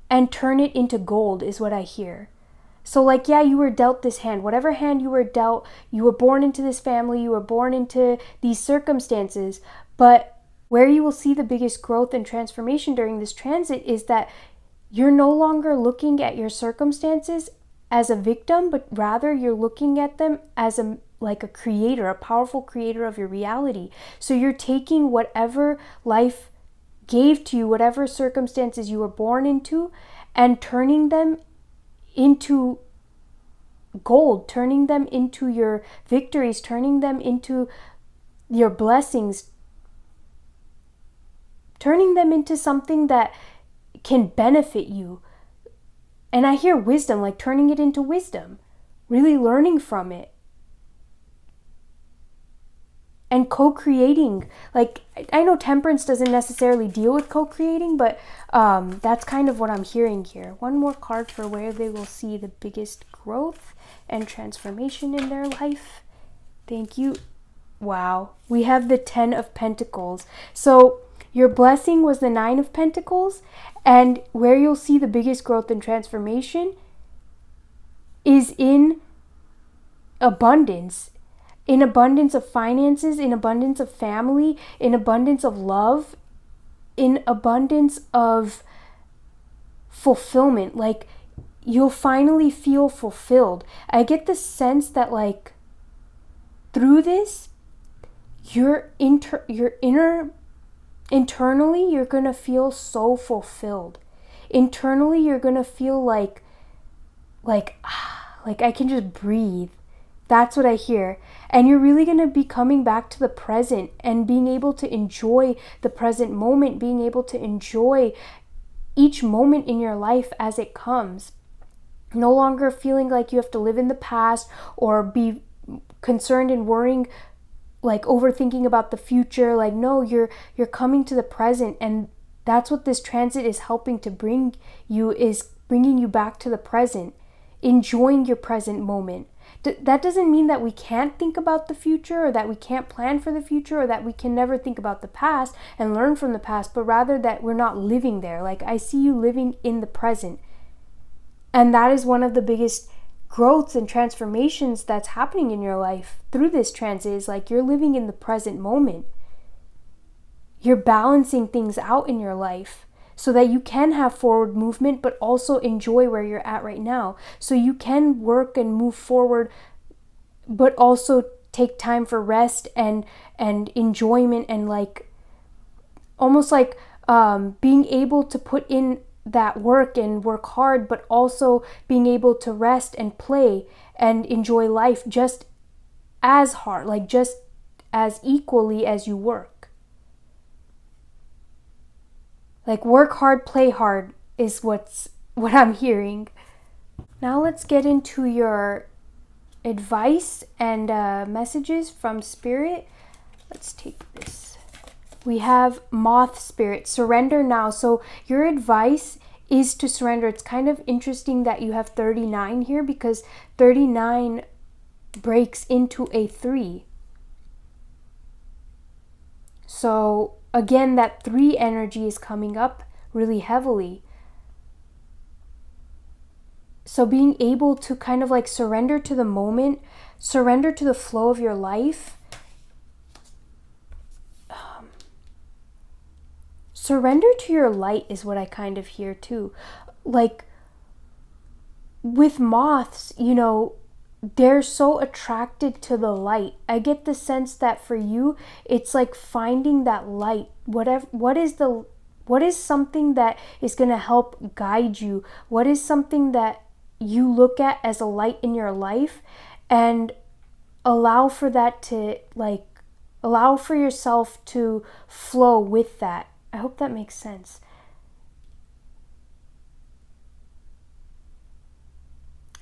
and turn it into gold is what I hear. So like, yeah, you were dealt this hand. Whatever hand you were dealt, you were born into this family, you were born into these circumstances. But where you will see the biggest growth and transformation during this transit is that you're no longer looking at your circumstances as a victim, but rather you're looking at them as a creator, a powerful creator of your reality. So you're taking whatever life gave to you, whatever circumstances you were born into, and turning them into gold, turning them into your victories, turning them into your blessings, turning them into something that can benefit you. And I hear wisdom, like turning it into wisdom, really learning from it. And co-creating, like I know Temperance doesn't necessarily deal with co-creating, but that's kind of what I'm hearing here. One more card for where they will see the biggest growth and transformation in their life. Thank you. Wow. We have the 10 of Pentacles. So your blessing was the 9 of Pentacles, and where you'll see the biggest growth and transformation is in abundance. In abundance of finances, in abundance of family, in abundance of love, in abundance of fulfillment. Like you'll finally feel fulfilled. I get the sense that like through this, internally you're gonna feel so fulfilled. Internally you're gonna feel like I can just breathe. That's what I hear. And you're really going to be coming back to the present and being able to enjoy the present moment, being able to enjoy each moment in your life as it comes. No longer feeling like you have to live in the past or be concerned and worrying, like overthinking about the future. Like, no, you're coming to the present, and that's what this transit is helping to bring you, is bringing you back to the present, enjoying your present moment. That doesn't mean that we can't think about the future, or that we can't plan for the future, or that we can never think about the past and learn from the past, but rather that we're not living there. Like, I see you living in the present. And that is one of the biggest growths and transformations that's happening in your life through this transit, is like you're living in the present moment. You're balancing things out in your life so that you can have forward movement, but also enjoy where you're at right now. So you can work and move forward, but also take time for rest and enjoyment, and like almost like being able to put in that work and work hard, but also being able to rest and play and enjoy life just as hard, like just as equally as you work. Like, work hard, play hard is what I'm hearing. Now let's get into your advice and messages from Spirit. Let's take this. We have Moth Spirit, surrender now. So your advice is to surrender. It's kind of interesting that you have 39 here, because 39 breaks into a 3. So again, that 3 energy is coming up really heavily. So being able to kind of like surrender to the moment, surrender to the flow of your life. Surrender to your light is what I kind of hear too. Like with moths, you know, they're so attracted to the light. I get the sense that for you, it's like finding that light. What is something that is going to help guide you? What is something that you look at as a light in your life, and allow for that to, like, allow for yourself to flow with that. I hope that makes sense.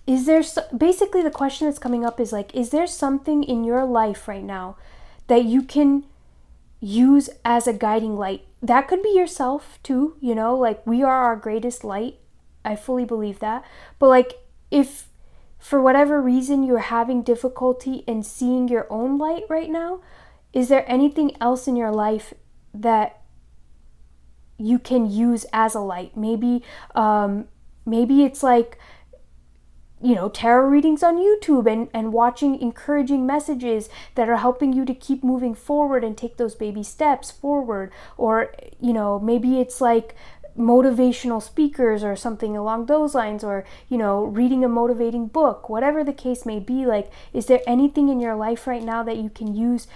Is there, basically the question that's coming up is like, is there something in your life right now that you can use as a guiding light? That could be yourself too, you know, like we are our greatest light. I fully believe that. But like, if for whatever reason you're having difficulty in seeing your own light right now, is there anything else in your life that you can use as a light? Maybe it's like, you know, tarot readings on YouTube and watching encouraging messages that are helping you to keep moving forward and take those baby steps forward. Or, you know, maybe it's like motivational speakers or something along those lines, or, you know, reading a motivating book, whatever the case may be. Like, is there anything in your life right now that you can use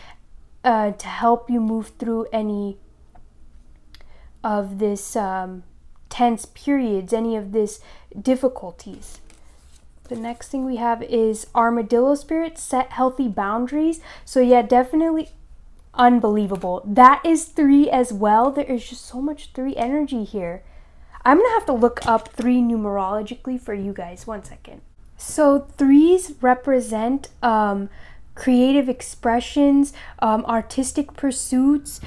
to help you move through any of this tense periods, any of this difficulties? The next thing we have is Armadillo Spirit, set healthy boundaries. So yeah, definitely unbelievable. That is 3 as well. There is just so much 3 energy here. I'm gonna have to look up 3 numerologically for you guys. 1 second. So 3s represent creative expressions, artistic pursuits,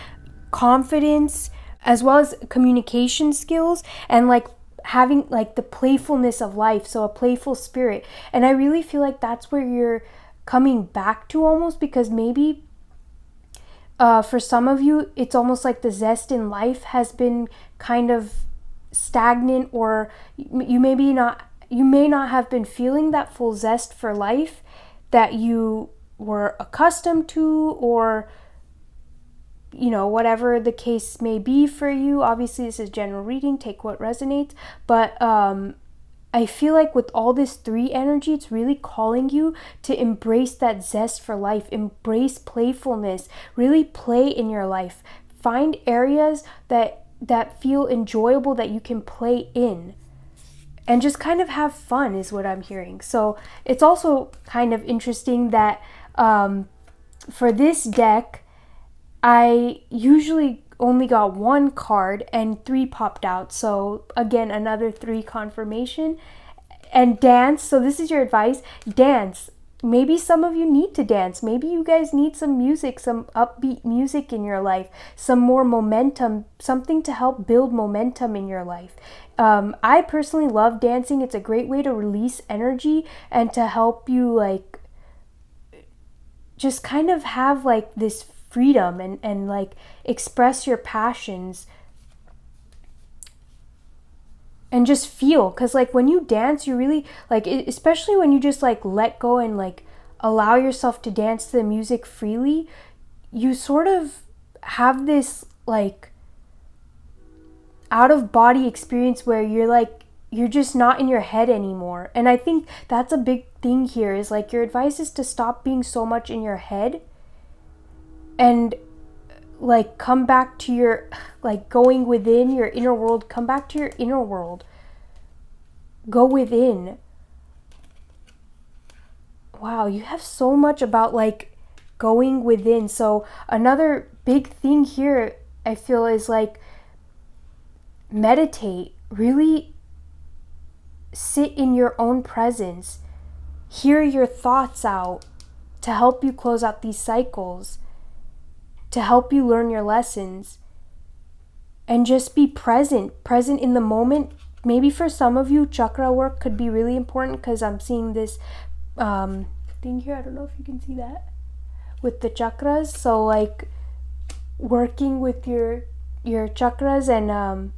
confidence, as well as communication skills, and like having like the playfulness of life. So a playful spirit. And I really feel like that's where you're coming back to almost, because maybe for some of you, it's almost like the zest in life has been kind of stagnant, or you may not have been feeling that full zest for life that you were accustomed to, or, you know, whatever the case may be for you. Obviously, this is general reading, take what resonates. But I feel like with all this 3 energy, it's really calling you to embrace that zest for life, embrace playfulness, really play in your life. Find areas that feel enjoyable that you can play in. and just kind of have fun is what I'm hearing. So it's also kind of interesting that for this deck, I usually only got one card and 3 popped out. So again, another 3 confirmation. And dance. So this is your advice. Dance. Maybe some of you need to dance. Maybe you guys need some music, some upbeat music in your life, some more momentum, something to help build momentum in your life. I personally love dancing. It's a great way to release energy and to help you like just kind of have like this freedom and like express your passions and just feel, because like when you dance, you really like, especially when you just like let go and like allow yourself to dance to the music freely, you sort of have this like out of body experience where you're just not in your head anymore. And I think that's a big thing here, is like your advice is to stop being so much in your head and like come back to your, like going within your inner world. Come back to your inner world. Go within. Wow, you have so much about like going within. So another big thing here I feel is like meditate. Really sit in your own presence. Hear your thoughts out to help you close out these cycles, to help you learn your lessons, and just be present in the moment. Maybe for some of you, chakra work could be really important, because I'm seeing this thing here. I don't know if you can see that with the chakras. So like working with your chakras and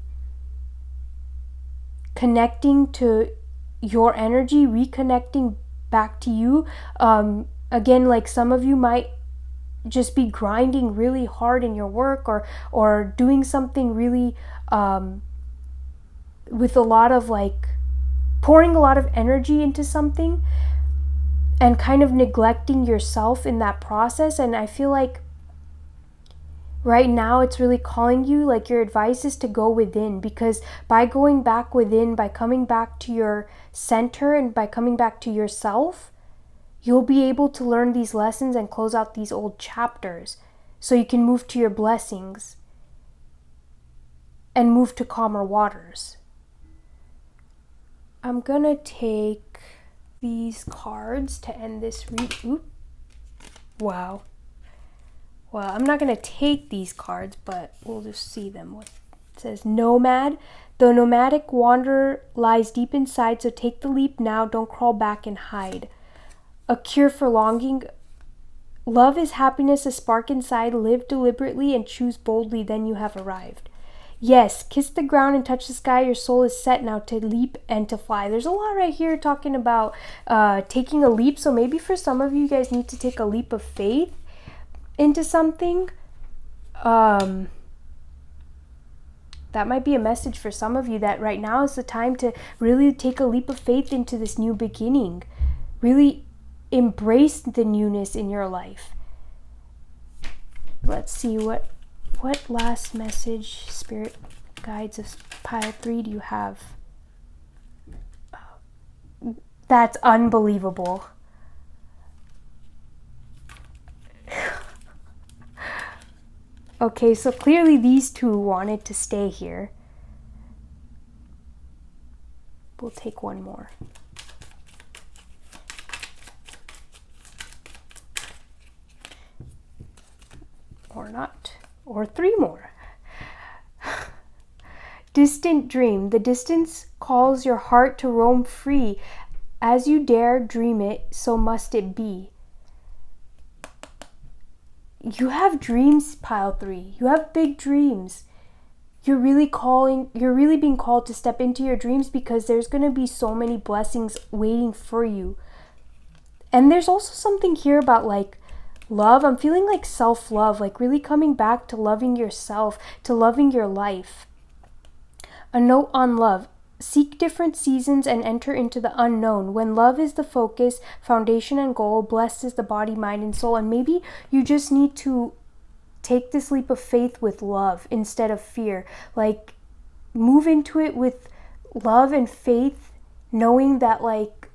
connecting to your energy, reconnecting back to you. Again, like some of you might just be grinding really hard in your work, or doing something really with a lot of like pouring a lot of energy into something and kind of neglecting yourself in that process. And I feel like right now it's really calling you, like your advice is to go within, because by going back within, by coming back to your center and by coming back to yourself, you'll be able to learn these lessons and close out these old chapters so you can move to your blessings and move to calmer waters. I'm gonna take these cards to end this read. Wow. Well, I'm not gonna take these cards, but we'll just see them. It says nomad. The nomadic wanderer lies deep inside, so take the leap now. Don't crawl back and hide. A cure for longing. Love is happiness, a spark inside. Live deliberately and choose boldly, then you have arrived. Yes, kiss the ground and touch the sky. Your soul is set now to leap and to fly. There's a lot right here talking about taking a leap. So maybe for some of you guys need to take a leap of faith into something. That might be a message for some of you, that right now is the time to really take a leap of faith into this new beginning. Really embrace the newness in your life. Let's see what last message, spirit guides of pile 3 do you have? That's unbelievable. Okay, so clearly these two wanted to stay here. We'll take one more. Or not. Or 3 more. Distant dream. The distance calls your heart to roam free. As you dare dream it, so must it be. You have dreams, pile 3. You have big dreams. You're really being called to step into your dreams, because there's going to be so many blessings waiting for you. And there's also something here about like love. I'm feeling like self-love, like really coming back to loving yourself, to loving your life. A note on love. Seek different seasons and enter into the unknown. When love is the focus, foundation, and goal, blessed is the body, mind, and soul. And maybe you just need to take this leap of faith with love instead of fear. Like move into it with love and faith knowing that like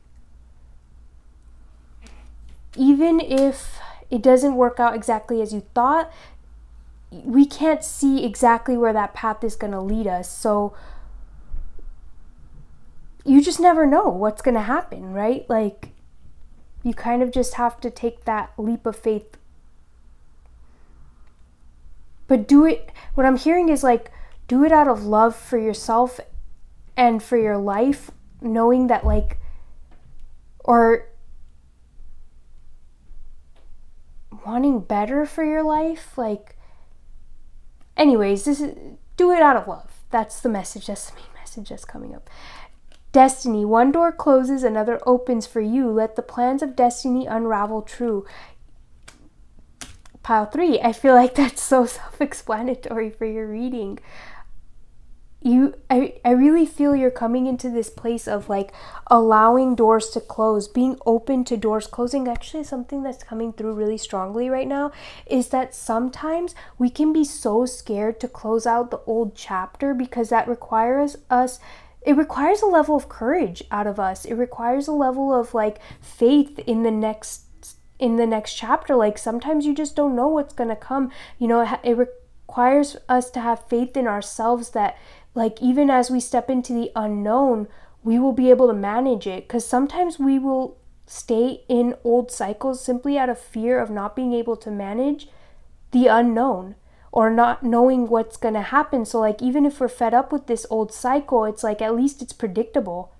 even if it doesn't work out exactly as you thought, we can't see exactly where that path is going to lead us. So you just never know what's going to happen, right? Like, you kind of just have to take that leap of faith. But do it, what I'm hearing is like, do it out of love for yourself and for your life, knowing that like, or wanting better for your life. Like, anyways, do it out of love. That's the message. That's the main message that's coming up. Destiny. One door closes, another opens for you. Let the plans of destiny unravel true. Pile 3. I feel like that's so self-explanatory for your reading. I really feel you're coming into this place of like allowing doors to close, being open to doors closing. Actually, something that's coming through really strongly right now is that sometimes we can be so scared to close out the old chapter because that requires us, it requires a level of courage out of us. It requires a level of like faith in the next chapter. Like, sometimes you just don't know what's going to come. You know, it requires us to have faith in ourselves that like even as we step into the unknown, we will be able to manage it. Because sometimes we will stay in old cycles simply out of fear of not being able to manage the unknown or not knowing what's going to happen. So like, even if we're fed up with this old cycle, it's like at least it's predictable.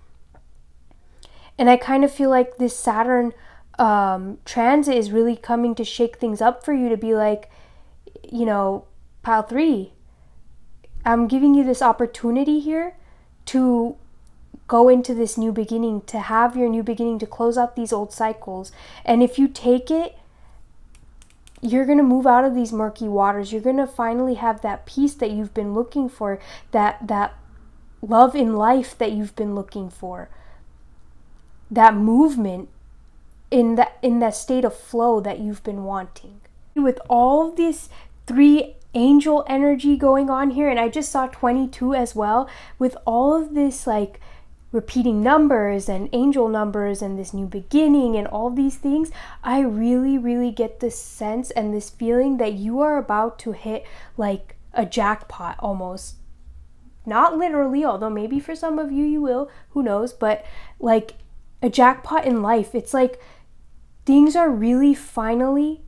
And I kind of feel like this Saturn transit is really coming to shake things up for you, to be like, you know, pile 3, I'm giving you this opportunity here to go into this new beginning, to have your new beginning, to close out these old cycles. And if you take it, you're going to move out of these murky waters. You're going to finally have that peace that you've been looking for, that love in life that you've been looking for, that movement in that state of flow that you've been wanting. With all of these 3 angel energy going on here, and I just saw 22 as well, with all of this like repeating numbers and angel numbers and this new beginning and all these things, I really get this sense and this feeling that you are about to hit like a jackpot almost. Not literally, although maybe for some of you you will, who knows, but like a jackpot in life. It's like things are really finally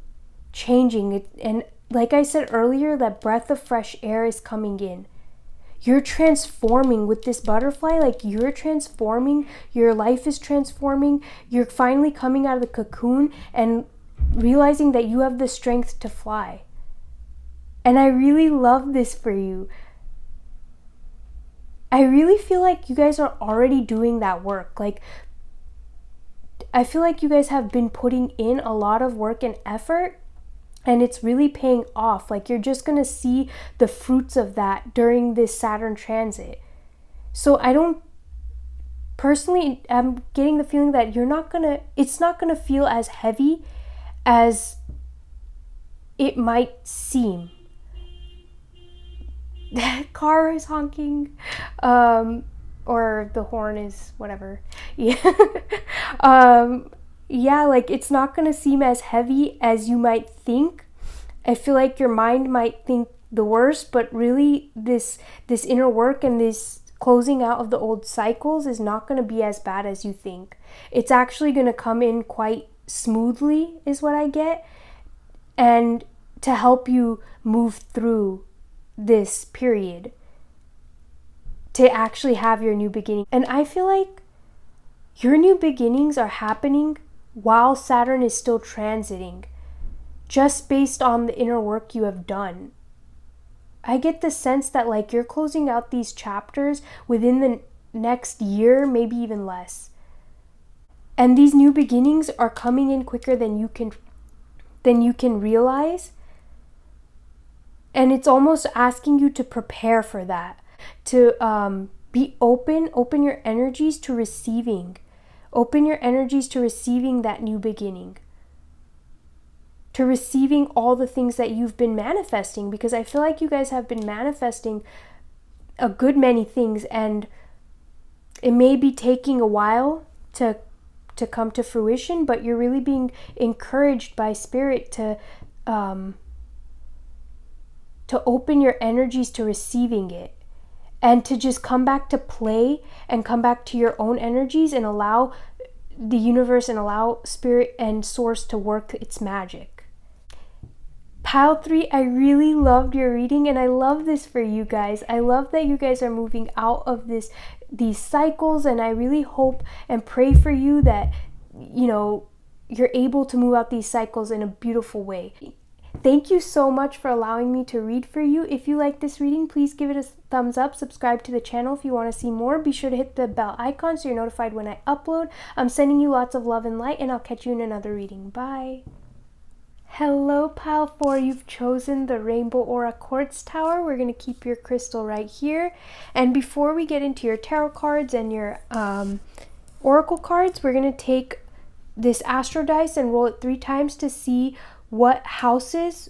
changing. And like I said earlier, that breath of fresh air is coming in. You're transforming with this butterfly. Like, you're transforming. Your life is transforming. You're finally coming out of the cocoon and realizing that you have the strength to fly. And I really love this for you. I really feel like you guys are already doing that work. Like, I feel like you guys have been putting in a lot of work and effort, and it's really paying off. Like, you're just going to see the fruits of that during this Saturn transit. So I'm getting the feeling that it's not going to feel as heavy as it might seem. That car is honking. Or the horn is whatever. Yeah. Yeah, like, it's not going to seem as heavy as you might think. I feel like your mind might think the worst, but really this inner work and this closing out of the old cycles is not going to be as bad as you think. It's actually going to come in quite smoothly, is what I get, and to help you move through this period, to actually have your new beginning. And I feel like your new beginnings are happening while Saturn is still transiting, just based on the inner work you have done. I get the sense that like you're closing out these chapters within the next year, maybe even less. And these new beginnings are coming in quicker than you can realize. And it's almost asking you to prepare for that, to be open your energies to receiving. Open your energies to receiving that new beginning, to receiving all the things that you've been manifesting, because I feel like you guys have been manifesting a good many things, and it may be taking a while to come to fruition, but you're really being encouraged by spirit to open your energies to receiving it, and to just come back to play and come back to your own energies and allow the universe and allow spirit and source to work its magic. Pile 3, I really loved your reading, and I love this for you guys. I love that you guys are moving out of these cycles, and I really hope and pray for you that, you know, you're able to move out these cycles in a beautiful way. Thank you so much for allowing me to read for you. If you like this reading, please give it a thumbs up. Subscribe to the channel if you want to see more. Be sure to hit the bell icon so you're notified when I upload. I'm sending you lots of love and light, and I'll catch you in another reading. Bye. Hello, Pile 4. You've chosen the Rainbow Aura Quartz Tower. We're going to keep your crystal right here. And before we get into your tarot cards and your oracle cards, we're going to take this astro dice and roll it 3 times to see what houses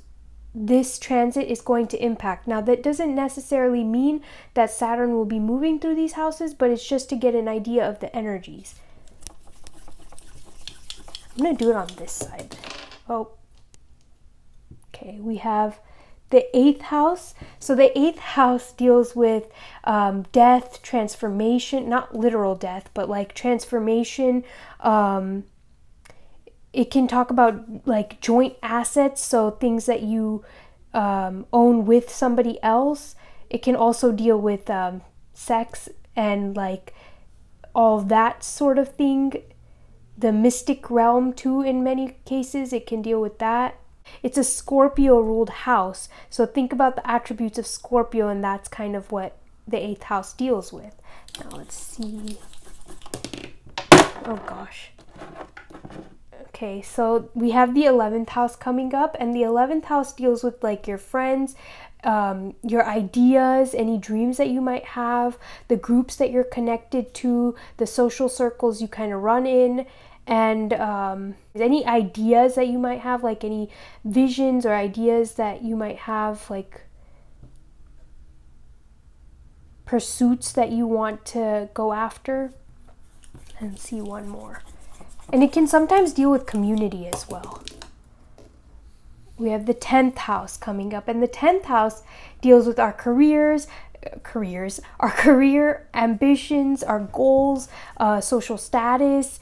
this transit is going to impact. Now, that doesn't necessarily mean that Saturn will be moving through these houses, but it's just to get an idea of the energies. I'm going to do it on this side. Oh. Okay, we have the 8th house. So the 8th house deals with death, transformation, not literal death, but like transformation. It can talk about like joint assets, so things that you own with somebody else. It can also deal with sex and like all that sort of thing. The mystic realm too, in many cases, it can deal with that. It's a Scorpio ruled house, so think about the attributes of Scorpio, and that's kind of what the 8th house deals with. Now let's see. Oh gosh. Okay, so we have the 11th house coming up, and the 11th house deals with like your friends, your ideas, any dreams that you might have, the groups that you're connected to, the social circles you kind of run in, and any ideas that you might have, like any visions or ideas that you might have, like pursuits that you want to go after. And see one more. And it can sometimes deal with community as well. We have the 10th house coming up, and the 10th house deals with our careers, our career ambitions, our goals, social status,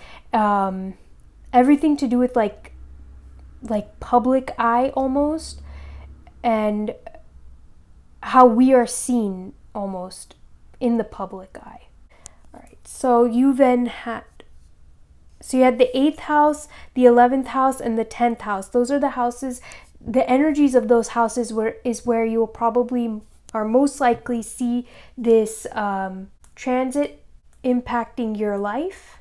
everything to do with like public eye almost, and how we are seen almost in the public eye. All right, so you then had. So you had the 8th house, the 11th house, and the 10th house. Those are the houses, the energies of those houses is where you will probably or most likely see this transit impacting your life.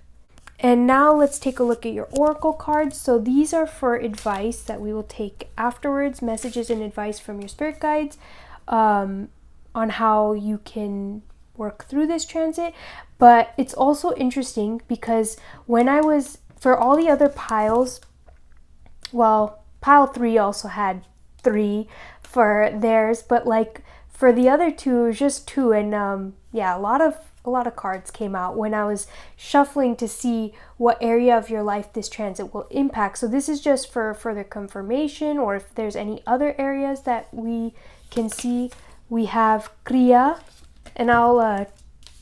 And now let's take a look at your oracle cards. So these are for advice that we will take afterwards, messages and advice from your spirit guides on how you can work through this transit. But it's also interesting because when I was, for all the other piles, well, pile 3 also had 3 for theirs, but like for the other 2, it was just 2, and yeah, a lot of cards came out when I was shuffling to see what area of your life this transit will impact. So this is just for further confirmation, or if there's any other areas that we can see. We have Kriya, and I'll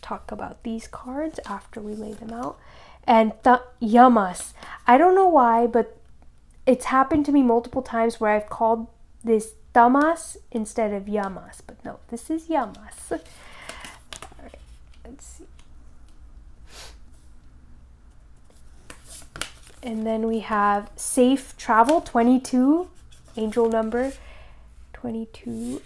talk about these cards after we lay them out. And Yamas. I don't know why, but it's happened to me multiple times where I've called this Tamas instead of Yamas. But no, this is Yamas. All right, let's see. And then we have Safe Travel, 22, angel number 22.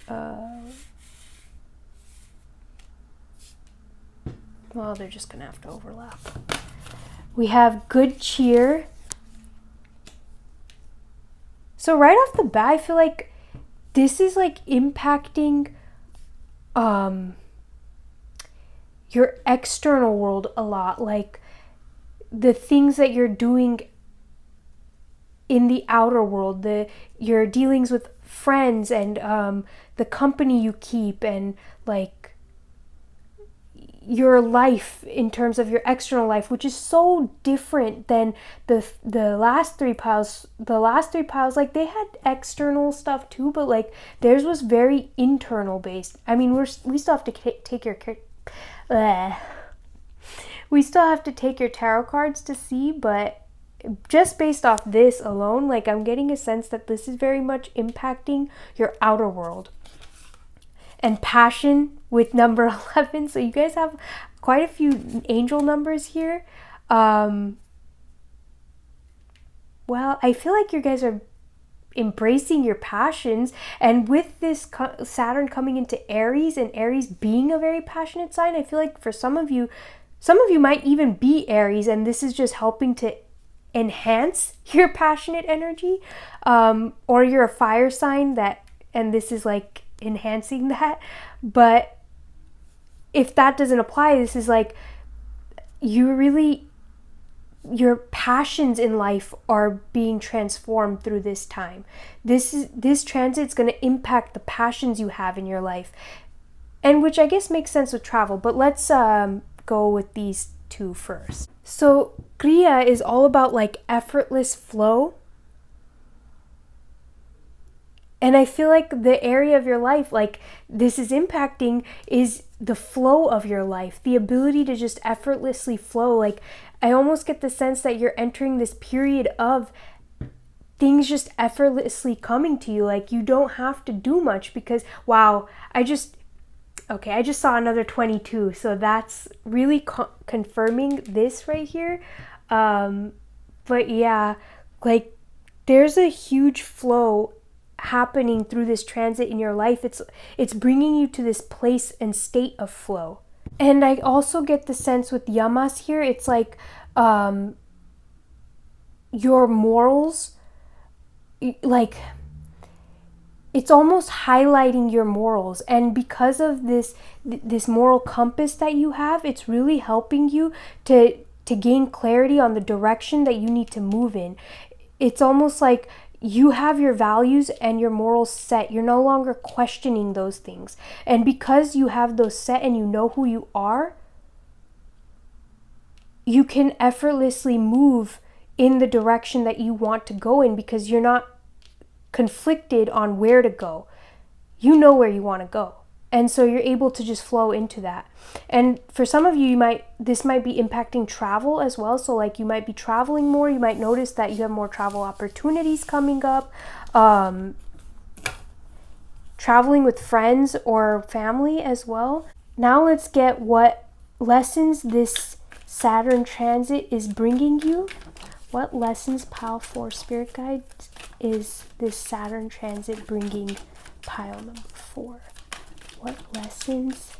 Well, they're just going to have to overlap. We have Good Cheer. So right off the bat, I feel like this is like impacting your external world a lot. Like the things that you're doing in the outer world, your dealings with friends and the company you keep, and like your life in terms of your external life, which is so different than the last three piles. The last three piles, like, they had external stuff too, but like theirs was very internal based. I mean, we still have to take your we still have to take your tarot cards to see, but just based off this alone, like, I'm getting a sense that this is very much impacting your outer world. And passion with number 11. So you guys have quite a few angel numbers here. Well, I feel like you guys are embracing your passions. And with this Saturn coming into Aries, and Aries being a very passionate sign, I feel like for some of you might even be Aries, and this is just helping to enhance your passionate energy. Or you're a fire sign and this is like enhancing that. But if that doesn't apply, this is like your passions in life are being transformed through this time. This transit's going to impact the passions you have in your life, and which I guess makes sense with travel. But let's go with these two first. So Kriya is all about like effortless flow. And I feel like the area of your life, like, this is impacting is the flow of your life, the ability to just effortlessly flow. Like, I almost get the sense that you're entering this period of things just effortlessly coming to you. Like, you don't have to do much because, wow, I just saw another 22. So that's really confirming this right here. But yeah, like, there's a huge flow happening through this transit in your life. It's bringing you to this place and state of flow. And I also get the sense with Yamas here, it's like your morals, like, it's almost highlighting your morals. And because of this moral compass that you have, it's really helping you to gain clarity on the direction that you need to move in. It's almost like you have your values and your morals set. You're no longer questioning those things. And because you have those set and you know who you are, you can effortlessly move in the direction that you want to go in because you're not conflicted on where to go. You know where you want to go. And so you're able to just flow into that. And for some of you, this might be impacting travel as well. So like, you might be traveling more. You might notice that you have more travel opportunities coming up. Traveling with friends or family as well. Now let's get what lessons this Saturn transit is bringing you. What lessons, pile 4 spirit guides, is this Saturn transit bringing pile number 4? What lessons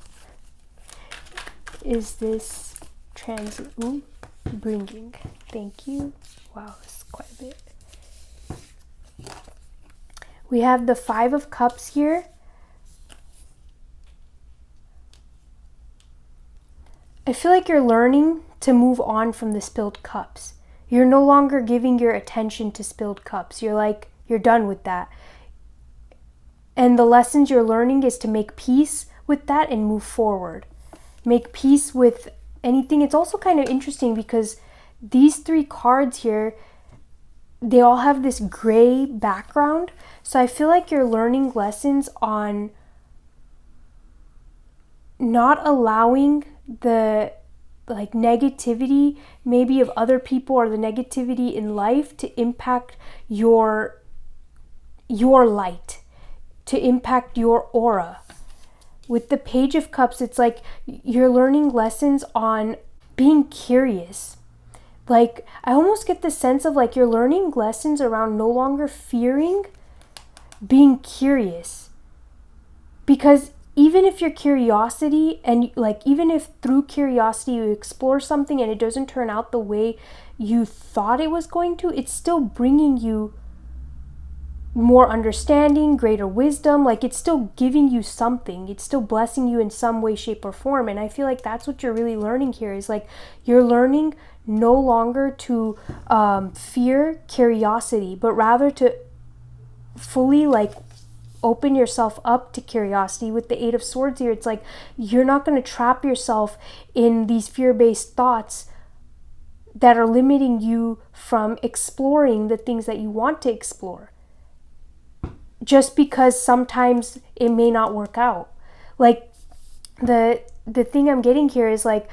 is this transit bringing? Thank you. Wow, this is quite a bit. We have the 5 of Cups here. I feel like you're learning to move on from the spilled cups. You're no longer giving your attention to spilled cups. You're done with that. And the lessons you're learning is to make peace with that and move forward. Make peace with anything. It's also kind of interesting because these 3 cards here, they all have this gray background. So I feel like you're learning lessons on not allowing the negativity maybe of other people or the negativity in life to impact your light, to impact your aura. With the Page of Cups, it's like you're learning lessons on being curious. Like, I almost get the sense of like you're learning lessons around no longer fearing, being curious. Because even if your curiosity and like, even if through curiosity you explore something and it doesn't turn out the way you thought it was going to, it's still bringing you more understanding, greater wisdom. Like, it's still giving you something. It's still blessing you in some way, shape, or form. And I feel like that's what you're really learning here, is like you're learning no longer to fear curiosity, but rather to fully like open yourself up to curiosity. With the Eight of Swords here, it's like you're not going to trap yourself in these fear-based thoughts that are limiting you from exploring the things that you want to explore, just because sometimes it may not work out. Like the thing I'm getting here is like,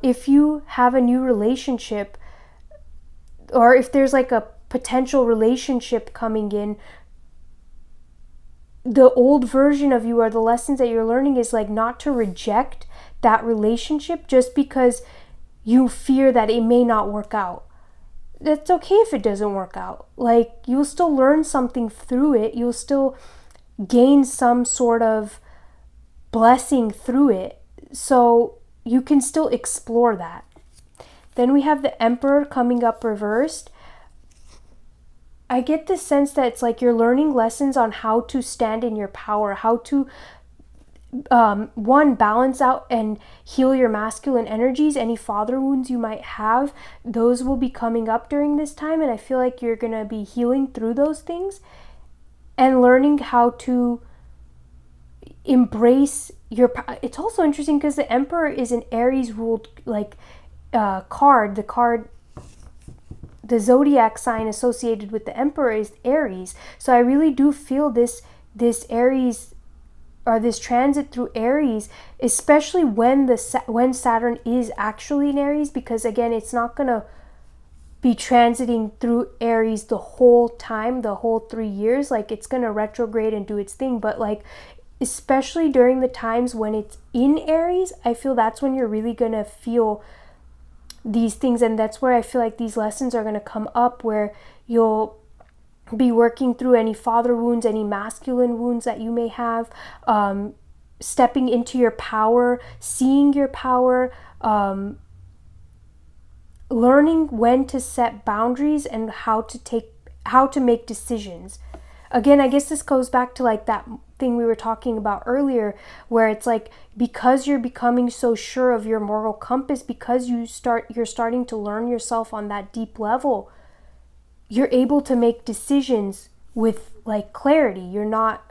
if you have a new relationship, or if there's like a potential relationship coming in, the old version of you, or the lessons that you're learning, is like not to reject that relationship just because you fear that it may not work out. It's okay if it doesn't work out. Like, you'll still learn something through it. You'll still gain some sort of blessing through it. So you can still explore that. Then we have the Emperor coming up reversed. I get the sense that it's like you're learning lessons on how to stand in your power, how to one, balance out and heal your masculine energies. Any father wounds you might have, those will be coming up during this time, and I feel like you're going to be healing through those things and learning how to embrace your... It's also interesting because the Emperor is an Aries ruled card. The zodiac sign associated with the Emperor is Aries. So I really do feel this Aries, or this transit through Aries, especially when Saturn is actually in Aries, because again, it's not going to be transiting through Aries the whole time, the whole 3 years. Like, it's going to retrograde and do its thing, but like, especially during the times when it's in Aries, I feel that's when you're really going to feel these things. And that's where I feel like these lessons are going to come up, where you'll be working through any father wounds, any masculine wounds that you may have, stepping into your power, seeing your power, learning when to set boundaries and how to make decisions. Again, I guess this goes back to like that thing we were talking about earlier, where it's like, because you're becoming so sure of your moral compass, because you're starting to learn yourself on that deep level, you're able to make decisions with like clarity. You're not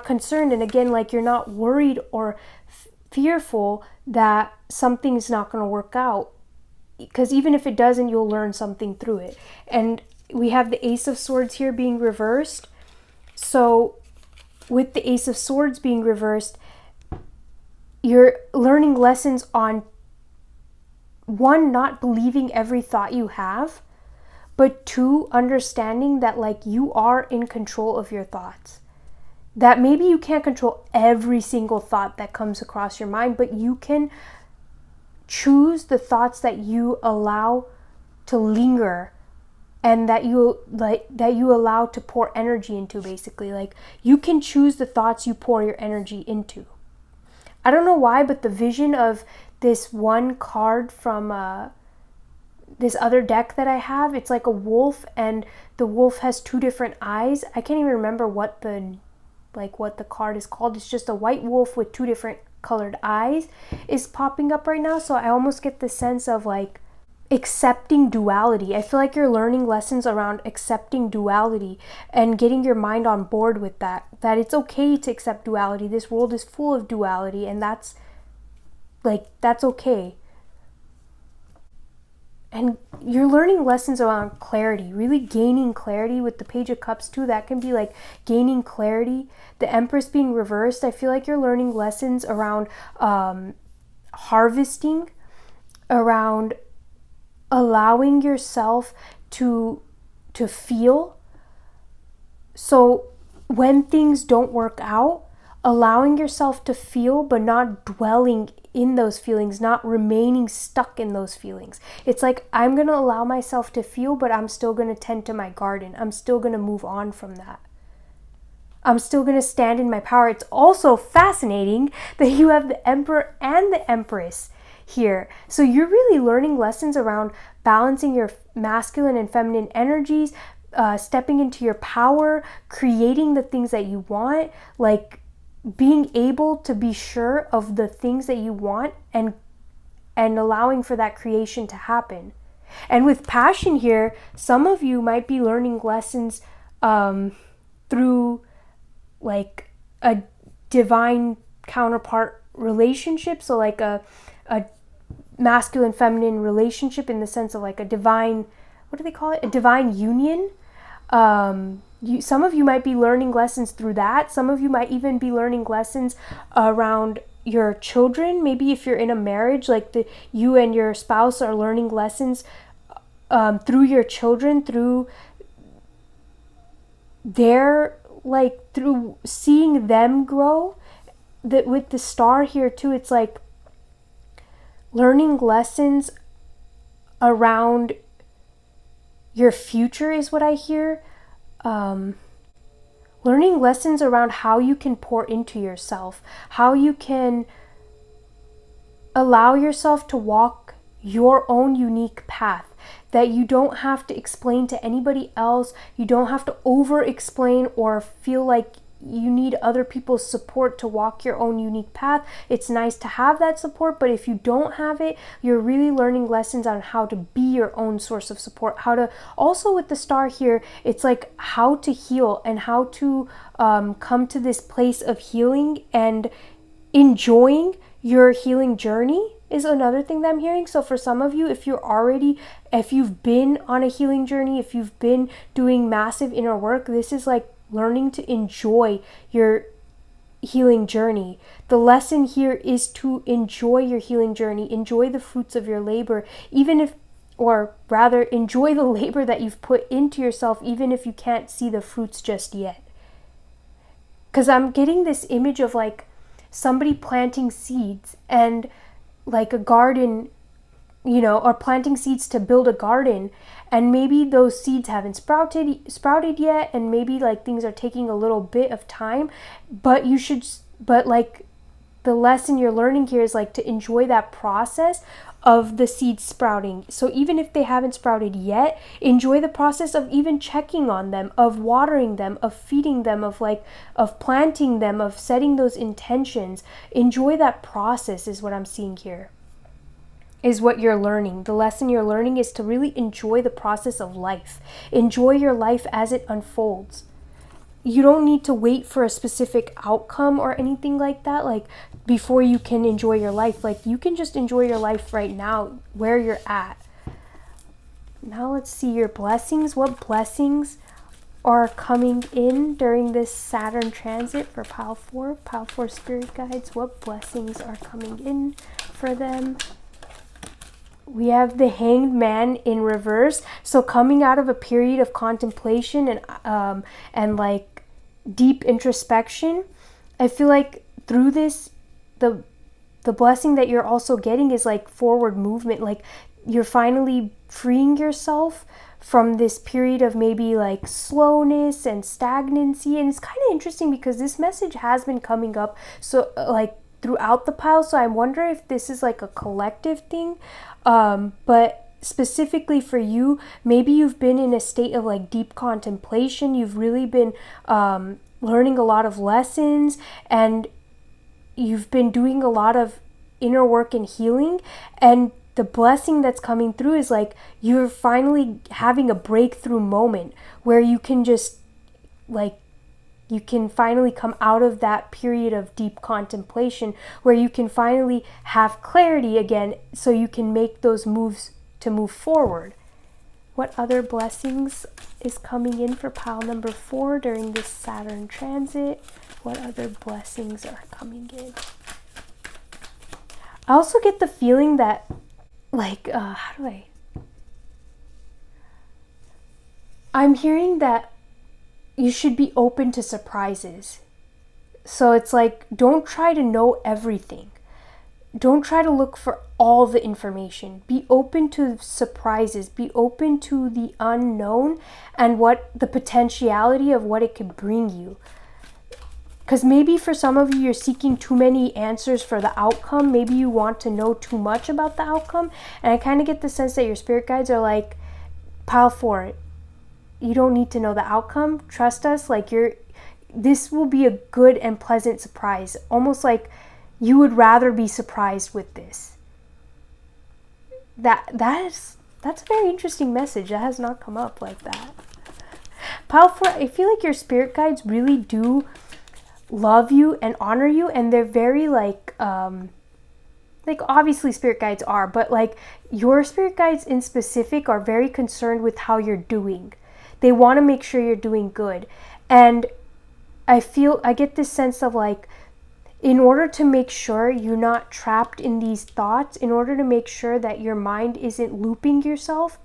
concerned, and again, like, you're not worried or fearful that something's not going to work out, because even if it doesn't, you'll learn something through it. And we have the Ace of Swords here being reversed. So with the Ace of Swords being reversed, you're learning lessons on, one, not believing every thought you have, but two, understanding that like you are in control of your thoughts. That maybe you can't control every single thought that comes across your mind, but you can choose the thoughts that you allow to linger, and that you allow to pour energy into. Basically, like, you can choose the thoughts you pour your energy into. I don't know why, but the vision of this one card from this other deck that I have, it's like a wolf, and the wolf has two different eyes. I can't even remember what the card is called. It's just a white wolf with two different colored eyes is popping up right now. So I almost get the sense of like accepting duality. I feel like you're learning lessons around accepting duality and getting your mind on board with that it's okay to accept duality. This world is full of duality, and that's okay. And you're learning lessons around clarity, really gaining clarity with the Page of Cups too. That can be like gaining clarity. The Empress being reversed, I feel like you're learning lessons around harvesting, around allowing yourself to feel. So when things don't work out, allowing yourself to feel, but not dwelling in those feelings, not remaining stuck in those feelings. It's like, I'm going to allow myself to feel, but I'm still going to tend to my garden. I'm still going to move on from that. I'm still going to stand in my power. It's also fascinating that you have the Emperor and the Empress here. So you're really learning lessons around balancing your masculine and feminine energies, stepping into your power, creating the things that you want, like being able to be sure of the things that you want and allowing for that creation to happen. And with passion here, some of you might be learning lessons through like a divine counterpart relationship. So like a masculine feminine relationship, in the sense of like a divine, what do they call it? A divine union. Some of you might be learning lessons through that. Some of you might even be learning lessons around your children. Maybe if you're in a marriage, like you and your spouse are learning lessons through your children, through their, like, through seeing them grow. That with the star here too, it's like learning lessons around your future is what I hear. Learning lessons around how you can pour into yourself, how you can allow yourself to walk your own unique path, that you don't have to explain to anybody else. You don't have to over explain or feel like you need other people's support to walk your own unique path. It's nice to have that support, but if you don't have it, you're really learning lessons on how to be your own source of support. How to, also with the star here, it's like how to heal and how to come to this place of healing and enjoying your healing journey is another thing that I'm hearing. So for some of you, if you've been on a healing journey, if you've been doing massive inner work, this is like learning to enjoy your healing journey. The lesson here is to enjoy your healing journey, enjoy the fruits of your labor, even if, or rather, enjoy the labor that you've put into yourself, even if you can't see the fruits just yet. Because I'm getting this image of like somebody planting seeds and like a garden, or planting seeds to build a garden, and maybe those seeds haven't sprouted yet, and maybe like things are taking a little bit of time, but like the lesson you're learning here is like to enjoy that process of the seeds sprouting. So even if they haven't sprouted yet, enjoy the process of even checking on them, of watering them, of feeding them, of planting them, of setting those intentions. Enjoy that process is what I'm seeing here. Is what you're learning. The lesson you're learning is to really enjoy the process of life. Enjoy your life as it unfolds. You don't need to wait for a specific outcome or anything like that, like before you can enjoy your life. Like you can just enjoy your life right now where you're at. Now let's see your blessings. What blessings are coming in during this Saturn transit for Pile 4? Pile 4 spirit guides. What blessings are coming in for them? We have the Hanged Man in reverse. So coming out of a period of contemplation and like deep introspection, I feel like through this, the blessing that you're also getting is like forward movement. Like you're finally freeing yourself from this period of maybe like slowness and stagnancy. And it's kind of interesting because this message has been coming up so like throughout the pile. So I wonder if this is like a collective thing. But specifically for you, maybe you've been in a state of like deep contemplation. You've really been learning a lot of lessons, and you've been doing a lot of inner work and healing. And the blessing that's coming through is like you're finally having a breakthrough moment where you can just like, you can finally come out of that period of deep contemplation where you can finally have clarity again so you can make those moves to move forward. What other blessings is coming in for pile number 4 during this Saturn transit? What other blessings are coming in? I also get the feeling that like, I'm hearing that you should be open to surprises. So it's like, don't try to know everything. Don't try to look for all the information. Be open to surprises. Be open to the unknown and what the potentiality of what it could bring you. Because maybe for some of you, you're seeking too many answers for the outcome. Maybe you want to know too much about the outcome. And I kind of get the sense that your spirit guides are like, pile 4, you don't need to know the outcome. Trust us. Like this will be a good and pleasant surprise. Almost like you would rather be surprised with this. That's a very interesting message. That has not come up like that. Pile 4, I feel like your spirit guides really do love you and honor you, and they're very like obviously spirit guides are, but like your spirit guides in specific are very concerned with how you're doing. They want to make sure you're doing good. And I get this sense of like, in order to make sure you're not trapped in these thoughts, in order to make sure that your mind isn't looping yourself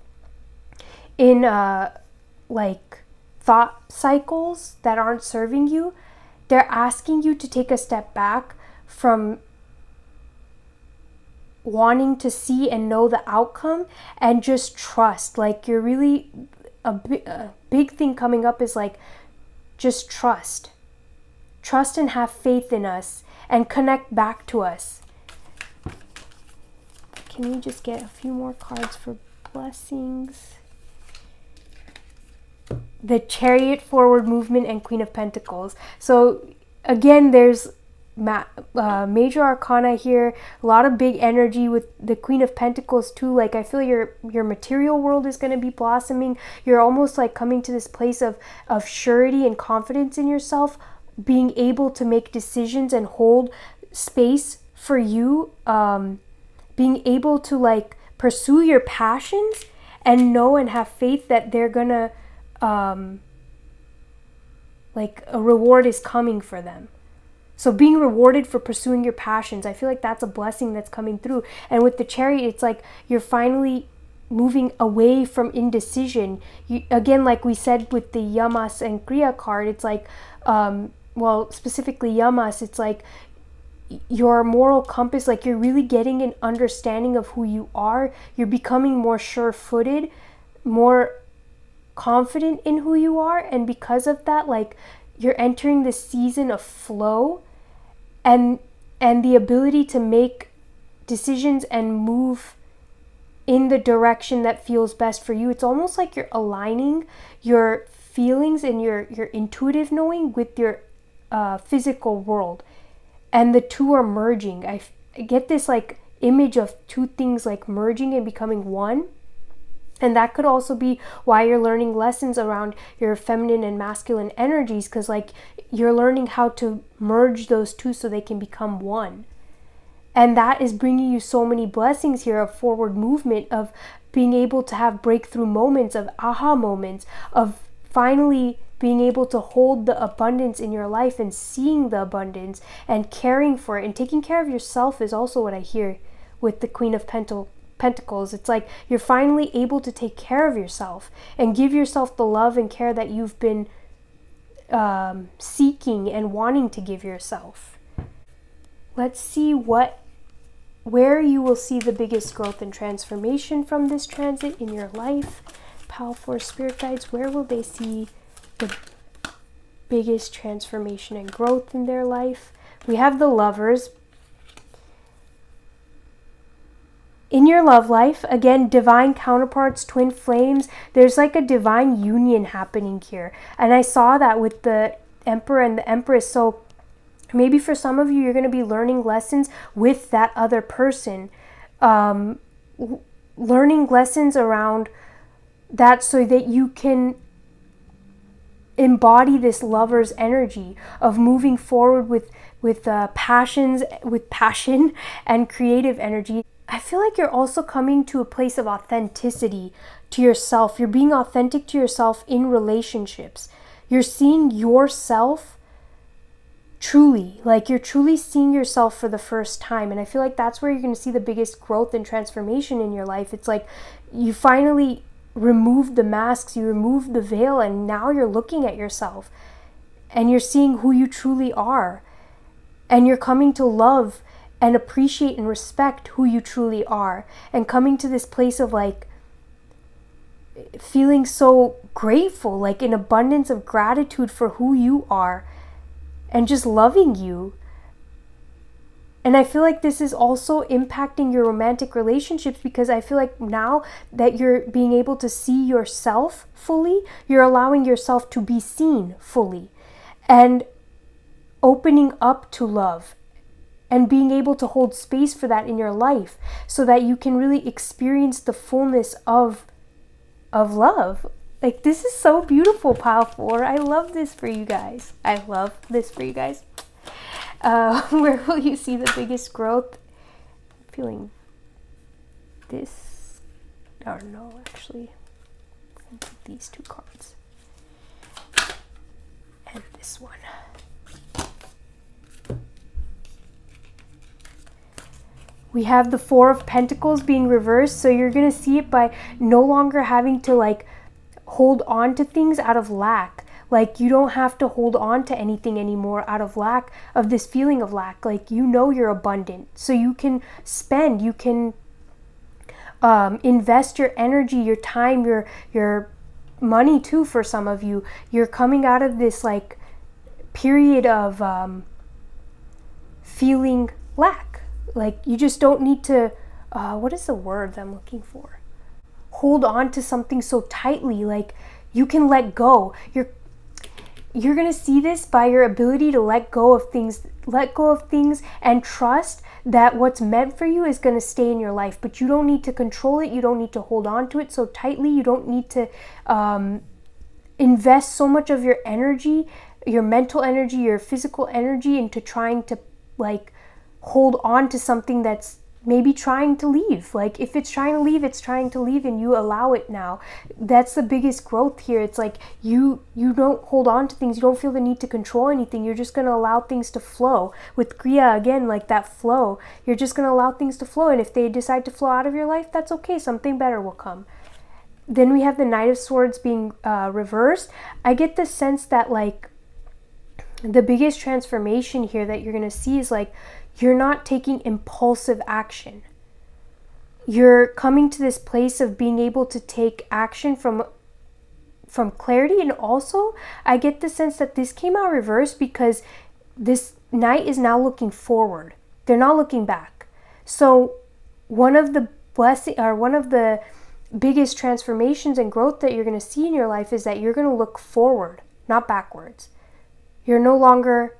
in like thought cycles that aren't serving you, they're asking you to take a step back from wanting to see and know the outcome and just trust. Like you're really, a big thing coming up is like, just trust and have faith in us and connect back to us. Can we just get a few more cards for blessings? The Chariot, forward movement, and Queen of Pentacles. So again, there's major arcana here, a lot of big energy with the Queen of Pentacles too. Like I feel your material world is going to be blossoming. You're almost like coming to this place of surety and confidence in yourself, being able to make decisions and hold space for you, being able to like pursue your passions and know and have faith that they're gonna like a reward is coming for them. So being rewarded for pursuing your passions, I feel like that's a blessing that's coming through. And with the Chariot, it's like you're finally moving away from indecision. Again, like we said with the Yamas and Kriya card, it's like, well, specifically Yamas, it's like your moral compass, like you're really getting an understanding of who you are. You're becoming more sure-footed, more confident in who you are. And because of that, like you're entering this season of flow and the ability to make decisions and move in the direction that feels best for you. It's almost like you're aligning your feelings and your intuitive knowing with your physical world, and the two are merging. I get this like image of two things like merging and becoming one. And that could also be why you're learning lessons around your feminine and masculine energies, because like you're learning how to merge those two so they can become one. And that is bringing you so many blessings here of forward movement, of being able to have breakthrough moments, of aha moments, of finally being able to hold the abundance in your life and seeing the abundance and caring for it. And taking care of yourself is also what I hear with the Queen of Pentacles. It's like you're finally able to take care of yourself and give yourself the love and care that you've been seeking and wanting to give yourself. Let's see where you will see the biggest growth and transformation from this transit in your life. Pal for spirit guides, where will they see the biggest transformation and growth in their life? We have the Lovers. In your love life, again, divine counterparts, twin flames, there's like a divine union happening here. And I saw that with the Emperor and the Empress. So maybe for some of you, you're going to be learning lessons with that other person. Learning lessons around that so that you can embody this lover's energy of moving forward with passion and creative energy. I feel like you're also coming to a place of authenticity to yourself. You're being authentic to yourself in relationships. You're seeing yourself truly, like you're truly seeing yourself for the first time. And I feel like that's where you're going to see the biggest growth and transformation in your life. It's like you finally removed the masks, you removed the veil, and now you're looking at yourself and you're seeing who you truly are. And you're coming to love and appreciate and respect who you truly are, and coming to this place of like feeling so grateful, like an abundance of gratitude for who you are and just loving you. And I feel like this is also impacting your romantic relationships, because I feel like now that you're being able to see yourself fully, you're allowing yourself to be seen fully and opening up to love and being able to hold space for that in your life so that you can really experience the fullness of love. Like, this is so beautiful, Pile 4. I love this for you guys. I love this for you guys. Where will you see the biggest growth? I'm feeling this, or no, actually, these two cards. And this one. We have the Four of Pentacles being reversed, so you're going to see it by no longer having to like hold on to things out of lack. Like you don't have to hold on to anything anymore out of lack, of this feeling of lack. Like you know you're abundant, so you can spend, you can invest your energy, your time, your money too. For some of you, you're coming out of this like period of feeling lack. Like you just don't need to, what is the word that I'm looking for? Hold on to something so tightly. Like you can let go. You're going to see this by your ability to let go of things and trust that what's meant for you is going to stay in your life. But you don't need to control it. You don't need to hold on to it so tightly. You don't need to invest so much of your energy, your mental energy, your physical energy into trying to like hold on to something that's maybe trying to leave. Like if it's trying to leave, it's trying to leave, and you allow it now. That's the biggest growth here. It's like you don't hold on to things. You don't feel the need to control anything. You're just going to allow things to flow. With Kriya, again, like that flow, you're just going to allow things to flow. And if they decide to flow out of your life, that's okay. Something better will come. Then we have the Knight of Swords being reversed. I get the sense that like the biggest transformation here that you're going to see is like you're not taking impulsive action. You're coming to this place of being able to take action from clarity. And also I get the sense that this came out reversed because this Knight is now looking forward. They're not looking back. So one of the biggest transformations and growth that you're going to see in your life is that you're going to look forward, not backwards. You're no longer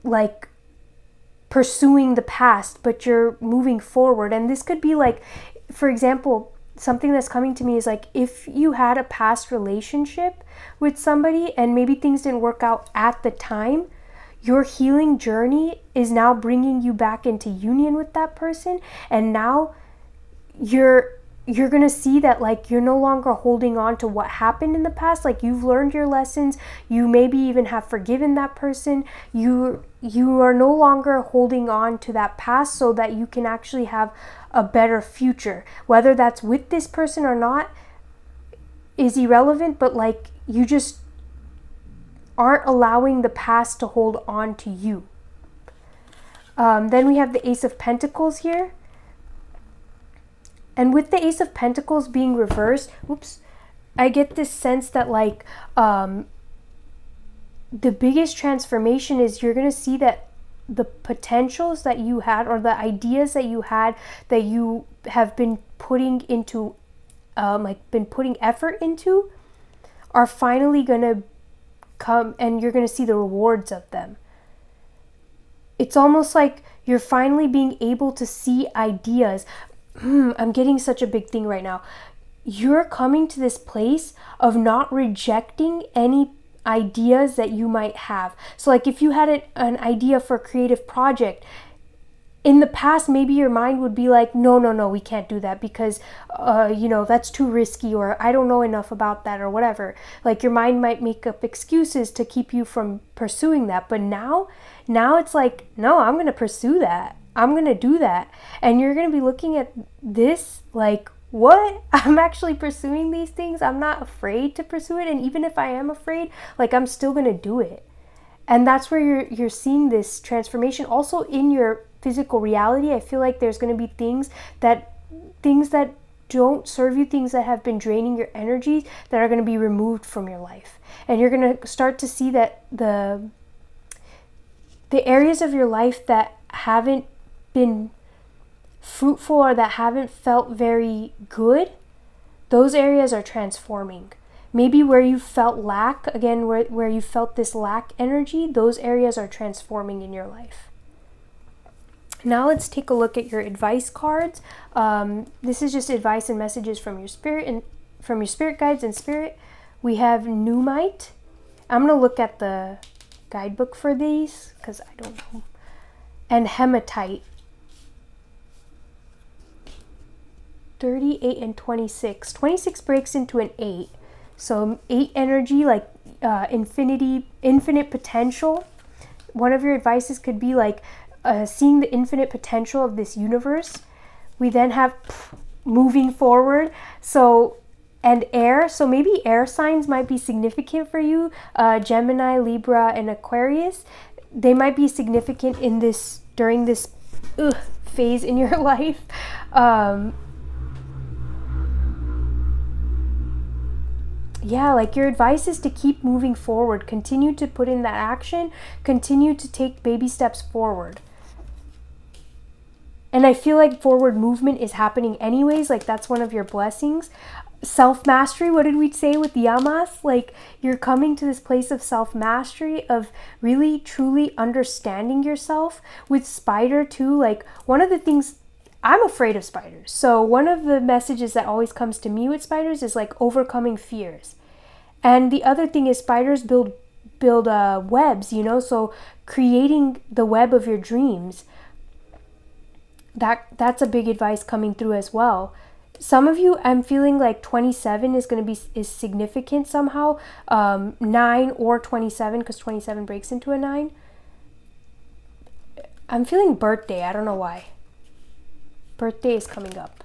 like pursuing the past, but you're moving forward. And this could be like, for example, something that's coming to me is like if you had a past relationship with somebody and maybe things didn't work out at the time, your healing journey is now bringing you back into union with that person. And now you're going to see that like you're no longer holding on to what happened in the past. Like you've learned your lessons. You maybe even have forgiven that person. You are no longer holding on to that past so that you can actually have a better future. Whether that's with this person or not is irrelevant, but like you just aren't allowing the past to hold on to you. Then we have the Ace of Pentacles here. And with the Ace of Pentacles being reversed, I get this sense that like the biggest transformation is you're going to see that the potentials that you had, or the ideas that you had, that you have been putting into, been putting effort into, are finally going to come, and you're going to see the rewards of them. It's almost like you're finally being able to see ideas. I'm getting such a big thing right now. You're coming to this place of not rejecting any ideas that you might have. So like if you had an idea for a creative project, in the past, maybe your mind would be like, no, we can't do that because, that's too risky, or I don't know enough about that, or whatever. Like your mind might make up excuses to keep you from pursuing that. But now it's like, no, I'm going to pursue that. I'm going to do that. And you're going to be looking at this like, what? I'm actually pursuing these things. I'm not afraid to pursue it. And even if I am afraid, like I'm still going to do it. And that's where you're seeing this transformation. Also in your physical reality, I feel like there's going to be things that don't serve you, things that have been draining your energy, that are going to be removed from your life. And you're going to start to see that the areas of your life that haven't been fruitful or that haven't felt very good, those areas are transforming. Maybe where you felt lack, again, where you felt this lack energy, those areas are transforming in your life. Now let's take a look at your advice cards. This is just advice and messages from your spirit and from your spirit guides and spirit. We have Numite. I'm going to look at the guidebook for these because I don't know. And hematite. 38 and 26. 26 breaks into an 8. So 8 energy, like infinite potential. One of your advices could be like seeing the infinite potential of this universe. We then have moving forward. So, and air. So maybe air signs might be significant for you. Gemini, Libra, and Aquarius. They might be significant in this, during this phase in your life. Yeah, like your advice is to keep moving forward. Continue to put in that action. Continue to take baby steps forward. And I feel like forward movement is happening anyways. Like that's one of your blessings. Self-mastery, what did we say with Yamas? Like you're coming to this place of self-mastery, of really truly understanding yourself. With spider too, like one of the things, I'm afraid of spiders. So one of the messages that always comes to me with spiders is like overcoming fears. And the other thing is spiders build webs, you know, so creating the web of your dreams. That's a big advice coming through as well. Some of you, I'm feeling like 27 is significant somehow. 9 or 27, because 27 breaks into a 9. I'm feeling birthday. I don't know why. Birthday is coming up.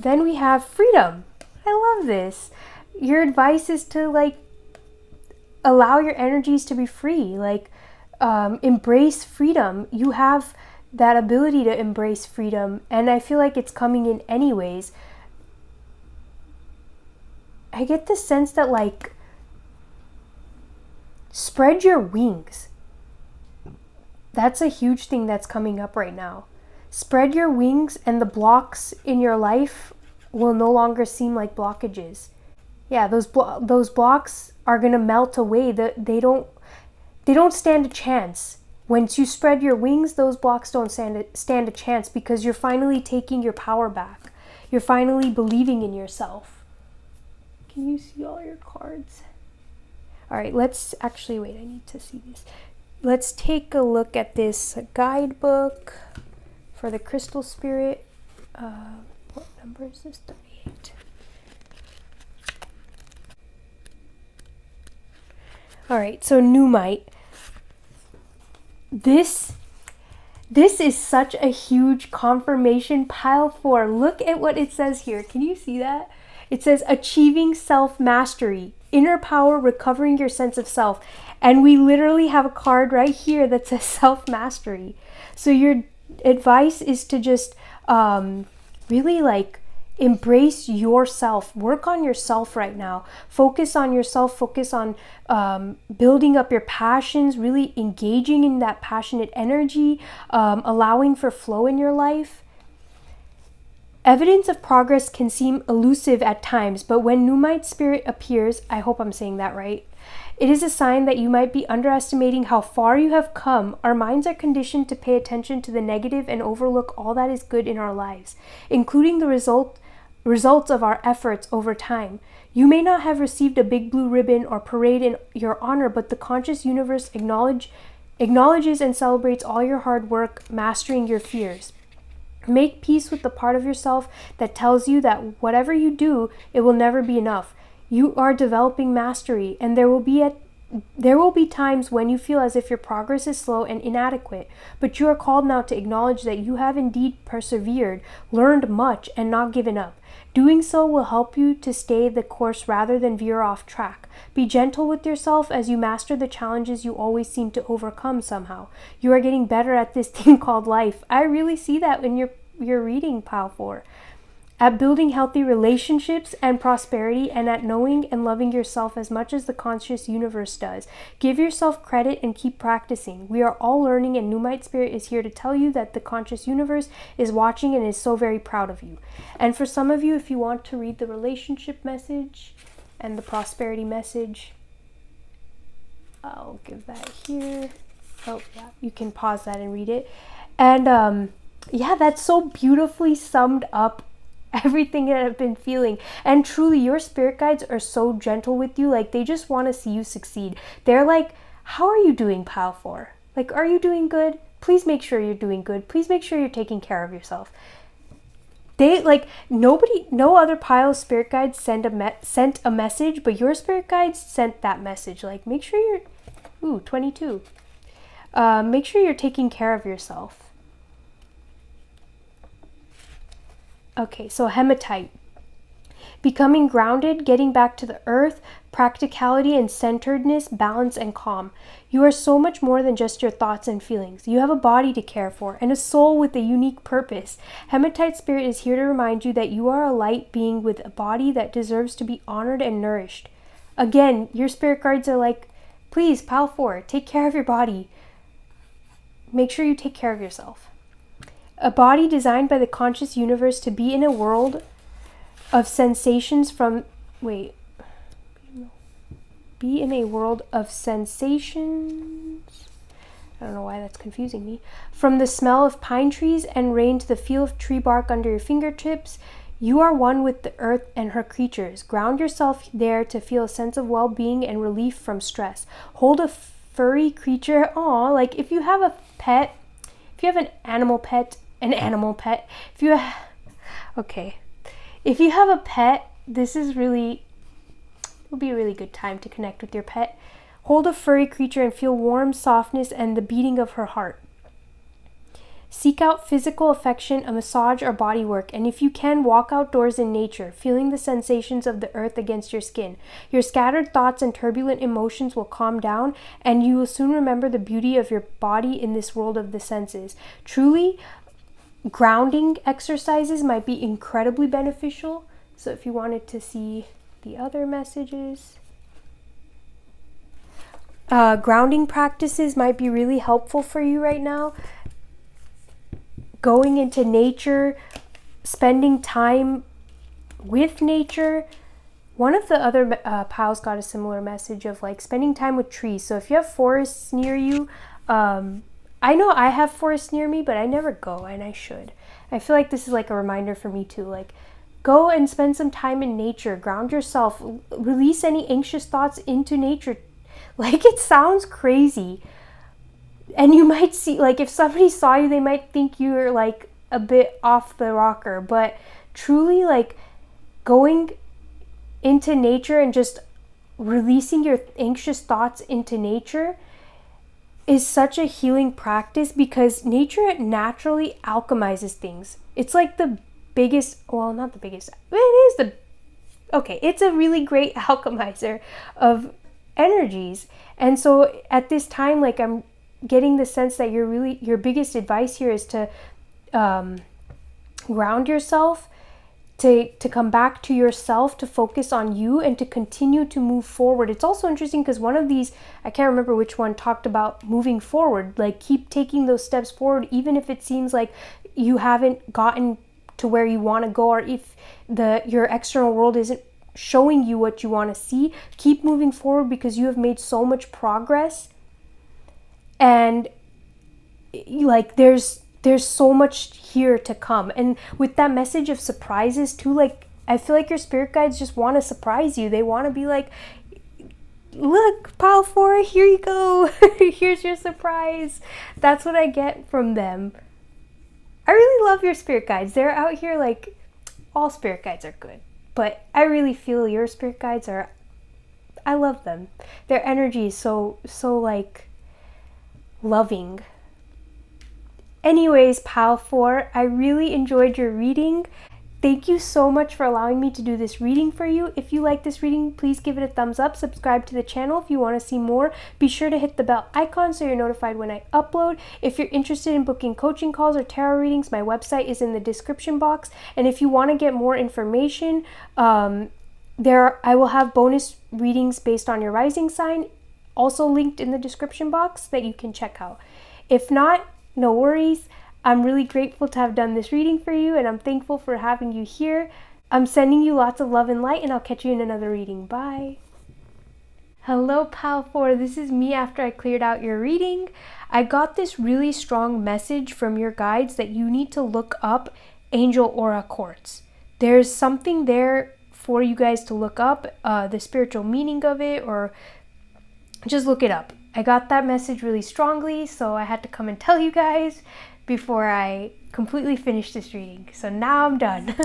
Then we have freedom. I love this. Your advice is to like allow your energies to be free. Like embrace freedom. You have that ability to embrace freedom, and I feel like it's coming in anyways. I get the sense that like spread your wings. That's a huge thing that's coming up right now. Spread your wings, and the blocks in your life will no longer seem like blockages. Yeah, those blocks are gonna melt away. They don't stand a chance. Once you spread your wings, those blocks don't stand a chance, because you're finally taking your power back. You're finally believing in yourself. Can you see all your cards? All right, let's actually wait. I need to see this. Let's take a look at this guidebook for the crystal spirit. What number is this? 38. All right, so Numite. This is such a huge confirmation. Pile 4. Look at what it says here. Can you see that? It says achieving self-mastery, inner power, recovering your sense of self. And we literally have a card right here that says self-mastery. So your advice is to just really like embrace yourself. Work on yourself right now. Focus on yourself. Focus on building up your passions, really engaging in that passionate energy, allowing for flow in your life. Evidence of progress can seem elusive at times, but when Numite spirit appears, I hope I'm saying that right, it is a sign that you might be underestimating how far you have come. Our minds are conditioned to pay attention to the negative and overlook all that is good in our lives, including the results of our efforts over time. You may not have received a big blue ribbon or parade in your honor, but the conscious universe acknowledges and celebrates all your hard work mastering your fears. Make peace with the part of yourself that tells you that whatever you do, it will never be enough. You are developing mastery, and there will be times when you feel as if your progress is slow and inadequate, but you are called now to acknowledge that you have indeed persevered, learned much, and not given up. Doing so will help you to stay the course rather than veer off track. Be gentle with yourself as you master the challenges you always seem to overcome somehow. You are getting better at this thing called life. I really see that when you're reading Pile 4. At building healthy relationships and prosperity, and at knowing and loving yourself as much as the conscious universe does. Give yourself credit and keep practicing. We are all learning, and Numite Spirit is here to tell you that the conscious universe is watching and is so very proud of you. And for some of you, if you want to read the relationship message and the prosperity message, I'll give that here. Oh yeah, you can pause that and read it. And yeah, that's so beautifully summed up everything that I've been feeling. And truly, your spirit guides are so gentle with you. Like, they just want to see you succeed. They're like how are you doing, Pile 4? Like, are you doing good? Please make sure you're doing good. Please make sure you're taking care of yourself. They, like, no other Pile spirit guides sent a message, but your spirit guides sent that message. Like, make sure you're, 22. Make sure you're taking care of yourself. Okay, so hematite. Becoming grounded, getting back to the earth, practicality and centeredness, balance and calm. You are so much more than just your thoughts and feelings. You have a body to care for and a soul with a unique purpose. Hematite spirit is here to remind you that you are a light being with a body that deserves to be honored and nourished. Again, your spirit guides are like, please, Pile 4, take care of your body. Make sure you take care of yourself. A body designed by the conscious universe to be in a world of sensations be in a world of sensations. I don't know why that's confusing me. From the smell of pine trees and rain to the feel of tree bark under your fingertips, you are one with the earth and her creatures. Ground yourself there to feel a sense of well-being and relief from stress. Hold a furry creature. Like if you have a pet, if you have an animal pet, if you have a pet, it'll be a really good time to connect with your pet. Hold a furry creature and feel warm softness and the beating of her heart. Seek out physical affection, a massage, or body work, and if you can, walk outdoors in nature, feeling the sensations of the earth against your skin. Your scattered thoughts and turbulent emotions will calm down, and you will soon remember the beauty of your body in this world of the senses. Truly, grounding exercises might be incredibly beneficial. So if you wanted to see the other messages, grounding practices might be really helpful for you right now. Going into nature, spending time with nature. One of the other pals got a similar message of like spending time with trees. So if you have forests near you, I know I have forests near me, but I never go, and I should. I feel like this is like a reminder for me too. Like, go and spend some time in nature. Ground yourself. Release any anxious thoughts into nature. Like, it sounds crazy. And you might see, like, if somebody saw you, they might think you're, like, a bit off the rocker. But truly, like, going into nature and just releasing your anxious thoughts into nature is such a healing practice, because nature naturally alchemizes things. It's like the biggest, well, not the biggest, it's a really great alchemizer of energies. And so at this time, like, I'm getting the sense that your biggest advice here is to ground yourself, to come back to yourself, to focus on you, and to continue to move forward. It's also interesting because one of these, I can't remember which one, talked about moving forward. Like, keep taking those steps forward, even if it seems like you haven't gotten to where you want to go, or if your external world isn't showing you what you want to see. Keep moving forward, because you have made so much progress, and like there's so much here to come. And with that message of surprises too, like, I feel like your spirit guides just want to surprise you. They want to be like, look, Pile 4, here you go. Here's your surprise. That's what I get from them. I really love your spirit guides. They're out here, like, all spirit guides are good, but I really feel your spirit guides I love them. Their energy is so like loving. Anyways, Pile 4, I really enjoyed your reading. Thank you so much for allowing me to do this reading for you. If you like this reading, please give it a thumbs up. Subscribe to the channel if you want to see more. Be sure to hit the bell icon so you're notified when I upload. If you're interested in booking coaching calls or tarot readings, my website is in the description box. And if you want to get more information, I will have bonus readings based on your rising sign, also linked in the description box, that you can check out. If not, no worries. I'm really grateful to have done this reading for you, and I'm thankful for having you here. I'm sending you lots of love and light, and I'll catch you in another reading. Bye. Hello, Pile 4. This is me after I cleared out your reading. I got this really strong message from your guides that you need to look up angel aura quartz. There's something there for you guys to look up, the spiritual meaning of it, or just look it up. I got that message really strongly, so I had to come and tell you guys before I completely finish this reading. So now I'm done.